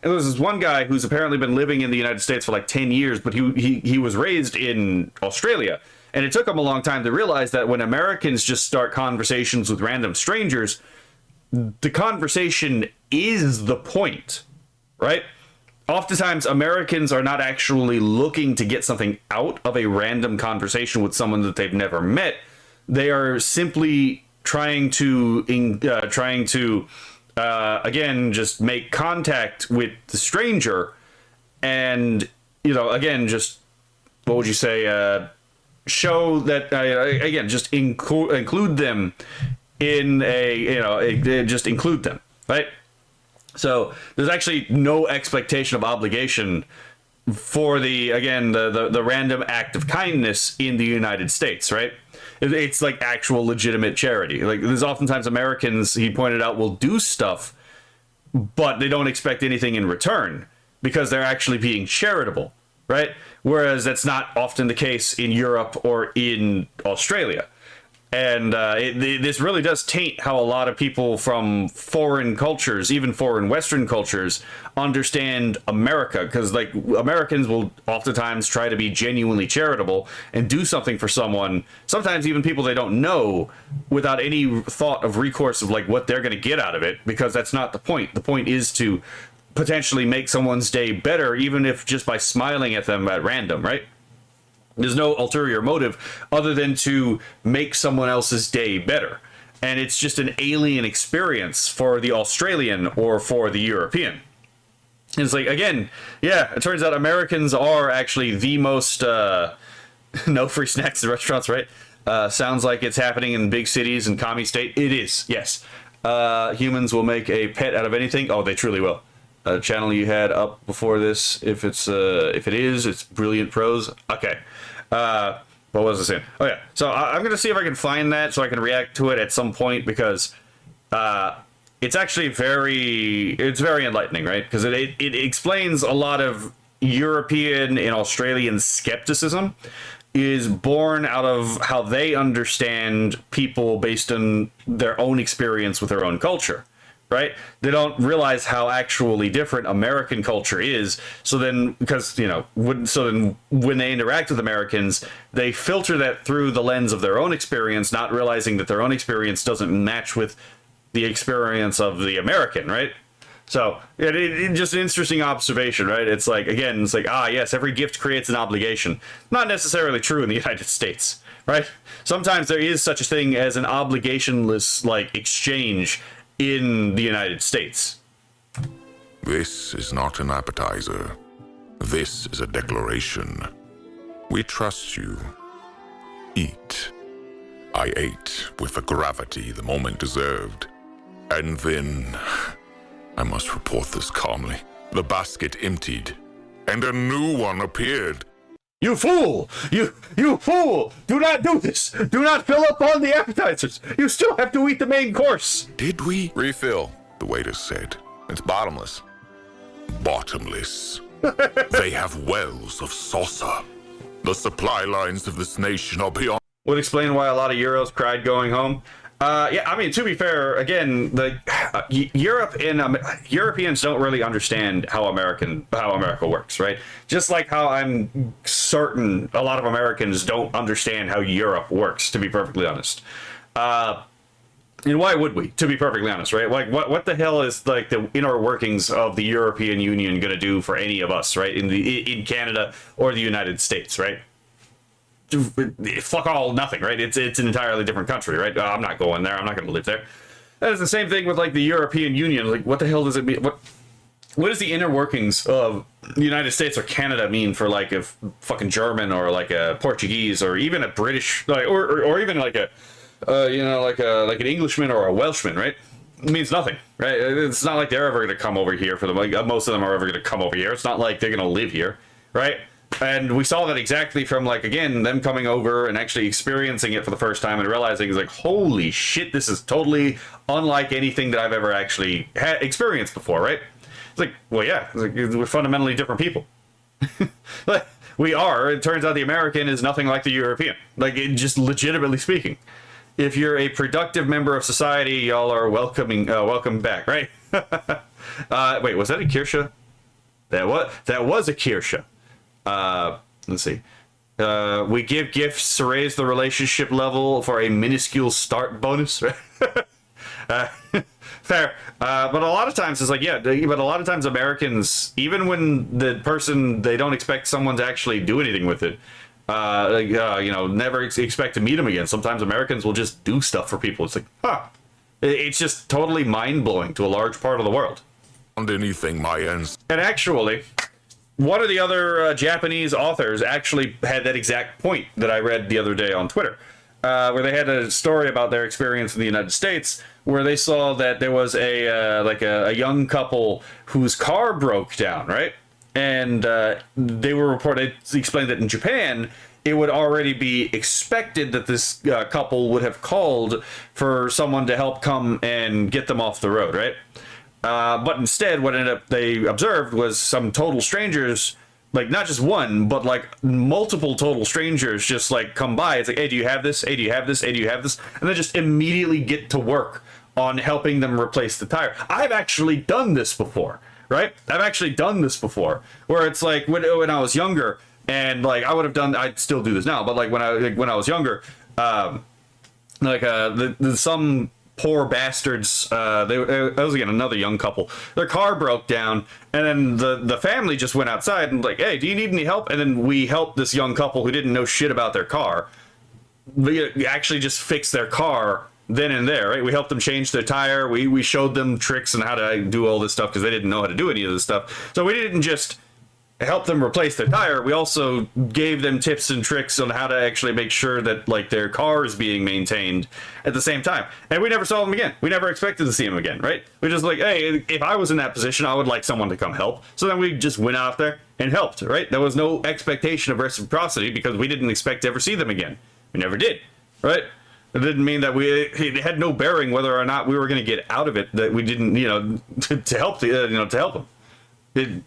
And there's this one guy who's apparently been living in the United States for like 10 years, but he was raised in Australia. And it took him a long time to realize that when Americans just start conversations with random strangers, the conversation is the point, right? Oftentimes, Americans are not actually looking to get something out of a random conversation with someone that they've never met. They are simply trying to again, just make contact with the stranger, and again, just what would you say? Show that again, just include them in just include them, right? So there's actually no expectation of obligation for the random act of kindness in the United States, right? It's like actual legitimate charity. Like there's oftentimes Americans, he pointed out, will do stuff, but they don't expect anything in return because they're actually being charitable, right? Whereas that's not often the case in Europe or in Australia. And this really does taint how a lot of people from foreign cultures, even foreign Western cultures, understand America. Because like Americans will oftentimes try to be genuinely charitable and do something for someone, sometimes even people they don't know, without any thought of recourse of like what they're going to get out of it, because that's not the point. The point is to potentially make someone's day better, even if just by smiling at them at random, right? There's no ulterior motive other than to make someone else's day better. And it's just an alien experience for the Australian or for the European. And it's like, again, yeah, it turns out Americans are actually the most, no free snacks in restaurants, right? Sounds like it's happening in big cities and commie state. It is, yes. Humans will make a pet out of anything. Oh, they truly will. Channel you had up before this, if it is, it's Brilliant Prose. Okay. What was I saying? Oh yeah. So I'm gonna see if I can find that so I can react to it at some point, because it's actually very enlightening, right? Because it explains a lot of European and Australian skepticism is born out of how they understand people based on their own experience with their own culture. Right? They don't realize how actually different American culture is. So then, because, you know, when they interact with Americans, they filter that through the lens of their own experience, not realizing that their own experience doesn't match with the experience of the American, right? So, it just an interesting observation, right? It's like, again, it's like, yes, every gift creates an obligation. Not necessarily true in the United States, right? Sometimes there is such a thing as an obligationless, like, exchange in the United States. This is not an appetizer. This is a declaration. We trust you. Eat. I ate with the gravity the moment deserved. And then, I must report this calmly, the basket emptied, and a new one appeared. You fool! You fool! Do not do this! Do not fill up on the appetizers! You still have to eat the main course! Did we? Refill, the waiter said. It's bottomless. Bottomless. They have wells of salsa. The supply lines of this nation are beyond... Would explain why a lot of Euros cried going home. Yeah, I mean, to be fair, again, Europe and Europeans don't really understand how America works, right? Just like how I'm certain a lot of Americans don't understand how Europe works, to be perfectly honest. And why would we, to be perfectly honest, right? Like, what the hell is like the inner workings of the European Union going to do for any of us, right? In Canada or the United States, right? Fuck all, nothing, right? It's an entirely different country, right? I'm not going there. I'm not going to live there. That is the same thing with like the European Union. Like, what the hell does it mean? What is the inner workings of the United States or Canada mean for like a fucking German or like a Portuguese or even a British, like, or even like a like an Englishman or a Welshman, right? It means nothing, right? It's not like they're ever going to come over here for them. Like most of them are ever going to come over here. It's not like they're going to live here, right? And we saw that exactly from, like, again, them coming over and actually experiencing it for the first time and realizing, it's like, holy shit, this is totally unlike anything that I've ever actually experienced before, right? It's like, well, yeah, it's like, we're fundamentally different people. Like, we are. It turns out the American is nothing like the European. Like, just legitimately speaking. If you're a productive member of society, y'all are welcome back, right? Wait, was that a Kirsche? That was a Kirsche. Let's see. We give gifts to raise the relationship level for a minuscule start bonus. Fair. But a lot of times it's like, yeah, but a lot of times Americans, even when the person, they don't expect someone to actually do anything with it, never expect to meet them again. Sometimes Americans will just do stuff for people. It's like, it's just totally mind-blowing to a large part of the world. Anything my ends. And actually, one of the other Japanese authors actually had that exact point that I read the other day on Twitter, where they had a story about their experience in the United States, where they saw that there was a young couple whose car broke down, right? And they explained that in Japan, it would already be expected that this couple would have called for someone to help come and get them off the road, right? But instead, what they observed was some total strangers, like not just one, but like multiple total strangers just like come by. It's like, hey, do you have this? Hey, do you have this? Hey, do you have this? And then just immediately get to work on helping them replace the tire. I've actually done this before, right? I've actually done this before, where it's like when I was younger, and like I'd still do this now, but like when I was younger, some poor bastards, that was again another young couple. Their car broke down, and then the family just went outside and like, hey, do you need any help? And then we helped this young couple who didn't know shit about their car. We actually just fixed their car then and there, right? We helped them change their tire. We showed them tricks on how to do all this stuff because they didn't know how to do any of this stuff. So we didn't just help them replace their tire. We also gave them tips and tricks on how to actually make sure that like their car is being maintained at the same time. And we never saw them again. We never expected to see them again, right? We just like, hey, if I was in that position, I would like someone to come help. So then we just went out there and helped, right? There was no expectation of reciprocity because we didn't expect to ever see them again. We never did, right? It didn't mean that it had no bearing whether or not we were going to get out of it, that we didn't, to help to help them.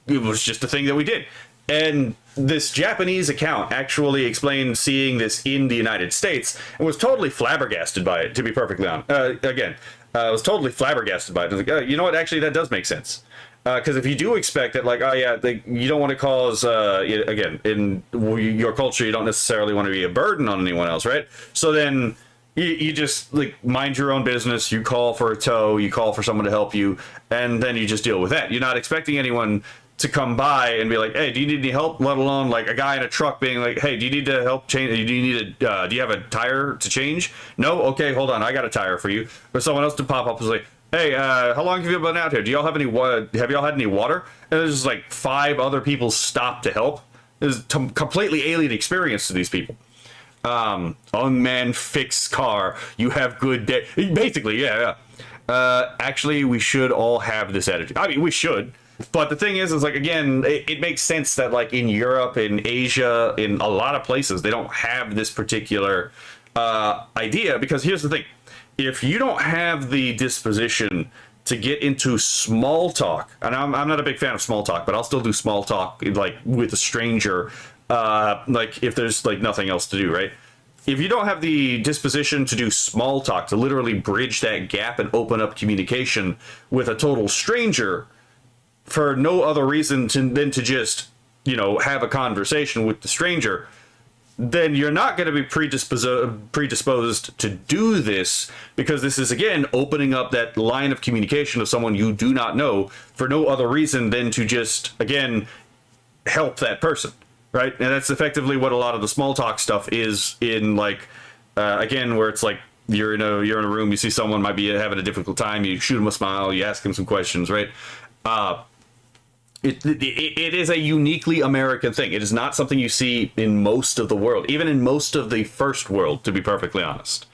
It was just a thing that we did. And this Japanese account actually explained seeing this in the United States and was totally flabbergasted by it, to be perfectly honest. I was totally flabbergasted by it. I was like, you know what? Actually, that does make sense. Because if you do expect that, like, you don't want to cause, again, in your culture, you don't necessarily want to be a burden on anyone else, right? So then you just, like, mind your own business. You call for a tow, you call for someone to help you, and then you just deal with that. You're not expecting anyone to come by and be like, hey, do you need any help? Let alone, like, a guy in a truck being like, hey, do you need to help change? Do you have a tire to change? No? Okay, hold on. I got a tire for you. Or someone else to pop up and is like, hey, how long have you been out here? Do y'all have any have y'all had any water? And there's just like 5 other people stop to help. It's a completely alien experience to these people. Unmanned fixed car. You have good day. Basically, yeah. Actually, we should all have this attitude. I mean, we should. But the thing is like, again, it makes sense that like in Europe, in Asia, in a lot of places, they don't have this particular idea. Because here's the thing. If you don't have the disposition to get into small talk, and I'm not a big fan of small talk, but I'll still do small talk like with a stranger, like if there's like nothing else to do, right? If you don't have the disposition to do small talk, to literally bridge that gap and open up communication with a total stranger for no other reason than to just, have a conversation with the stranger, then you're not going to be predisposed to do this, because this is, again, opening up that line of communication of someone you do not know for no other reason than to just, again, help that person, right? And that's effectively what a lot of the small talk stuff is in, like, again, where it's like you're in a room, you see someone might be having a difficult time, you shoot them a smile, you ask them some questions, right? It is a uniquely American thing. It is not something you see in most of the world, even in most of the first world, to be perfectly honest.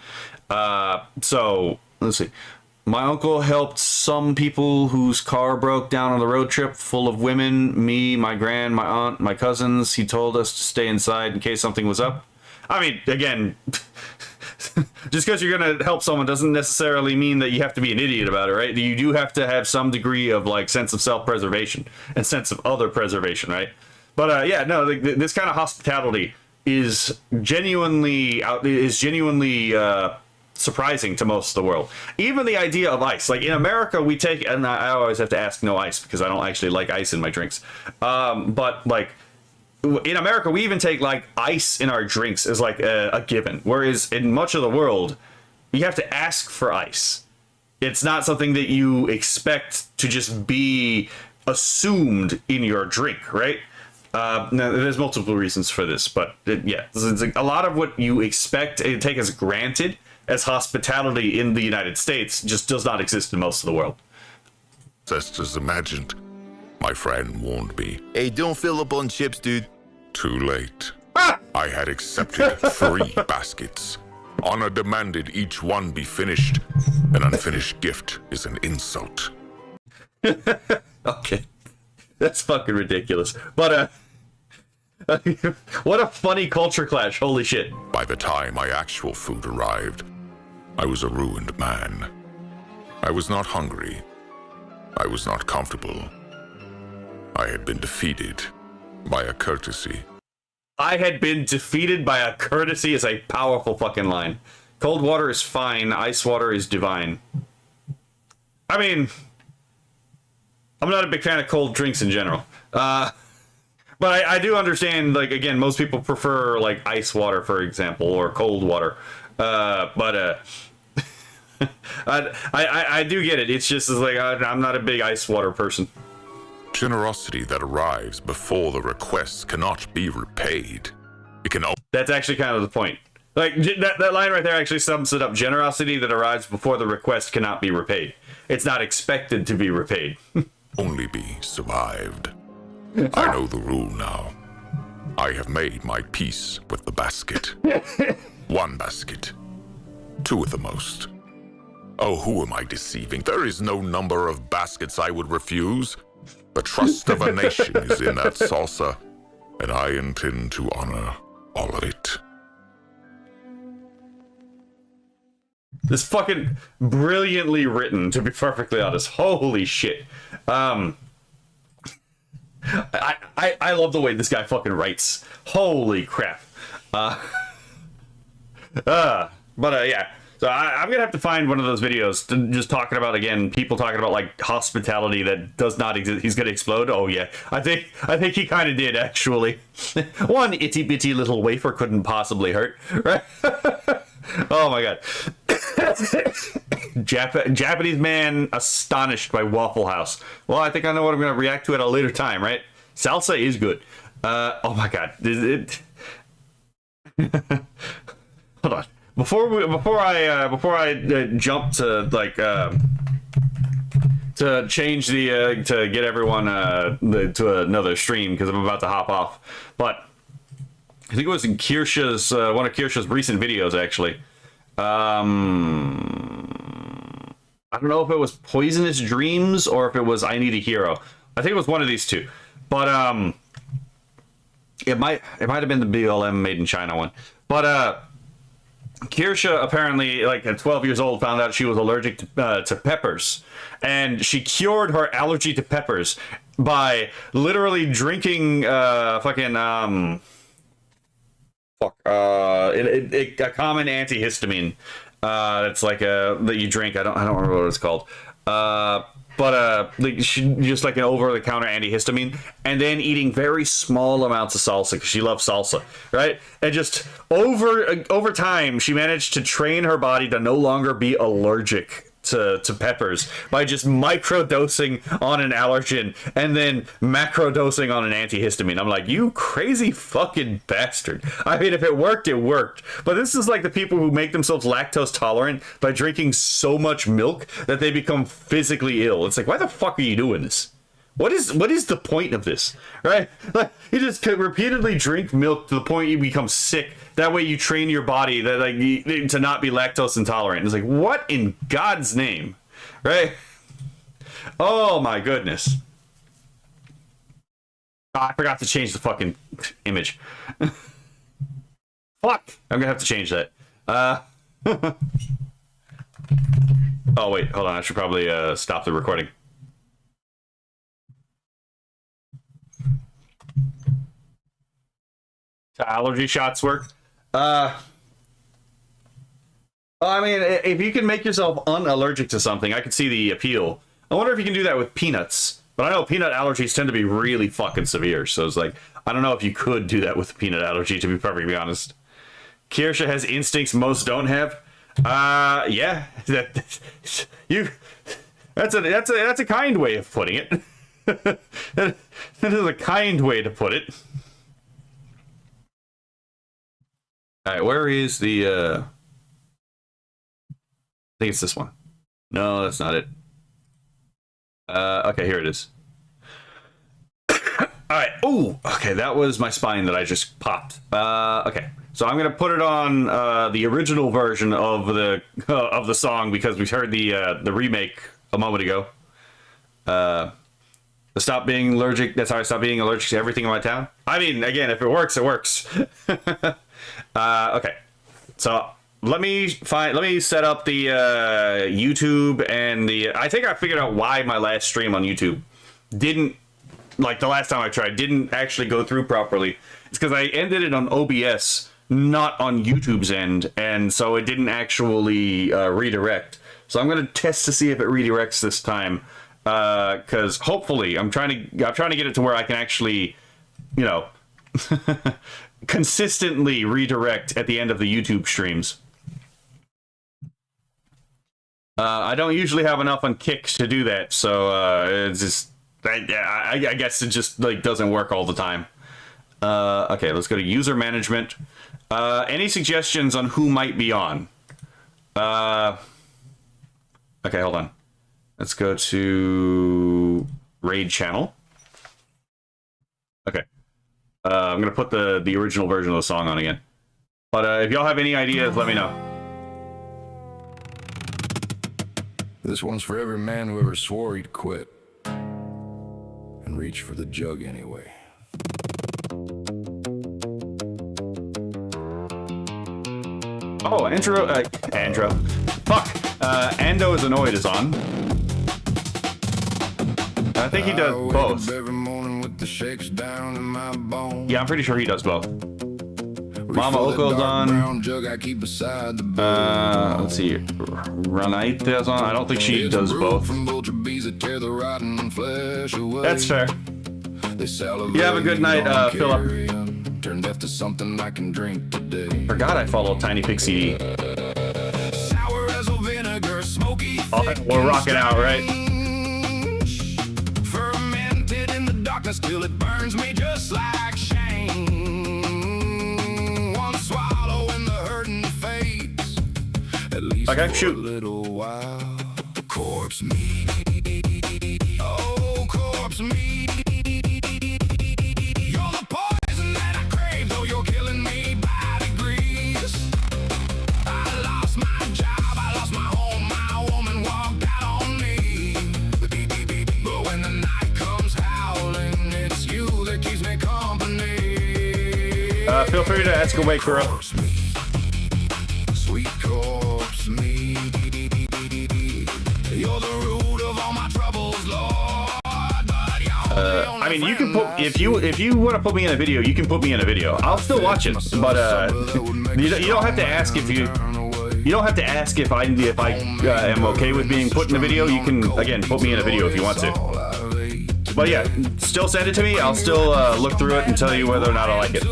So, let's see. My uncle helped some people whose car broke down on the road trip, full of women, me, my gran, my aunt, my cousins. He told us to stay inside in case something was up. I mean, again, just because you're going to help someone doesn't necessarily mean that you have to be an idiot about it, right? You do have to have some degree of like sense of self-preservation and sense of other preservation, right? But this kind of hospitality is genuinely surprising to most of the world. Even the idea of ice, like in America, we take, and I always have to ask no ice because I don't actually like ice in my drinks. But like, in America, we even take like ice in our drinks as like a given. Whereas in much of the world, you have to ask for ice. It's not something that you expect to just be assumed in your drink, right? Now, there's multiple reasons for this, but it's like a lot of what you expect and take as granted as hospitality in the United States just does not exist in most of the world. Ancestors imagined. My friend warned me. Hey, don't fill up on chips, dude. Too late. I had accepted 3 baskets. Honor demanded each one be finished. An unfinished gift is an insult. Okay. That's fucking ridiculous. But, What a funny culture clash. Holy shit. By the time my actual food arrived, I was a ruined man. I was not hungry. I was not comfortable. I had been defeated by a courtesy. I had been defeated by a courtesy is a powerful fucking line. Cold water is fine, ice water is divine. I mean, I'm not a big fan of cold drinks in general. But I do understand, like, again, most people prefer, like, ice water, for example, or cold water. I do get it. It's just like, I'm not a big ice water person. Generosity that arrives before the request cannot be repaid. It can. That's actually kind of the point. Like, that line right there actually sums it up. Generosity that arrives before the request cannot be repaid. It's not expected to be repaid. Only be survived. I know the rule now. I have made my peace with the basket. One basket. Two at the most. Oh, who am I deceiving? There is no number of baskets I would refuse. The trust of a nation is in that salsa, and I intend to honor all of it. This fucking brilliantly written, to be perfectly honest. Holy shit. I love the way this guy fucking writes. Holy crap. Yeah. So I'm gonna have to find one of those videos just talking about, again, people talking about like hospitality that does not exist. He's gonna explode. Oh yeah, I think he kind of did actually. One itty bitty little wafer couldn't possibly hurt, right? Oh my god. Japanese man astonished by Waffle House. Well, I think I know what I'm gonna react to at a later time, right? Salsa is good. Oh my god. Hold on. Before I jump to like to change the to get everyone to another stream because I'm about to hop off, but I think it was in Kirscha's one of Kirscha's recent videos actually. I don't know if it was Poisonous Dreams or if it was I Need a Hero. I think it was one of these two, but it might have been the BLM Made in China one, but Kirscha apparently, like at 12 years old, found out she was allergic to peppers, and she cured her allergy to peppers by literally drinking a common antihistamine. It's like that you drink. I don't remember what it's called. She just like an over-the-counter antihistamine, and then eating very small amounts of salsa because she loves salsa, right? And just over time, she managed to train her body to no longer be allergic to peppers by just micro-dosing on an allergen and then macro-dosing on an antihistamine. I'm like, you crazy fucking bastard. I mean, if it worked, it worked. But this is like the people who make themselves lactose tolerant by drinking so much milk that they become physically ill. It's like, why the fuck are you doing this? What is the point of this, right? Like, you just repeatedly drink milk to the point you become sick. That way you train your body that to not be lactose intolerant. It's like, what in God's name, right? Oh my goodness. Oh, I forgot to change the fucking image. Fuck! I'm gonna have to change that. Oh wait, hold on. I should probably stop the recording. Allergy shots work. I mean, if you can make yourself unallergic to something, I could see the appeal. I wonder if you can do that with peanuts. But I know peanut allergies tend to be really fucking severe. So it's like, I don't know if you could do that with a peanut allergy, to be perfectly honest. Kirscha has instincts most don't have. Yeah. That's a kind way of putting it. That is a kind way to put it. All right, where is the, I think it's this one. No, that's not it. Okay, here it is. All right. Oh, okay, that was my spine that I just popped. Okay, so I'm gonna put it on the original version of the song because we heard the remake a moment ago. Stop being allergic. That's how I stop being allergic to everything in my town. I mean, again, if it works, it works. Okay, so let me set up the YouTube and the. I think I figured out why my last stream on YouTube didn't, like the last time I tried, didn't actually go through properly. It's because I ended it on OBS, not on YouTube's end, and so it didn't actually redirect. So I'm gonna test to see if it redirects this time. Because hopefully I'm trying to get it to where I can actually, you know, consistently redirect at the end of the YouTube streams. I don't usually have enough on Kick to do that, so it's just I guess it just like doesn't work all the time. Okay, let's go to user management. Any suggestions on who might be on? Okay, hold on. Let's go to raid channel. Okay. I'm going to put the original version of the song on again. But if y'all have any ideas, let me know. This one's for every man who ever swore he'd quit and reach for the jug anyway. Oh, Andro. Fuck. Ando is Annoyed is on. I think he does both. Yeah, I'm pretty sure he does both. Mama Oko's on. Let's see. Ranaite's on. I don't think she does both. That's fair. You have a good night, Philip. Turned after something I can drink today. Forgot I followed Tiny Pixie. Oh, we're rocking out, right? Fermented in the darkness till it burns me just like shame. One swallow and the hurting fades. At least okay, shoot. A little while. Corpse meat. Oh, corpse meat. You're the poison that I crave, though you're killing me by degrees. I lost my job, I lost my home, my woman walked out on me. But when the night comes howling, it's you that keeps me company. Feel free to ask away, Kuro. Sweet corpse meat. You're the root of all my troubles, Lord. I mean, you can put if you want to put me in a video, you can put me in a video. I'll still watch it, but you don't have to ask if you don't have to ask if I am okay with being put in a video. You can again put me in a video if you want to. But yeah, still send it to me. I'll still look through it and tell you whether or not I like it.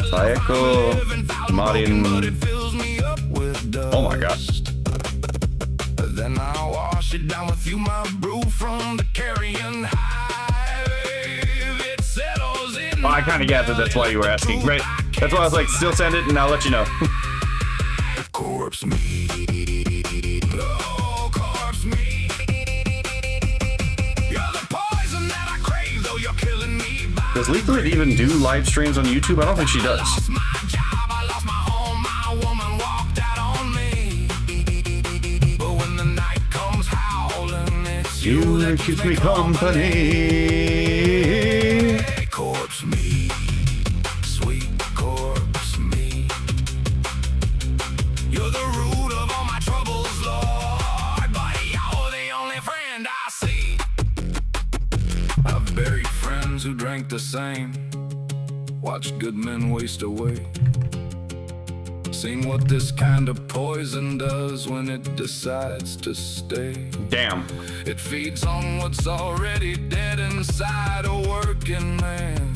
Sayeko, Marin. Oh my god. Then I wash it down with you, my brew from the carrion hive. It settles in. Oh, I kind of gathered that's why you were asking, right? That's why I was like, still send it, and I'll let you know. Corpse meat. Oh, corpse meat. You're the poison that I crave, though you're killing me. Does Leaflet even do live streams on YouTube? I don't think she does. You that keeps me company. Corpse meat, sweet corpse meat. You're the root of all my troubles, Lord. But you're the only friend I see. I've buried friends who drank the same, watched good men waste away. Seen what this kind of poison does when it decides to stay. Damn. It feeds on what's already dead inside a working man.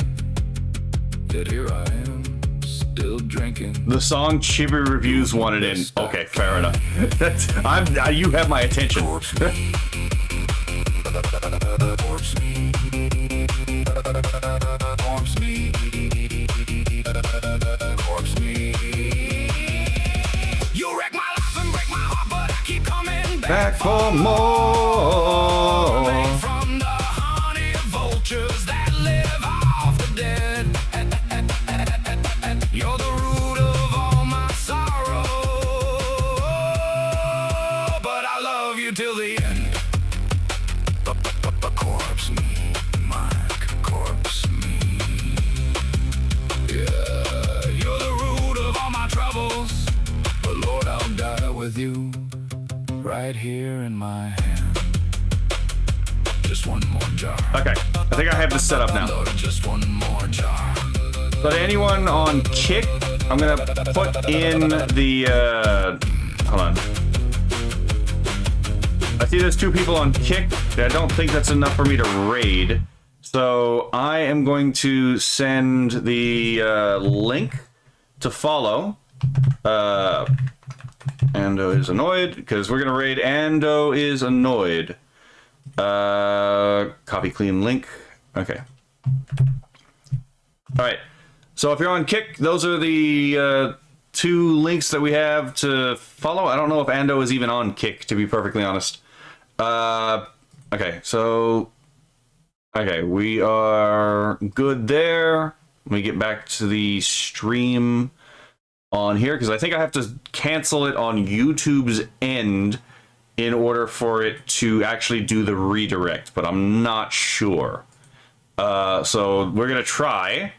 Yet here I am, still drinking. The song Chibi Reviews wanted in. Okay, fair enough. You have my attention. Corpse meat. Corpse meat. Corpse meat. Corpse meat. You wreck my life and break my heart, but I keep coming back for more. From the honey vultures that live off the dead. You're the root of all my sorrow, but I love you till the end. with you, right here in my hand. Just one more jar. Okay, I think I have this set up now. Lord, just one more jar. So to anyone on Kick, I'm gonna put in the, hold on. I see there's 2 people on Kick. I don't think that's enough for me to raid. So I am going to send the link to follow. Ando is annoyed, because we're gonna raid Ando is annoyed. Copy clean link. Okay. Alright. So if you're on Kick, those are the 2 links that we have to follow. I don't know if Ando is even on Kick, to be perfectly honest. Okay, so... Okay, we are good there. Let me get back to the stream on here, because I think I have to cancel it on YouTube's end in order for it to actually do the redirect, but I'm not sure. So we're going to try.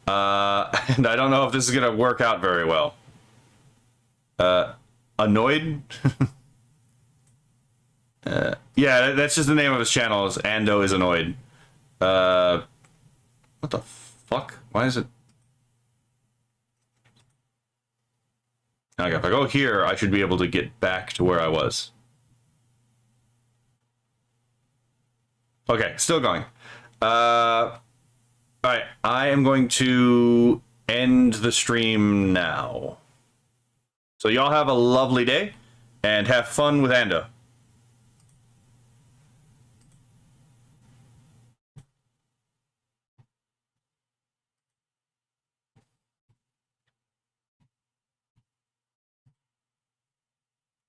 And I don't know if this is going to work out very well. Annoyed? Yeah, that's just the name of his channel, is Ando is Annoyed. What the fuck? Why is it? Okay, if I go here, I should be able to get back to where I was. Okay, still going. Alright, I am going to end the stream now. So y'all have a lovely day, and have fun with Ando.